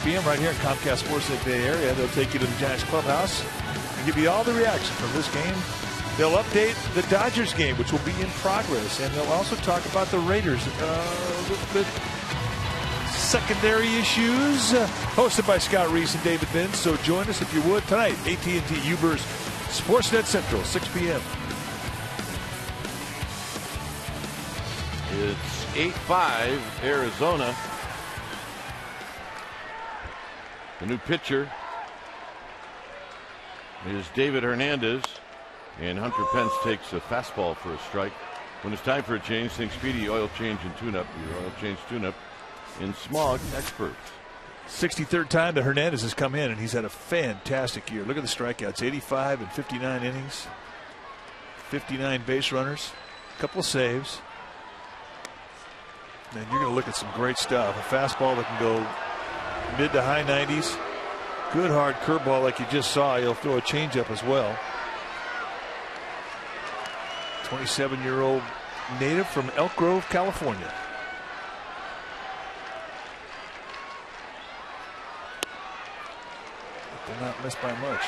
p.m. right here in Comcast Sports Net Bay Area. They'll take you to the Giants clubhouse and give you all the reaction from this game. They'll update the Dodgers game, which will be in progress, and they'll also talk about the Raiders. A little bit secondary issues. Hosted by Scott Reese and David Benz. So join us if you would tonight. AT&T Uber's Sportsnet Central, 6 p.m. It's 8-5 Arizona. The new pitcher is David Hernandez, and Hunter Pence takes a fastball for a strike. When it's time for a change, think Speedy Oil Change and Tune-Up. Your oil change tune-up in Smog Experts. 63rd time that Hernandez has come in, and he's had a fantastic year. Look at the strikeouts, 85 and 59 innings, 59 base runners, a couple of saves. And you're going to look at some great stuff. A fastball that can go mid to high 90s. Good hard curveball like you just saw. He'll throw a changeup as well. 27-year-old native from Elk Grove, California. They're not missed by much.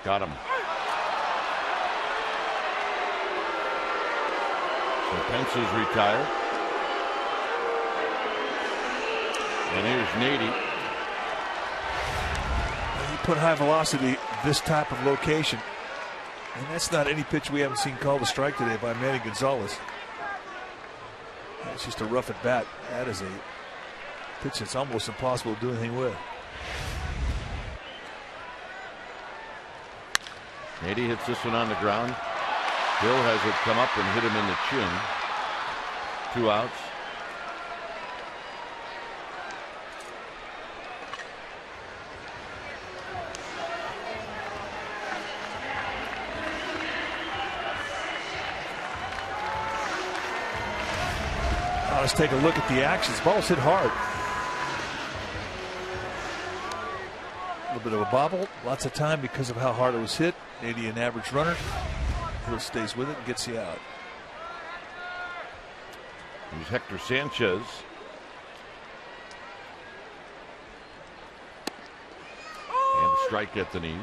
Got him. So Pence is retired. And here's Nady. You put high velocity this type of location, and that's not any pitch we haven't seen called a strike today by Manny Gonzalez. It's just a rough at bat. That is a pitch that's almost impossible to do anything with. Nady hits this one on the ground. Hill has it come up and hit him in the chin. 2 outs. let's take a look at the actions. Ball's hit hard. A little bit of a bobble. Lots of time because of how hard it was hit. 80 an average runner. Hill stays with it and gets you out. Here's Hector Sanchez. And a strike at the knees.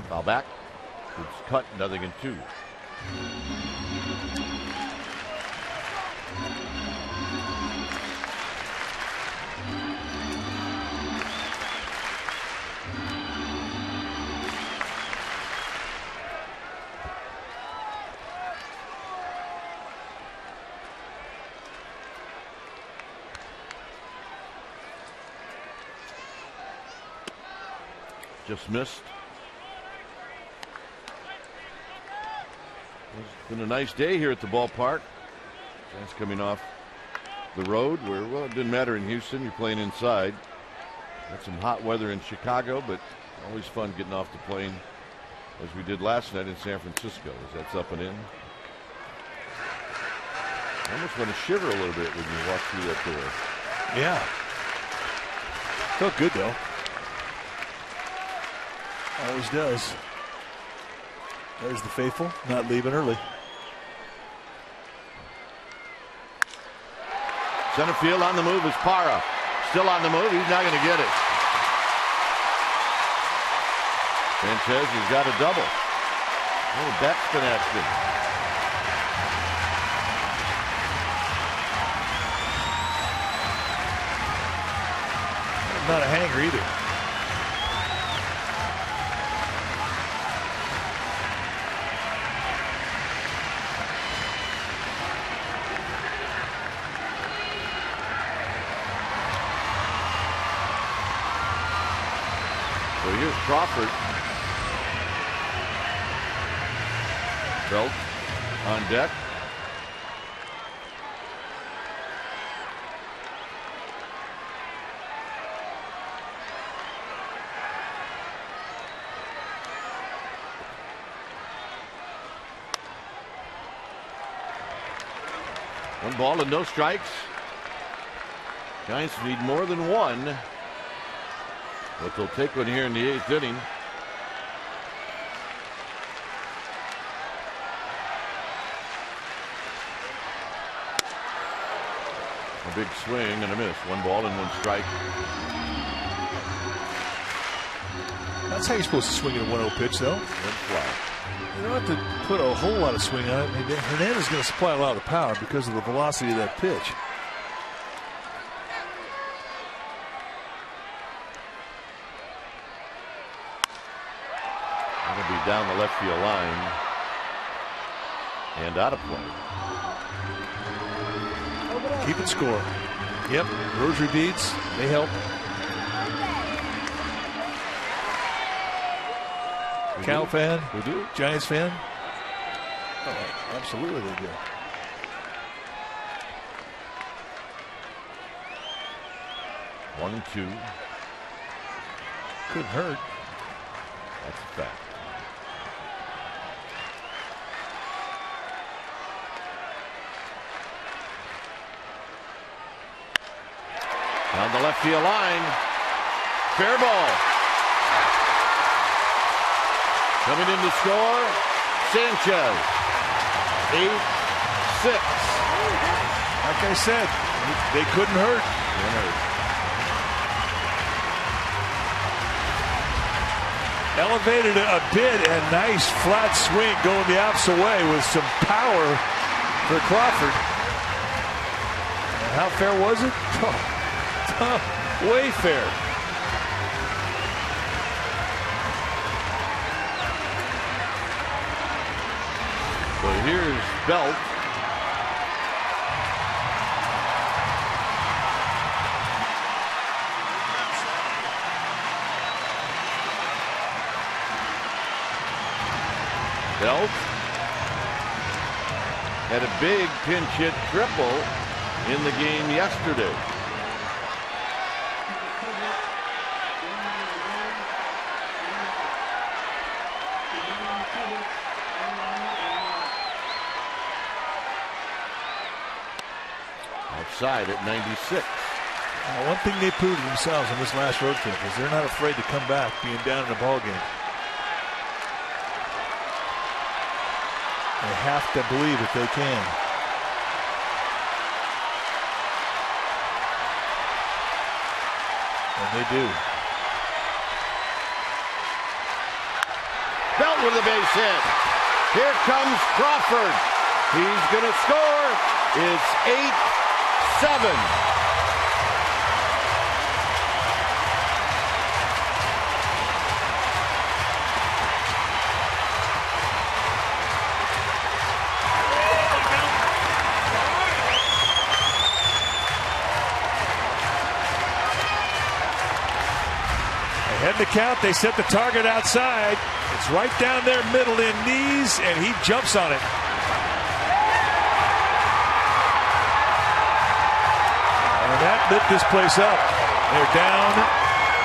Foul back. It's cut, 0-2. Just missed. It's been a nice day here at the ballpark. Giants coming off the road where, well, it didn't matter in Houston. You're playing inside. Had some hot weather in Chicago, but always fun getting off the plane as we did last night in San Francisco as that's up and in. I almost want to shiver a little bit when you walk through that door. Yeah. Felt good, though. Always does. There's the faithful, not leaving early. Center field on the move is Parra. Still on the move. He's not going to get it. Sanchez has got a double. Oh, back connection. Not a hanger either. So here's Crawford. Belt on deck. One ball and no strikes. Giants need more than one, but they'll take one here in the 8th inning. A big swing and a miss. One ball and one strike. That's how you're supposed to swing at a 1-0 pitch, though. One fly. You don't have to put a whole lot of swing on it. I mean, Hernandez is going to supply a lot of power because of the velocity of that pitch. That'll be down the left field line and out of play. Keep it score. Yep, rosary beads, they help. Cal fan? We do. Giants fan? Oh, absolutely they do. One and two. Couldn't hurt. That's a fact. Down the left field line. Fair ball. Coming in to score, Sanchez. 8-6. Like I said, they couldn't hurt. Elevated a bit and nice flat swing going the opposite way with some power for Crawford. And how fair was it? Way fair. So here's Belt. Belt had a big pinch hit triple in the game yesterday. Outside at 96. One thing they proved to themselves on this last road trip is they're not afraid to come back being down in a ball game. They have to believe that they can. And they do. Belt with a base hit. Here comes Crawford. He's going to score. It's 8-7. Head the count, they set the target outside. It's right down their middle in knees, and he jumps on it. And that lit this place up. They're down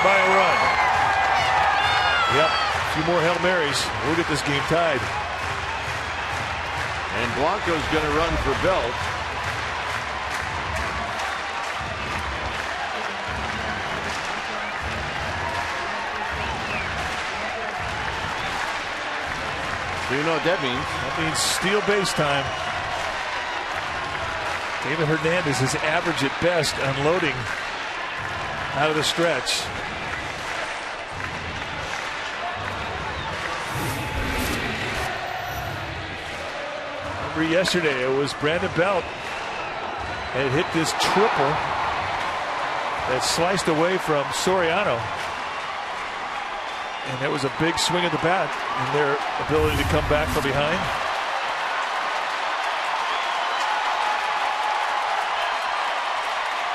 by a run. Yep, a few more Hail Marys. We'll get this game tied. And Blanco's going to run for Belt. So you know what that means? That means steal base time. David Hernandez is average at best unloading out of the stretch. Remember yesterday it was Brandon Belt had hit this triple that sliced away from Soriano. And that was a big swing of the bat in their ability to come back from behind.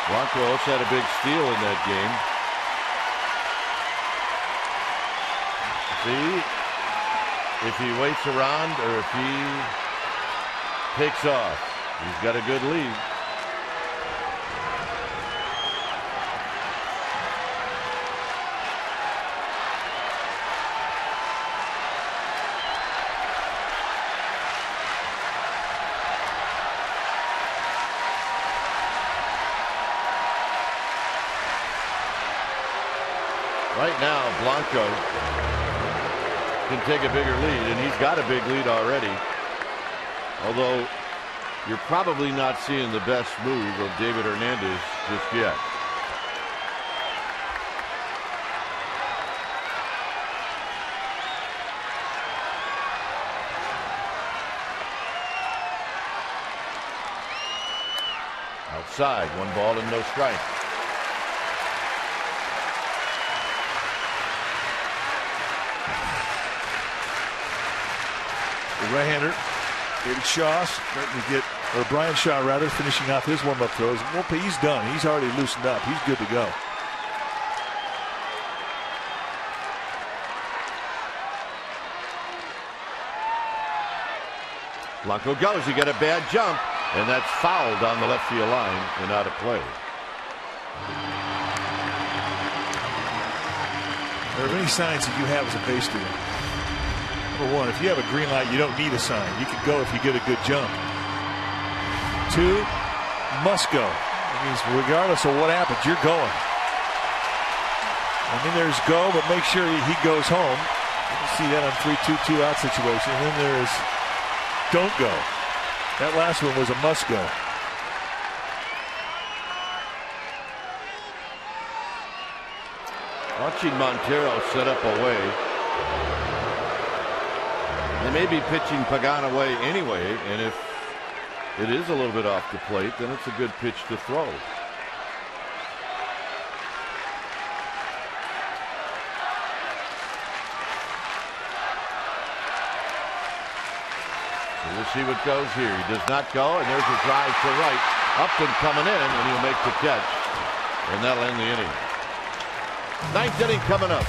Blanco also had a big steal in that game. See, if he waits around or if he takes off, he's got a good lead. Right now, Blanco can take a bigger lead, and he's got a big lead already. Although you're probably not seeing the best move of David Hernandez just yet. Outside, 1 ball and no strike. Right-hander, David Shaw starting to get, or Brian Shaw rather, finishing off his warm-up throws. Well, he's done. He's already loosened up. He's good to go. Blanco goes. He got a bad jump, and that's fouled down the left field line and out of play. There are many signs that you have as a base stealer. Number one, if you have a green light, you don't need a sign. You can go if you get a good jump. 2, must go. That means regardless of what happens, you're going. And then there's go, but make sure he goes home. You see that on 3-2 out situation. And then there's don't go. That last one was a must go. Watching Montero set up away. They may be pitching Pagan away anyway, and if it is a little bit off the plate, then it's a good pitch to throw. So we'll see what goes here. He does not go, and there's a drive to right. Upton coming in, and he'll make the catch, and that'll end the inning. 9th inning coming up.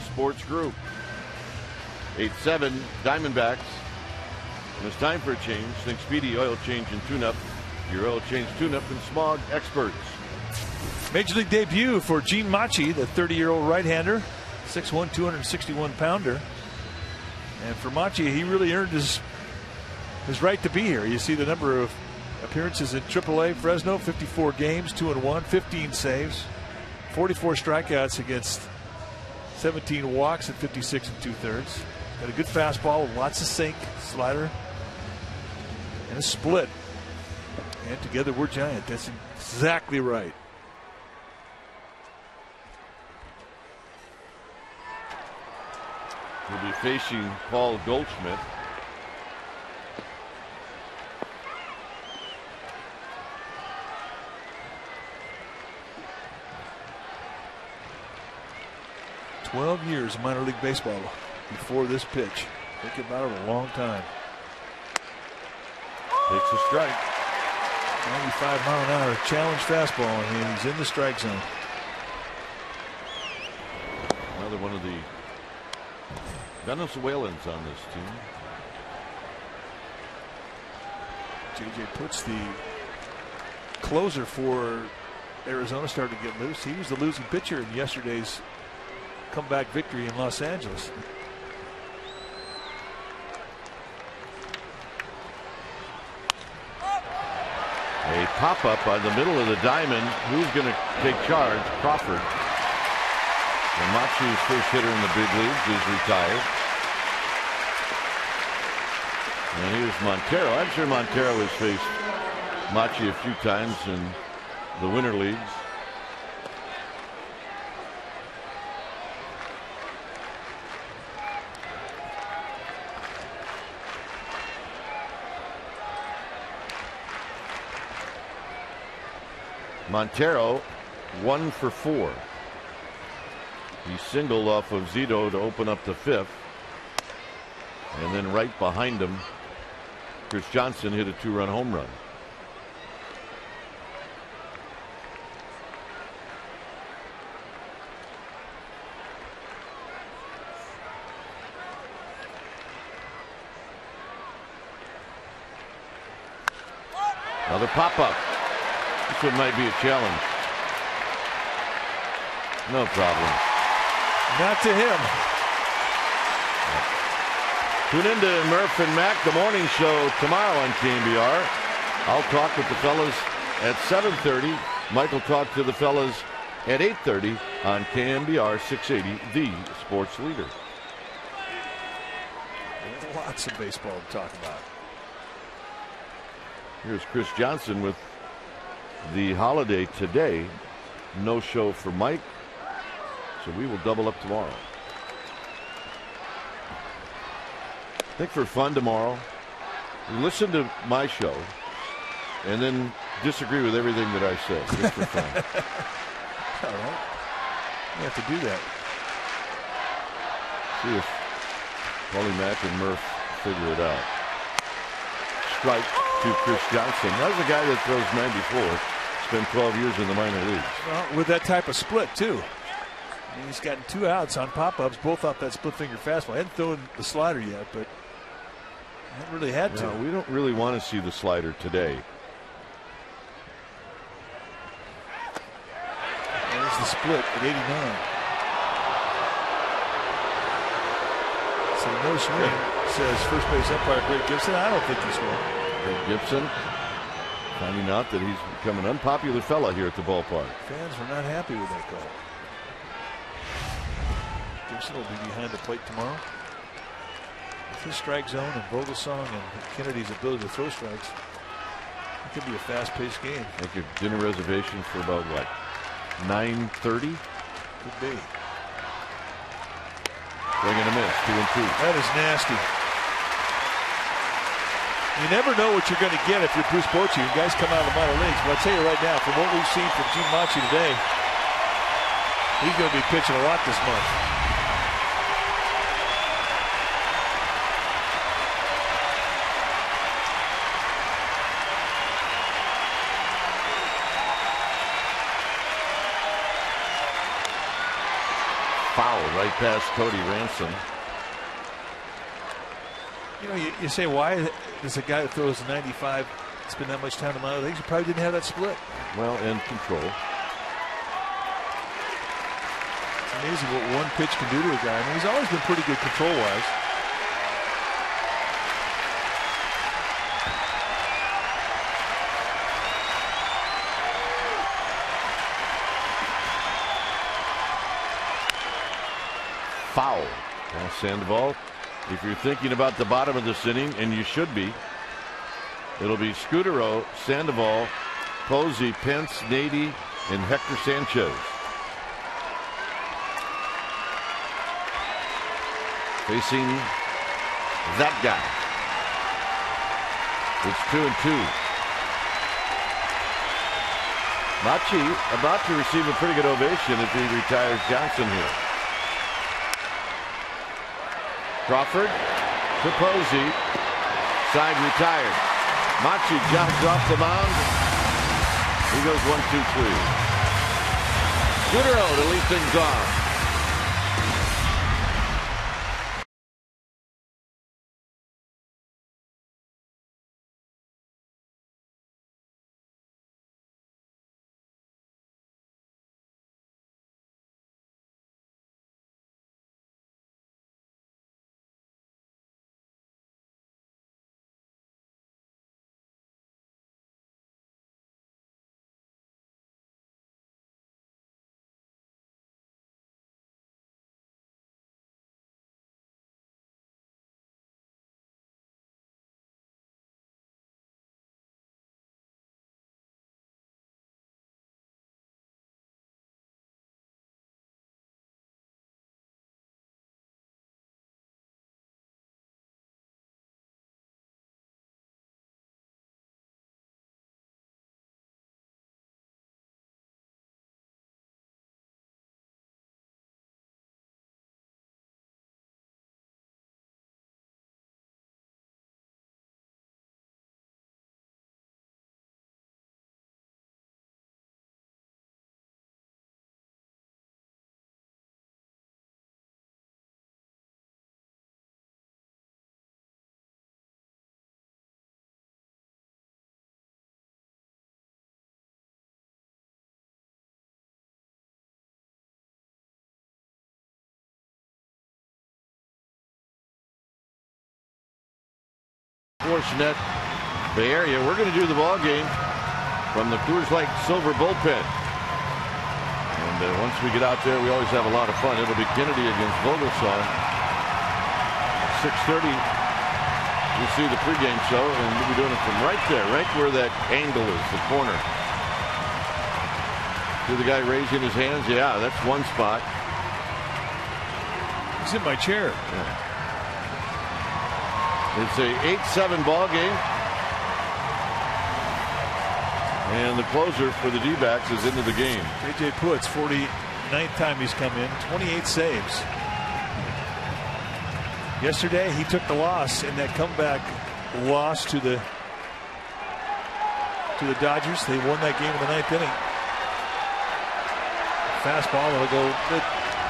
Sports Group. 8-7 Diamondbacks. And it's time for a change. Think Speedy Oil Change and Tune-Up. Your oil change tune-up and smog experts. Major League debut for Gene Machi, the 30-year-old right-hander, 6'1", 261-pounder. And for Machi, he really earned his right to be here. You see the number of appearances in AAA Fresno, 54 games, 2-1, 15 saves, 44 strikeouts against 17 walks at 56 2/3. Got a good fastball with lots of sink, slider, and a split. And together we're giant. That's exactly right. He'll be facing Paul Goldschmidt. "12 years of minor league baseball before this pitch." Think about it, a long time. Takes a strike. 95-mile-an-hour challenge fastball, and he's in the strike zone. Another one of the Venezuelans on this team. JJ puts the closer for Arizona started to get loose. He was the losing pitcher in yesterday's comeback victory in Los Angeles. A pop-up on the middle of the diamond. Who's going to take charge? Crawford. And Machi's first hitter in the big leagues is retired. And here's Montero. I'm sure Montero has faced Machi a few times in the winter leagues. Montero 1 for 4. He singled off of Zito to open up the 5th. And then right behind him, Chris Johnson hit a 2-run home run. Another pop-up. This one might be a challenge. No problem. Not to him. Tune in to Murph and Mac, the morning show tomorrow on KNBR. I'll talk with the fellas at 7:30. Mike will talk to the fellas at 8:30 on KNBR 680, the sports leader. Lots of baseball to talk about. Here's Chris Johnson with the holiday today. No show for Mike, so we will double up tomorrow. I think for fun tomorrow, listen to my show and then disagree with everything that I say, just for fun. All right. You have to do that. See if Paulie Mack and Murph figure it out. Strike to Chris Johnson. That was a guy that throws 94. Spent 12 years in the minor leagues. Well, with that type of split, too. I mean, he's gotten 2 outs on pop-ups, both off that split-finger fastball. I hadn't thrown the slider yet, but I haven't really had to. No, we don't really want to see the slider today. There's the split at 89. So no swing, says first base umpire Greg Gibson. I don't think he swung. Greg Gibson finding out that he's become an unpopular fella here at the ballpark. Fans were not happy with that call. Gibson will be behind the plate tomorrow. With his strike zone and Vogelsong and Kennedy's ability to throw strikes, it could be a fast-paced game. Make a dinner reservation for about what, 9:30? Could be. Swing and a miss, 2-2. That is nasty. You never know what you're going to get if you're Bruce Bochy. You guys come out of the minor leagues. But I'll tell you right now, from what we've seen from Gene Machi today, he's going to be pitching a lot this month. foul right past Cody Ransom. You know, you say, why does a guy that throws 95 spend that much time in the mound? I think he probably didn't have that split. Well, and control. It's amazing what one pitch can do to a guy. I mean, he's always been pretty good control-wise. Foul. Well, Sandoval, if you're thinking about the bottom of this inning, and you should be, it'll be Scudero, Sandoval, Posey, Pence, Nady, and Hector Sanchez. Facing that guy. It's 2-2. Machi about to receive a pretty good ovation if he retires Johnson here. Crawford to Posey. Side retired. Machi jumps off the mound. He goes 1-2-3. Scudero to lead things off. Net Bay Area. We're going to do the ball game from the Coors Light Silver bullpen, and once we get out there, we always have a lot of fun. It'll be Kennedy against Vogelsong. 6:30. You see the pregame show, and we'll be doing it from right there, right where that angle is, the corner. See the guy raising his hands? Yeah, that's one spot. He's in my chair. Yeah. It's a 8-7 ball game, and the closer for the D-backs is into the game. J.J. Putt's 49th time he's come in, 28 saves. Yesterday he took the loss in that comeback loss to the Dodgers. They won that game in the 9th inning. Fastball will go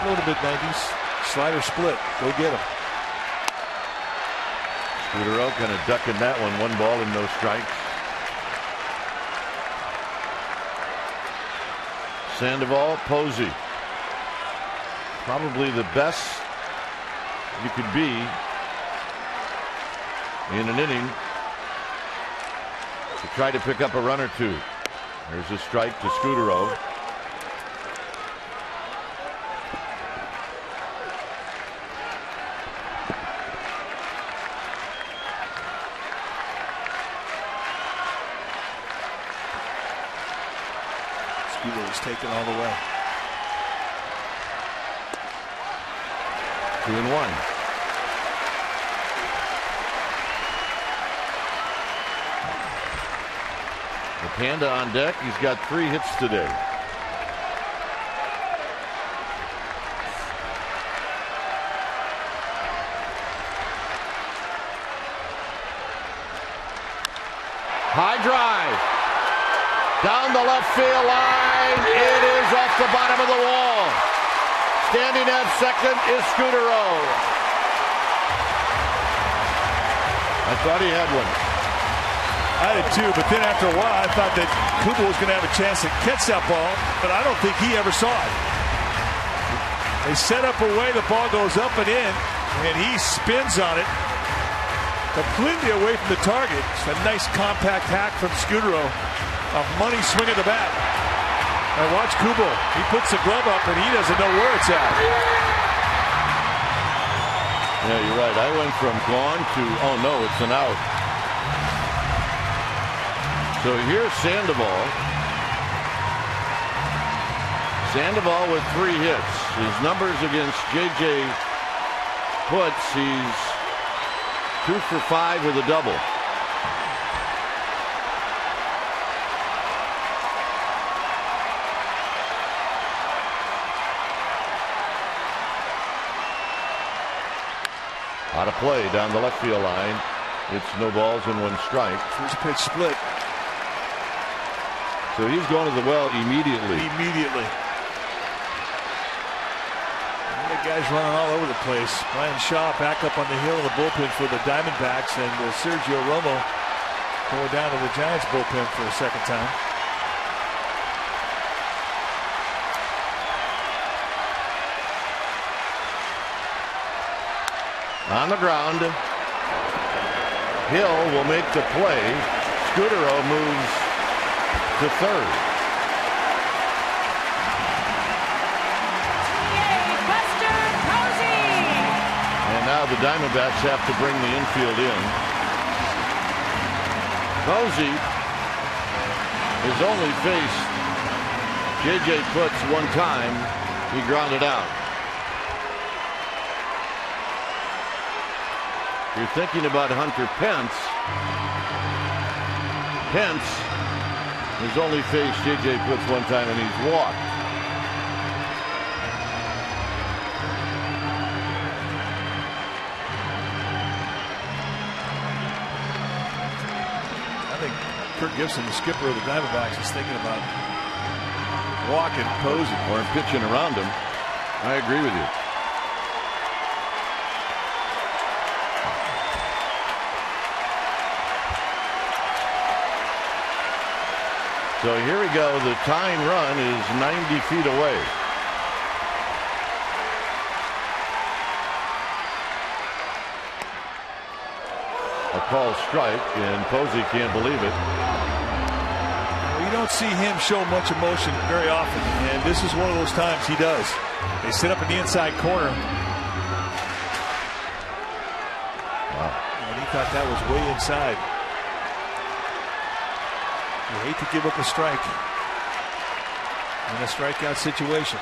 low to mid-90s. Slider split. Go get him. Scudero kind of ducking that one ball and no strikes. Sandoval, Posey. Probably the best you could be in an inning to try to pick up a run or two. There's a strike to Scudero. Taken all the way. 2-1. The Panda on deck. He's got 3 hits today. High drive. Down the left field line. It is off the bottom of the wall. Standing at second is Scudero. I thought he had one. I did too, but then after a while, I thought that Kubel was going to have a chance to catch that ball, but I don't think he ever saw it. They set up a way, the ball goes up and in, and he spins on it completely away from the target. It's a nice compact hack from Scudero. A money swing at the bat. And watch Kubel. He puts the glove up and he doesn't know where it's at. Yeah, you're right. I went from gone to, oh no, it's an out. So here's Sandoval. Sandoval with 3 hits. His numbers against J.J. Putz, he's 2 for 5 with a double. Out of play down the left field line. It's no balls and 1 strike. First pitch split. So he's going to the well immediately. Immediately. The guys running all over the place. Brian Shaw back up on the hill in the bullpen for the Diamondbacks, and Sergio Romo going down to the Giants bullpen for a second time. On the ground. Hill will make the play. Scudero moves to third. And now the Diamondbacks have to bring the infield in. Posey has only faced J.J. Putz 1 time. He grounded out. You're thinking about Hunter Pence. Pence has only faced J.J. Putz 1 time and he's walked. I think Kirk Gibson, the skipper of the Diamondbacks, is thinking about walking Posey or pitching around him. I agree with you. So here we go. The tying run is 90 feet away. A called strike, and Posey can't believe it. Well, you don't see him show much emotion very often, and this is one of those times he does. They sit up in the inside corner. Wow. And he thought that was way inside. You hate to give up a strike in a strikeout situation.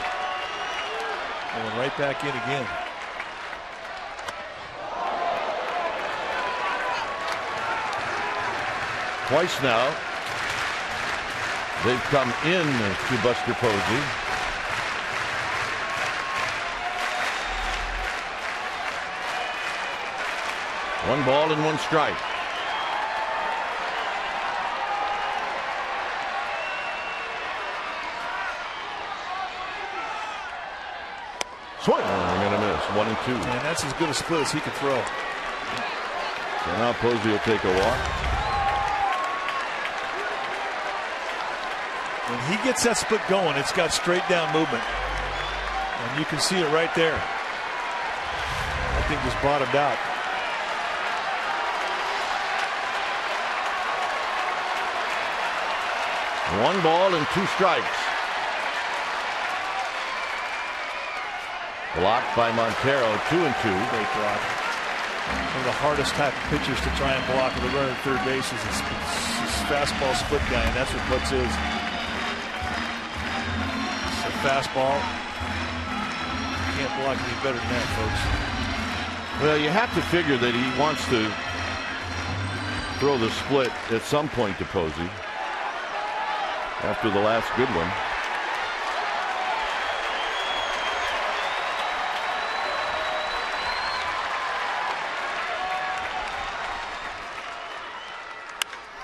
Going right back in again. Twice now they've come in to Buster Posey. One ball and 1 strike. Swing. They're going to miss. 1 and 2. And that's as good a split as he can throw. So now Posey will take a walk. When he gets that split going, it's got straight down movement. And you can see it right there. That thing just bottomed out. One ball and 2 strikes. Blocked by Montero, 2 and 2. Great block. One of the hardest type of pitchers to try and block with a runner at third base is his fastball split guy, and that's what Putz is. It's a fastball. You can't block any better than that, folks. Well, you have to figure that he wants to throw the split at some point to Posey after the last good one.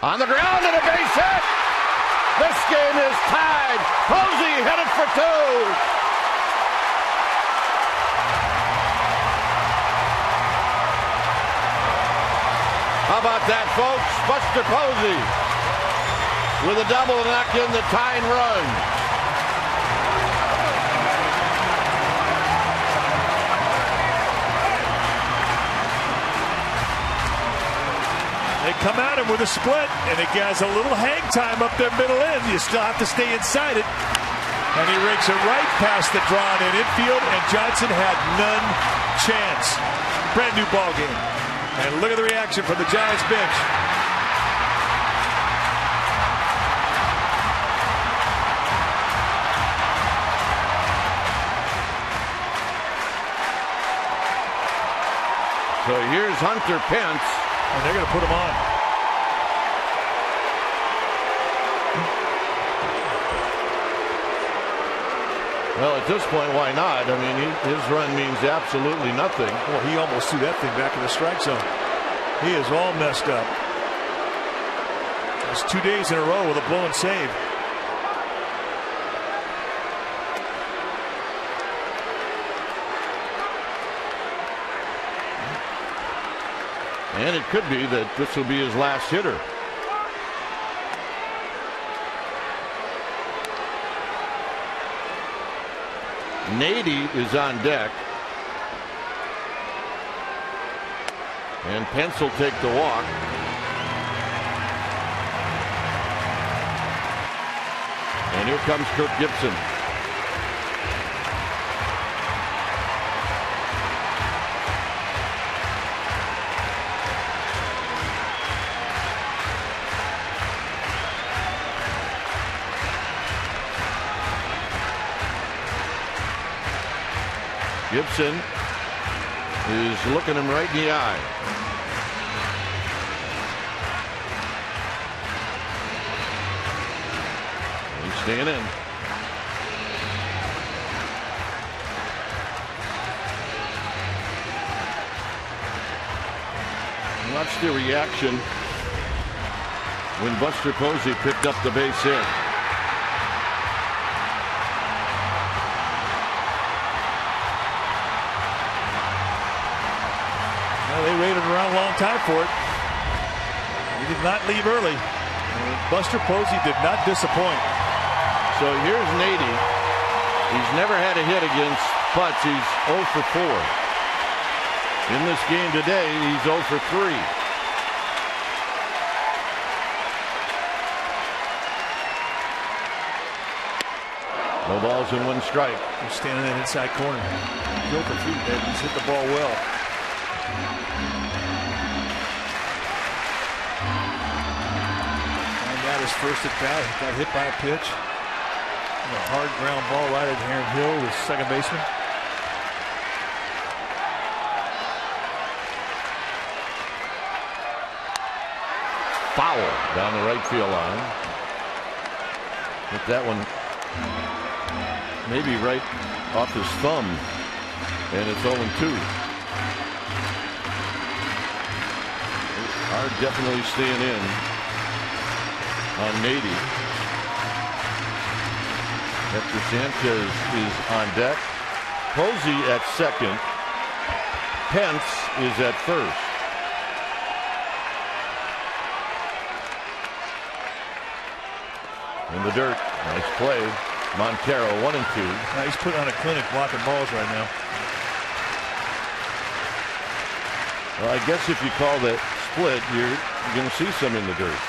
On the ground and a base hit. This game is tied. Posey headed for 2. How about that, folks? Buster Posey with a double to knock in the tying run. They come at him with a split, and it has a little hang time up their middle end. You still have to stay inside it. And he rakes it right past the drawn in infield, and Johnson had none chance. Brand new ball game. And look at the reaction from the Giants bench. So here's Hunter Pence. And they're going to put him on. Well, at this point, why not? I mean, his run means absolutely nothing. Well, he almost threw that thing back in the strike zone. He is all messed up. That's 2 days in a row with a blown save. And it could be that this will be his last hitter. Nady is on deck. And Pence will take the walk. And here comes Kirk Gibson. Gibson is looking him right in the eye. He's staying in. Watch the reaction when Buster Posey picked up the base hit. They waited around a long time for it. He did not leave early. Buster Posey did not disappoint. So here's Nady. He's never had a hit against Putz. He's 0 for 4. In this game today, he's 0 for 3. No balls and 1 strike. He's standing in that inside corner. Built a few, man. He's hit the ball well. And that is first at bat. He got hit by a pitch. And a hard ground ball right at Aaron Hill, the second baseman. Foul down the right field line. Hit that one maybe right off his thumb. And it's 0-2. Are definitely staying in on Nady. Hector Sanchez is on deck. Posey at second. Pence is at first. In the dirt. Nice play. Montero 1-2. Now he's put on a clinic blocking balls right now. Well, I guess if you call that split, you're going to see some in the dirt.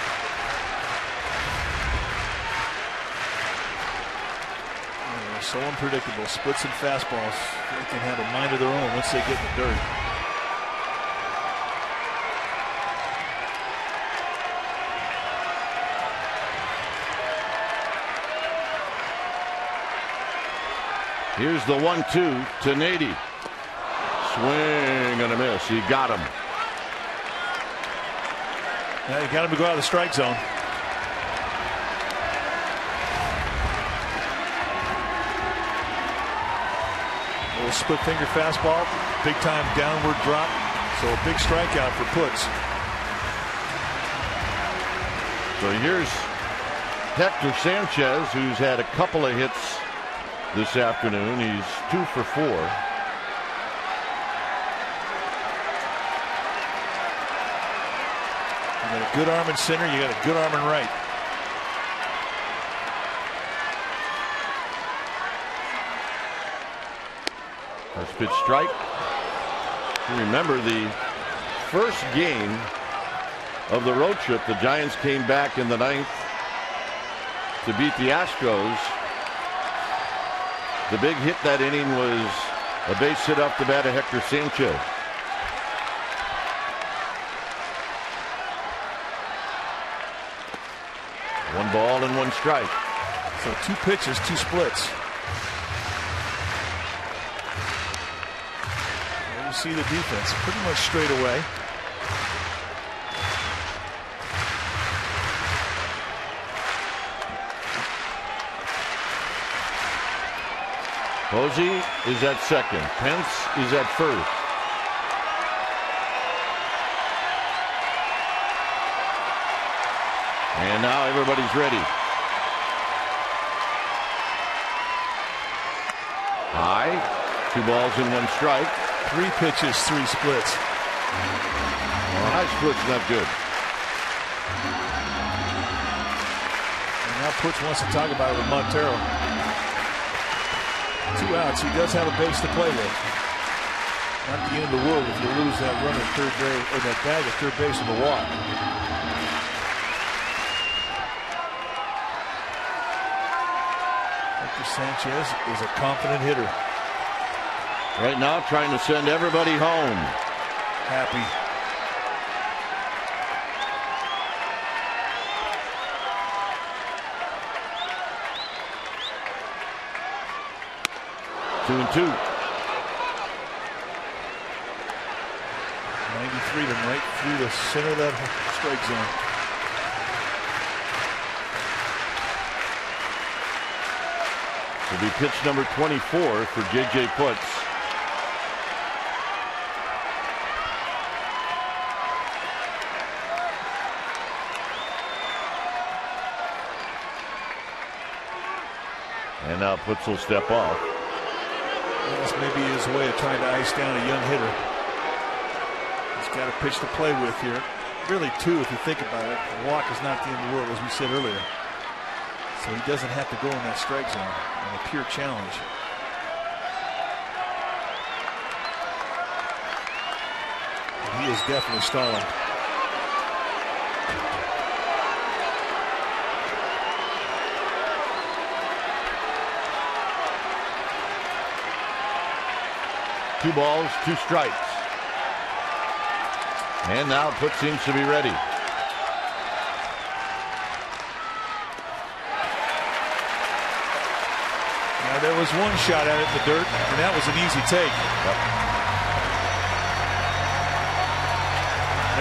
So unpredictable. Splits and fastballs. They can have a mind of their own once they get in the dirt. Here's the 1-2 to Nady. Swing and a miss. He got him. Yeah, he got him to go out of the strike zone. Little split finger fastball, big time downward drop. So a big strikeout for Putz. So here's Hector Sanchez, who's had a couple of hits this afternoon. He's 2 for 4. You got a good arm in center. You got a good arm in right. First pitch strike. You remember the first game of the road trip, the Giants came back in the ninth to beat the Astros. The big hit that inning was a base hit off the bat of Hector Sanchez. One ball and one strike. So 2 pitches, 2 splits. And you see the defense pretty much straight away. Posey is at second. Pence is at first. And now everybody's ready. High. 2 balls and 1 strike. 3 pitches, 3 splits. Well, high split's not good. And now Putz wants to talk about it with Montero. 2 outs. He does have a base to play with. Not the end of the world if you lose that run at third base, or that bag at third base with a walk. Hector Sanchez is a confident hitter. Right now trying to send everybody home. Happy. Two and 2. 93 to right through the center of that strike zone. Will be pitch number 24 for J.J. Putz. And now Putz will step off. This may be his way of trying to ice down a young hitter. He's got a pitch to play with here. Really 2 if you think about it. The walk is not the end of the world, as we said earlier. So he doesn't have to go in that strike zone on a pure challenge. And he is definitely stalling. Two balls, 2 strikes. And now Putz seems to be ready. Now there was one shot at it in the dirt, and that was an easy take. Yep.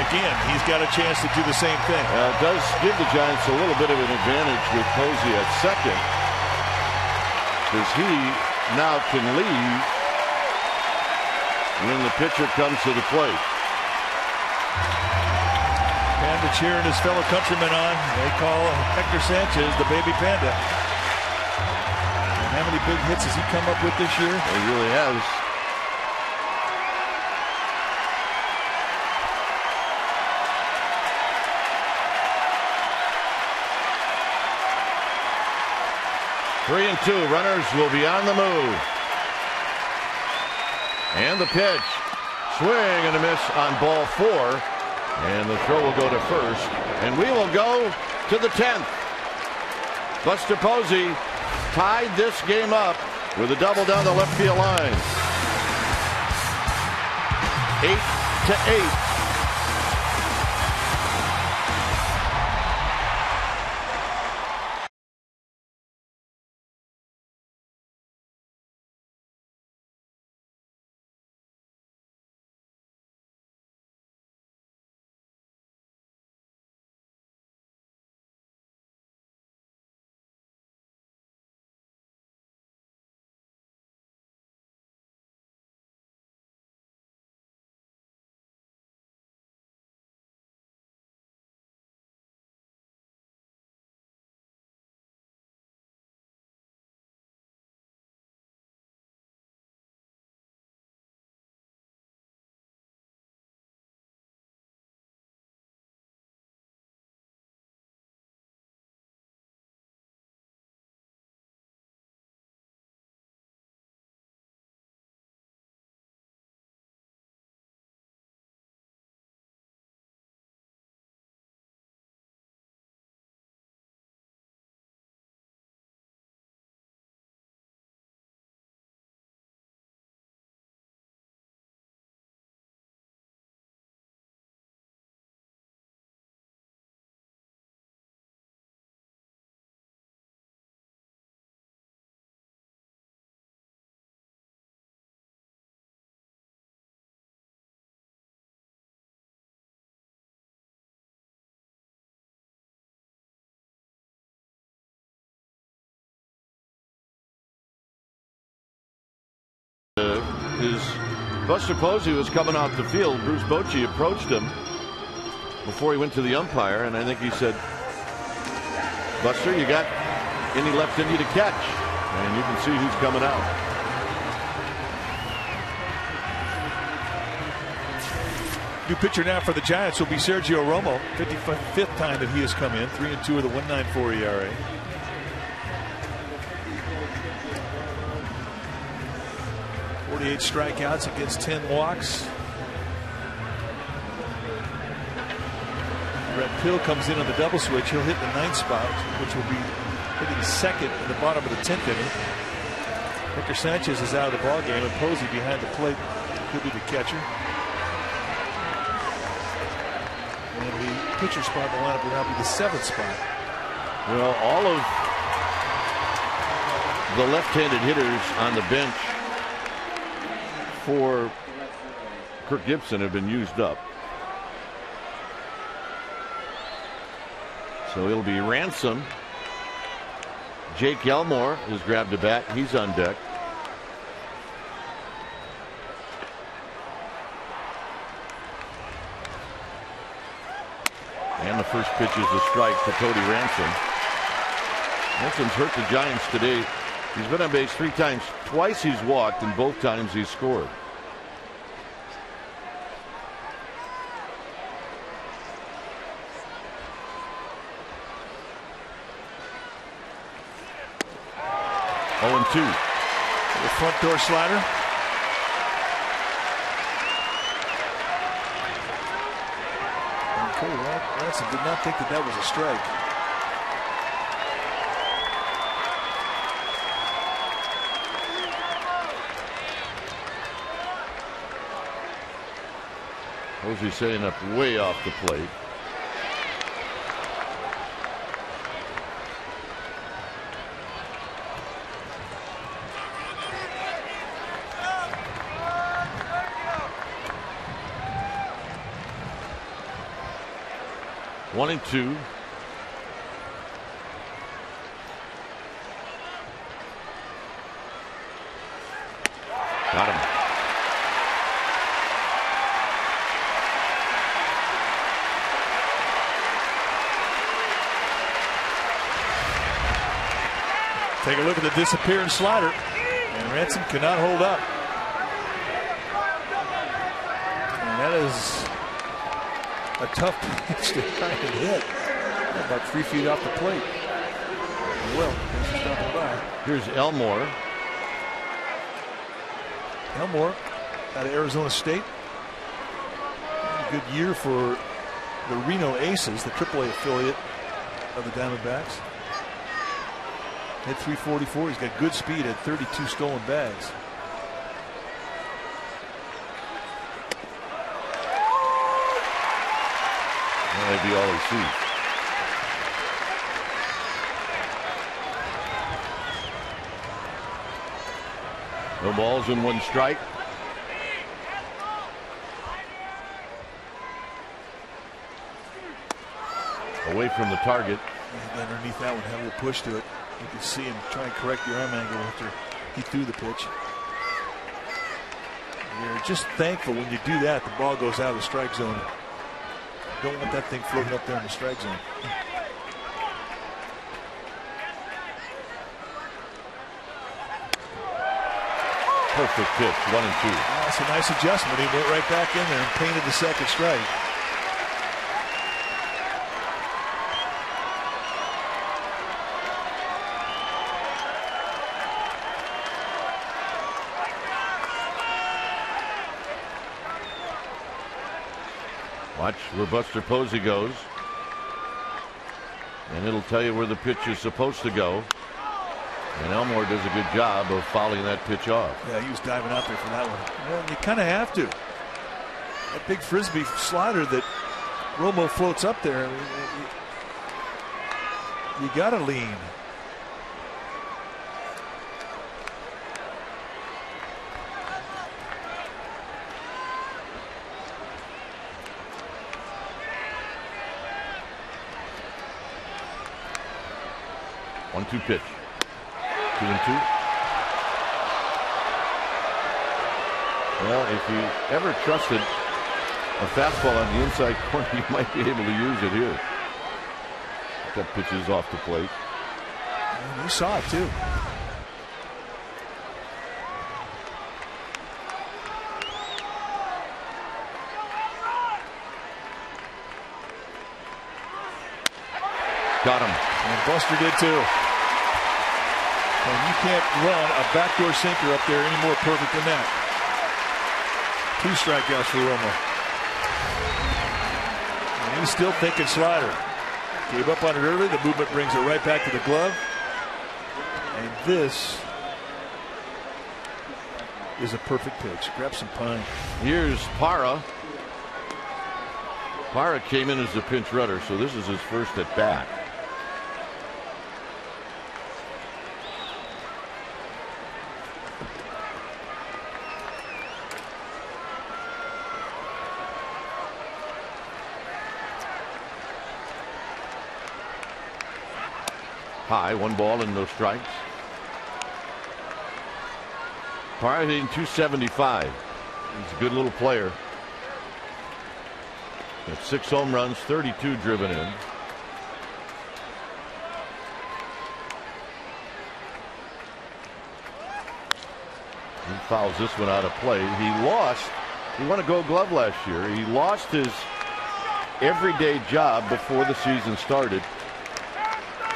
Again, he's got a chance to do the same thing. It does give the Giants a little bit of an advantage with Posey at second, because he now can leave when the pitcher comes to the plate. Panda cheering his fellow countrymen on. They call Hector Sanchez the baby panda. And how many big hits has he come up with this year? He really has. Three and 2. Runners will be on the move. And the pitch. Swing and a miss on ball 4. And the throw will go to first. And we will go to the 10th. Buster Posey tied this game up with a double down the left field line. 8-8. is Buster Posey was coming off the field. Bruce Bochy approached him before he went to the umpire, and I think he said, Buster, you got any left in you to catch? And you can see who's coming out. New pitcher now for the Giants will be Sergio Romo. 55th time that he has come in. 3-2 with a 1.94 ERA. .48 strikeouts against 10 walks. Brett Pill comes in on the double switch. He'll hit the 9th spot, which will be hitting second in the bottom of the 10th inning. Victor Sanchez is out of the ballgame, and Posey behind the plate could be the catcher. And the pitcher spot in the lineup will now be the 7th spot. Well, all of the left-handed hitters on the bench for Kirk Gibson have been used up. So it'll be Ransom. Jake Elmore has grabbed a bat. He's on deck. And the first pitch is a strike to Cody Ransom. Ransom's hurt the Giants today. He's been on base 3 times. Twice he's walked, and both times he's scored. Oh, 2. The front door slider. Okay, Ransom did not think that was a strike. Posey setting up way off the plate. One and 2. Got him. Take a look at the disappearing slider, and Ransom cannot hold up. And that is a tough pitch to try and hit. About 3 feet off the plate. Well, he's stopping by. Here's Elmore. Elmore out of Arizona State. A good year for the Reno Aces, the AAA affiliate of the Diamondbacks. Hit .344. He's got good speed at 32 stolen bags. That'd be all he sees. No balls and 1 strike. Away from the target. And underneath that one, had a little push to it. You can see him try and correct the arm angle after he threw the pitch. You're just thankful when you do that, the ball goes out of the strike zone. Don't want that thing floating up there in the strike zone. Perfect pitch, 1 and 2. That's a nice adjustment. He went right back in there and painted the second strike. Watch where Buster Posey goes. And it'll tell you where the pitch is supposed to go. And Elmore does a good job of fouling that pitch off. Yeah, he was diving out there for that one. Well, you kind of have to. That big frisbee slider that Romo floats up there, you got to lean. One-two pitch. 2 and 2. Well, if you ever trusted a fastball on the inside corner, you might be able to use it here. Got pitches off the plate. You saw it too. Got him. And Buster did too. And you can't run a backdoor sinker up there any more perfect than that. 2 strikeouts for Romo. And he's still thinking slider. Gave up on it early. The movement brings it right back to the glove. And this is a perfect pitch. Grab some pine. Here's Parra. Parra came in as the pinch runner, so this is his first at bat. High, 1 ball and no strikes. Parra hitting .275. He's a good little player. Got 6 home runs, 32 driven in. He fouls this one out of play. He won a Gold Glove last year. He lost his everyday job before the season started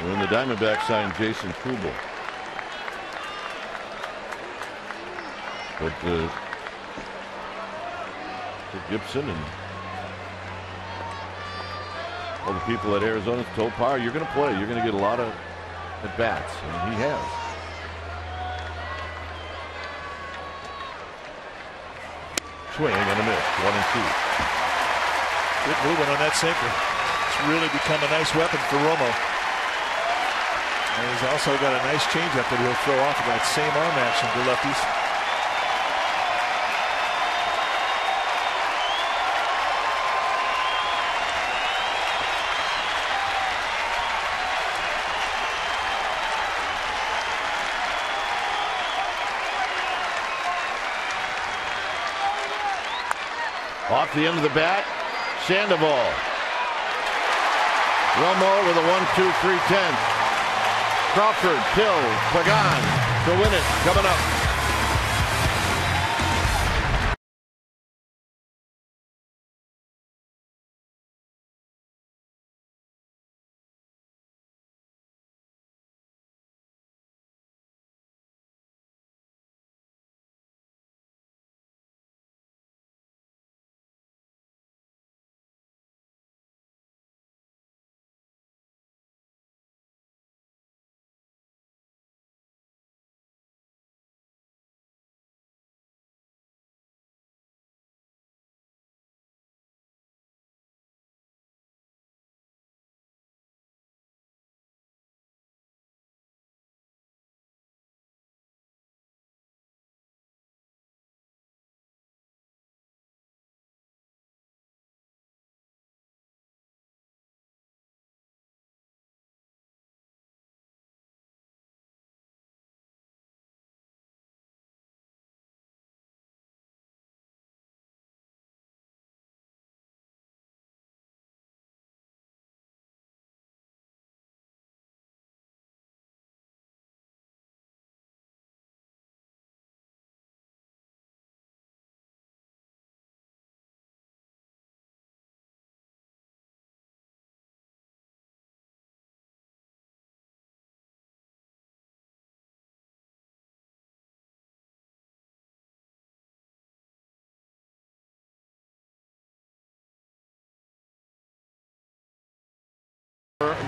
when the Diamondbacks signed Jason Kubel. But Gibson and all the people at Arizona told Parra, you're going to play. You're going to get a lot of at-bats. And he has. Swing and a miss. 1-2. Good movement on that sinker. It's really become a nice weapon for Romo. And he's also got a nice changeup that he'll throw off of that same arm action to lefties. Off the end of the bat, Sandoval. Romo with a 1-2-3-10. Crawford, Hill, Pagan to win it. Coming up.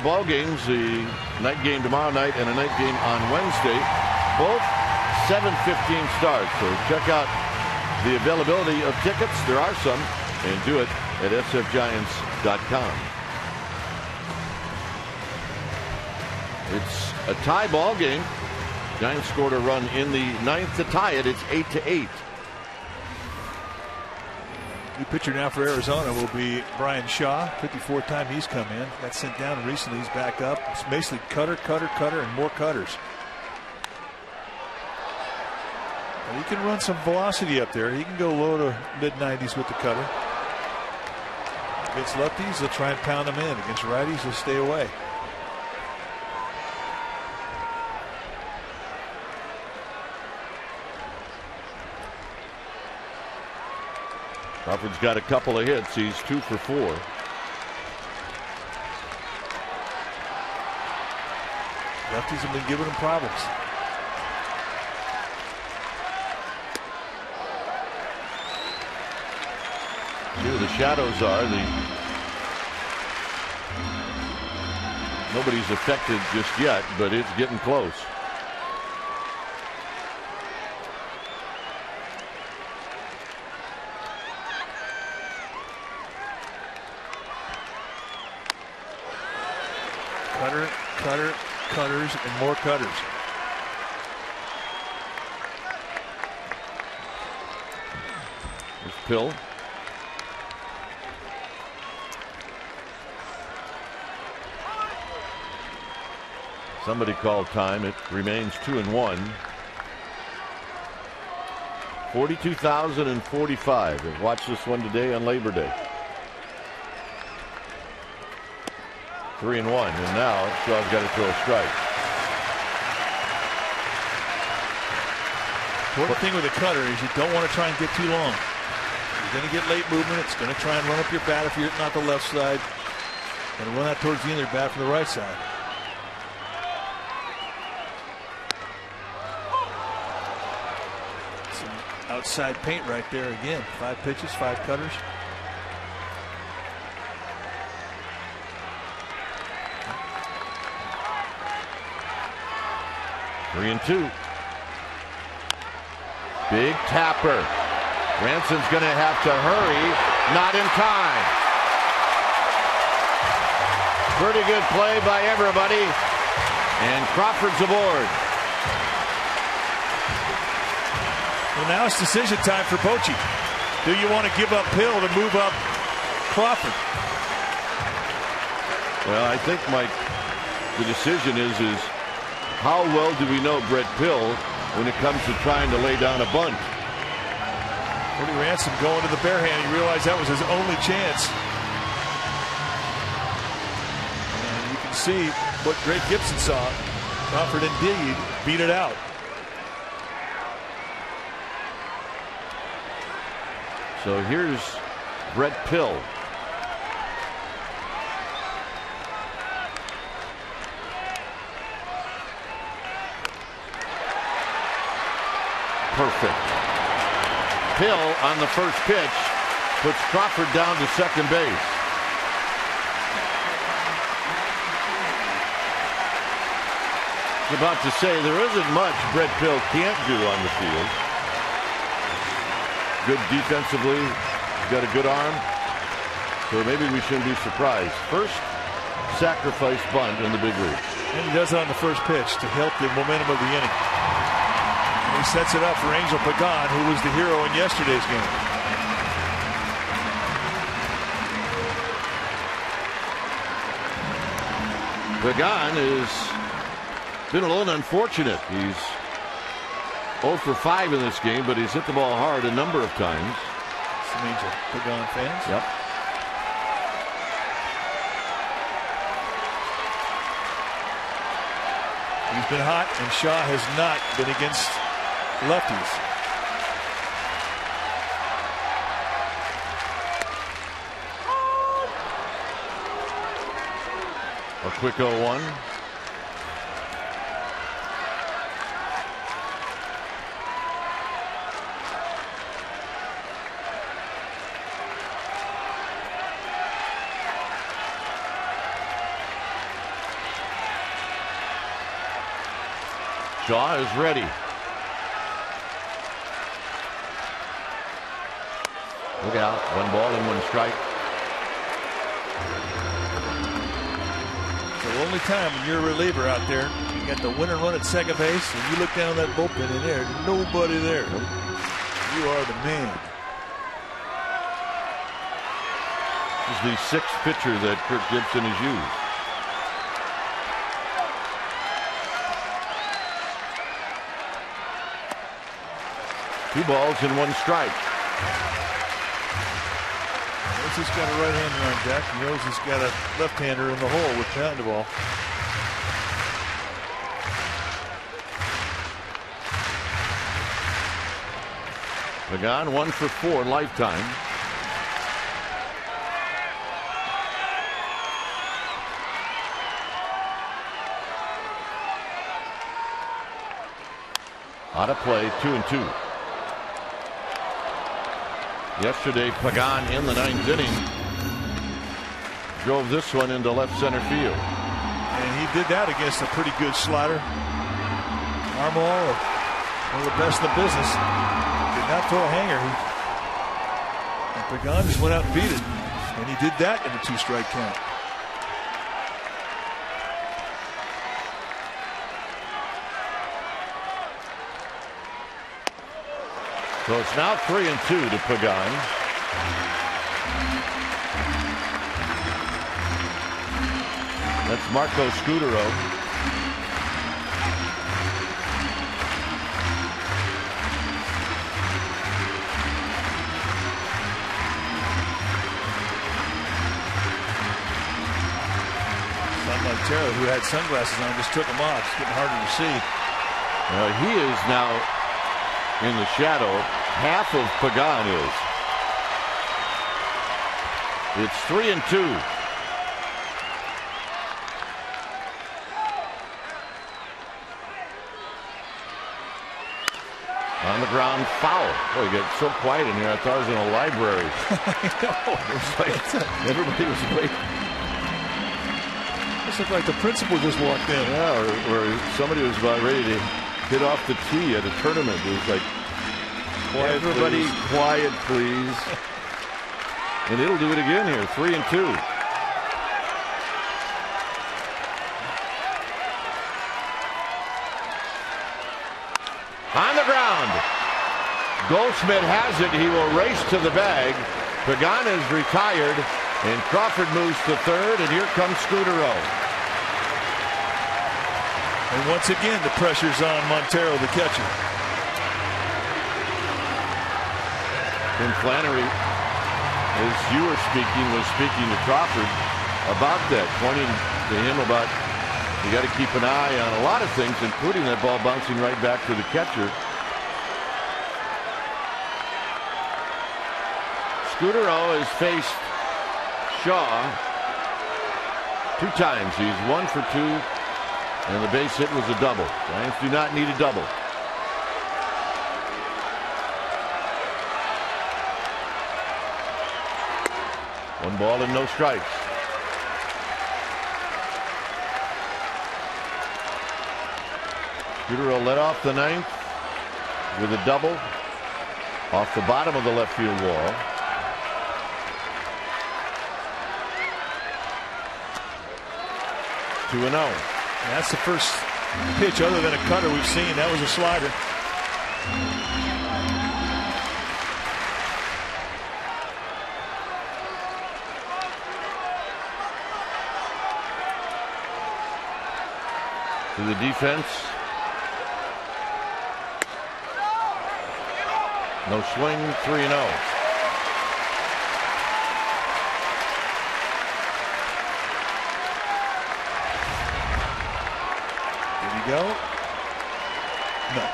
Ball games, the night game tomorrow night and a night game on Wednesday, both 7:15 starts. So check out the availability of tickets. There are some, and do it at sfgiants.com. It's a tie ball game. Giants scored a run in the 9th to tie it. It's 8-8. New pitcher now for Arizona will be Brian Shaw. 54th time he's come in. Got sent down recently. He's back up. It's basically cutter, and more cutters. He can run some velocity up there. He can go low to mid-90s with the cutter. Against lefties, he'll try and pound them in. Against righties, he'll stay away. Crawford's got a couple of hits. He's 2 for 4. Lefties have been giving him problems. See where the shadows are. Nobody's affected just yet, but it's getting close. Cutters, and more cutters. There's Pill. Somebody called time. It remains 2-1. 42,045. Watch this one today on Labor Day. 3-1, and now Shaw's got to throw a strike. Important thing with a cutter is you don't want to try and get too long. You're going to get late movement. It's going to try and run up your bat if you're not the left side. Going to run out towards the end of your bat from the right side. Some outside paint right there again. 5 pitches, 5 cutters. Three and 2. Big tapper. Ranson's going to have to hurry. Not in time. Pretty good play by everybody. And Crawford's aboard. Well, now it's decision time for Bochy. Do you want to give up Pill to move up Crawford? Well, I think, Mike, the decision is how well do we know Brett Pill when it comes to trying to lay down a bunt? Cody Ransom going to the bare hand. He realized that was his only chance. And you can see what Greg Gibson saw. Crawford indeed beat it out. So here's Brett Pill. Perfect. Pill on the first pitch puts Crawford down to second base. I was about to say there isn't much Brett Pill can't do on the field. Good defensively, he's got a good arm, so maybe we shouldn't be surprised. First sacrifice bunt in the big league. And he does it on the first pitch to help the momentum of the inning. He sets it up for Angel Pagan, who was the hero in yesterday's game. Pagan has been a little unfortunate. He's 0 for 5 in this game, but he's hit the ball hard a number of times. Some Angel Pagan fans. Yep. He's been hot, and Shaw has not been against lefties. A quick 0-1. Shaw is ready. Look out. 1 ball and 1 strike. The only time when you're a reliever out there, you got the winner run at second base, and you look down that bullpen and there's nobody there. You are the man. This is the 6th pitcher that Kirk Gibson has used. 2 balls and 1 strike. He's got a right-hander on deck. He knows he's got a left-hander in the hole with pound the ball. Pagan 1 for 4 lifetime. Out of play, 2-2. Yesterday, Pagan in the 9th inning drove this one into left center field. And he did that against a pretty good slider. Armall, one of the best in the business, did not throw a hanger. And Pagan just went out and beat it. And he did that in a 2-strike count. So it's now 3-2 to Pagan. That's Marco Scudero. Montero, who had sunglasses on, just took them off. It's getting harder to see. He is now in the shadow. Half of Pagan is. It's 3-2. On the ground, foul. Boy, you get so quiet in here. I thought I was in a library. I know. It was like everybody was waiting. This looked like the principal just walked in. Yeah, or somebody was about ready to hit off the tee at a tournament. It was like, quiet, everybody, please. Quiet, please. And it'll do it again here, 3-2. On the ground. Goldschmidt has it. He will race to the bag. Pagan is retired, and Crawford moves to third, and here comes Scudero. And once again, the pressure's on Montero, the catcher. Tim Flannery, as you were speaking, was speaking to Crawford about that, pointing to him about you got to keep an eye on a lot of things, including that ball bouncing right back to the catcher. Scudero has faced Shaw 2 times. He's 1 for 2, and the base hit was a double. Giants do not need a double. One ball and no strikes. Scudero led off the 9th with a double off the bottom of the left field wall. Two and 0. That's the first pitch other than a cutter we've seen. That was a slider. To the defense. No swing, 3-0. Did he go? No.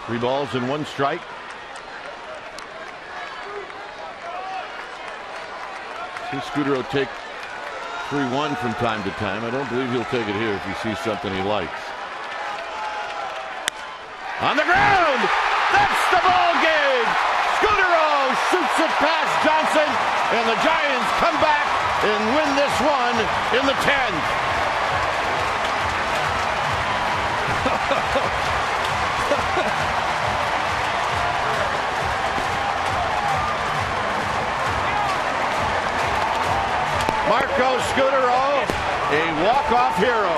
Three balls and 1 strike. See Scudero take 3-1 from time to time. I don't believe he'll take it here if he sees something he likes. On the ground! That's the ball game! Scudero shoots it past Johnson, and the Giants come back and win this one in the 10th. Marco Scudero, a walk-off hero.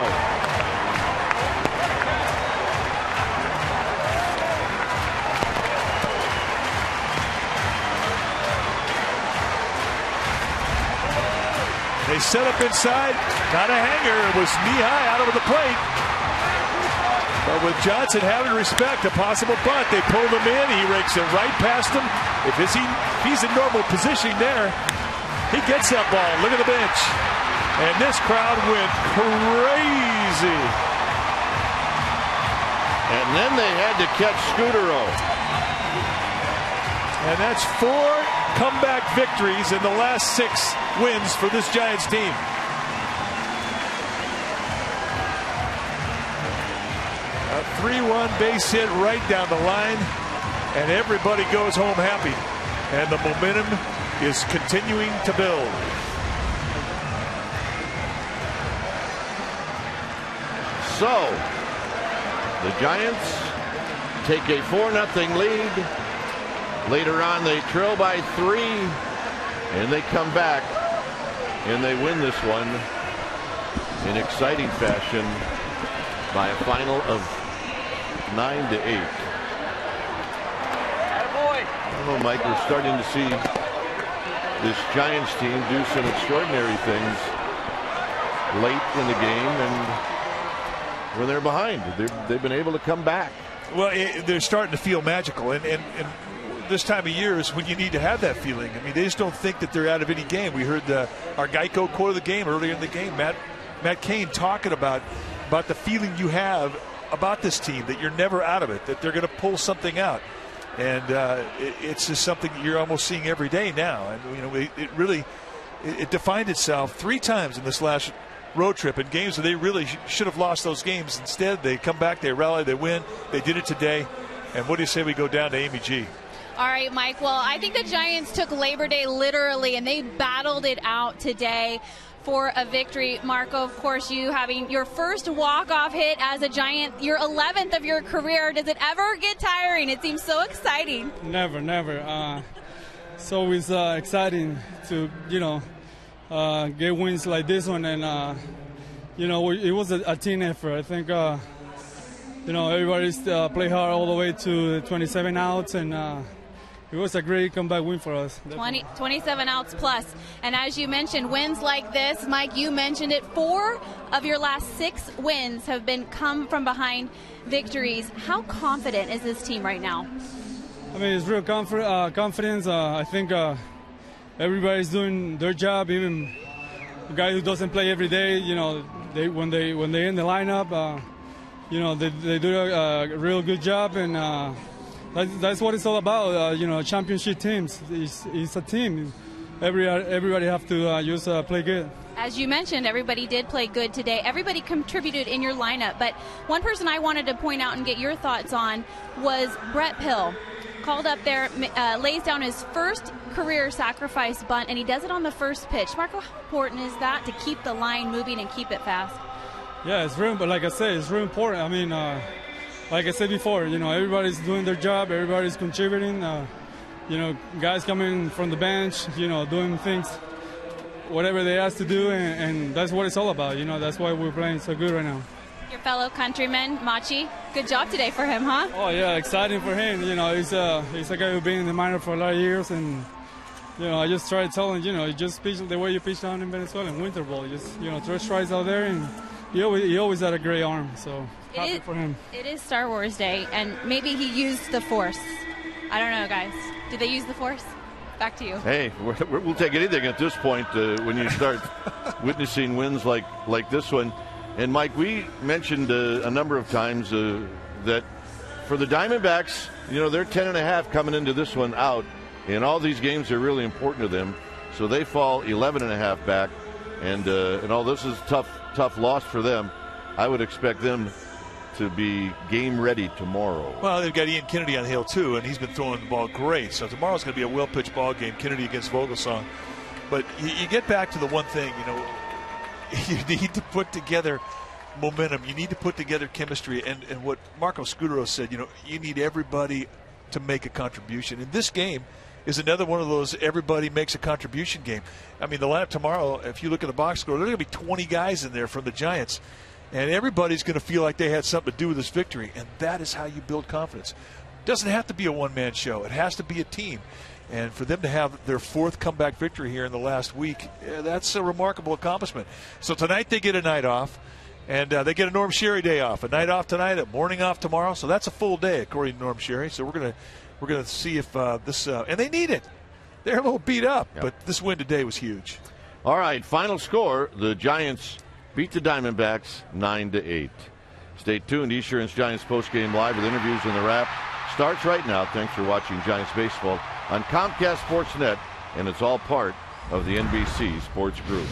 They set up inside. Not a hanger. It was knee-high out over the plate. But with Johnson having respect, a possible bunt, they pulled him in. He rakes it right past him. If he's in normal position there, he gets that ball. Look at the bench. And this crowd went crazy. And then they had to catch Scudero. And that's 4 comeback victories in the last 6 wins for this Giants team. A 3-run base hit right down the line, and everybody goes home happy. And the momentum is continuing to build. So, the Giants take a 4-0 lead. Later on, they trail by 3, and they come back, and they win this one in exciting fashion by a final of 9-8. Oh, Mike, we're starting to see this Giants team do some extraordinary things late in the game, and when they're behind, they've been able to come back. Well, they're starting to feel magical, and this time of year is when you need to have that feeling. I mean, they just don't think that they're out of any game. We heard our Geico quote of the game earlier in the game, Matt Cain talking about the feeling you have about this team, that you're never out of it, that they're going to pull something out. And it's just something that you're almost seeing every day now. And you know, it really defined itself 3 times in this last road trip in games where they really should have lost those games. Instead, they come back, they rally, they win. They did it today. And what do you say we go down to Amy G? All right, Mike. Well, I think the Giants took Labor Day literally, and they battled it out today for a victory. Marco, of course, you having your first walk-off hit as a Giant, your 11th of your career. Does it ever get tiring? It seems so exciting. Never. It's always exciting to, get wins like this one. And, it was a team effort. I think, everybody's played hard all the way to 27 outs, and it was a great comeback win for us. 27 outs plus. And as you mentioned, wins like this, Mike, you mentioned it, 4 of your last 6 wins have come from behind victories. How confident is this team right now? I mean, it's real confidence. I think everybody's doing their job, even the guy who doesn't play every day. When they're in the lineup, they do a real good job, and that's what it's all about. Championship teams. It's a team. Everybody have to play good. As you mentioned, everybody did play good today. Everybody contributed in your lineup. But one person I wanted to point out and get your thoughts on was Brett Pill. Called up there, lays down his first career sacrifice bunt, and he does it on the first pitch. Marco, how important is that to keep the line moving and keep it fast? Yeah, it's real, but like I said, it's real important. I mean, like I said before, everybody's doing their job, everybody's contributing. Guys coming from the bench, doing things, whatever they ask to do, and that's what it's all about. That's why we're playing so good right now. Your fellow countryman, Machi, good job today for him, huh? Oh yeah, exciting for him. He's a guy who's been in the minor for a lot of years, and I just try to tell him, just pitch the way you pitch down in Venezuela in winter ball. Just throw strikes out there, and he always had a great arm. So happy for him. It is Star Wars Day, and maybe he used the Force. I don't know, guys. Did they use the Force? Back to you. Hey, we'll take anything at this point when you start witnessing wins like this one. And, Mike, we mentioned a number of times that for the Diamondbacks, they're 10.5 coming into this one out, and all these games are really important to them. So they fall 11.5 back, and all this is tough loss for them. I would expect them to be game ready tomorrow. Well, they've got Ian Kennedy on the hill too, and he's been throwing the ball great. So tomorrow's going to be a well-pitched ball game, Kennedy against Vogelsong. But you get back to the one thing, you need to put together momentum. You need to put together chemistry. And what Marco Scudero said, you need everybody to make a contribution. And this game is another one of those everybody makes a contribution game. I mean, the lineup tomorrow, if you look at the box score, there are going to be 20 guys in there from the Giants. And everybody's going to feel like they had something to do with this victory. And that is how you build confidence. It doesn't have to be a one-man show. It has to be a team. And for them to have their 4th comeback victory here in the last week, that's a remarkable accomplishment. So tonight they get a night off, and they get a Norm Sherry day off. A night off tonight, a morning off tomorrow. So that's a full day, according to Norm Sherry. So we're gonna see if this and they need it. They're a little beat up, but this win today was huge. All right, final score: the Giants beat the Diamondbacks 9-8. Stay tuned. Esurance Giants postgame live with interviews and the wrap starts right now. Thanks for watching Giants baseball on Comcast Sportsnet, and it's all part of the NBC Sports Group.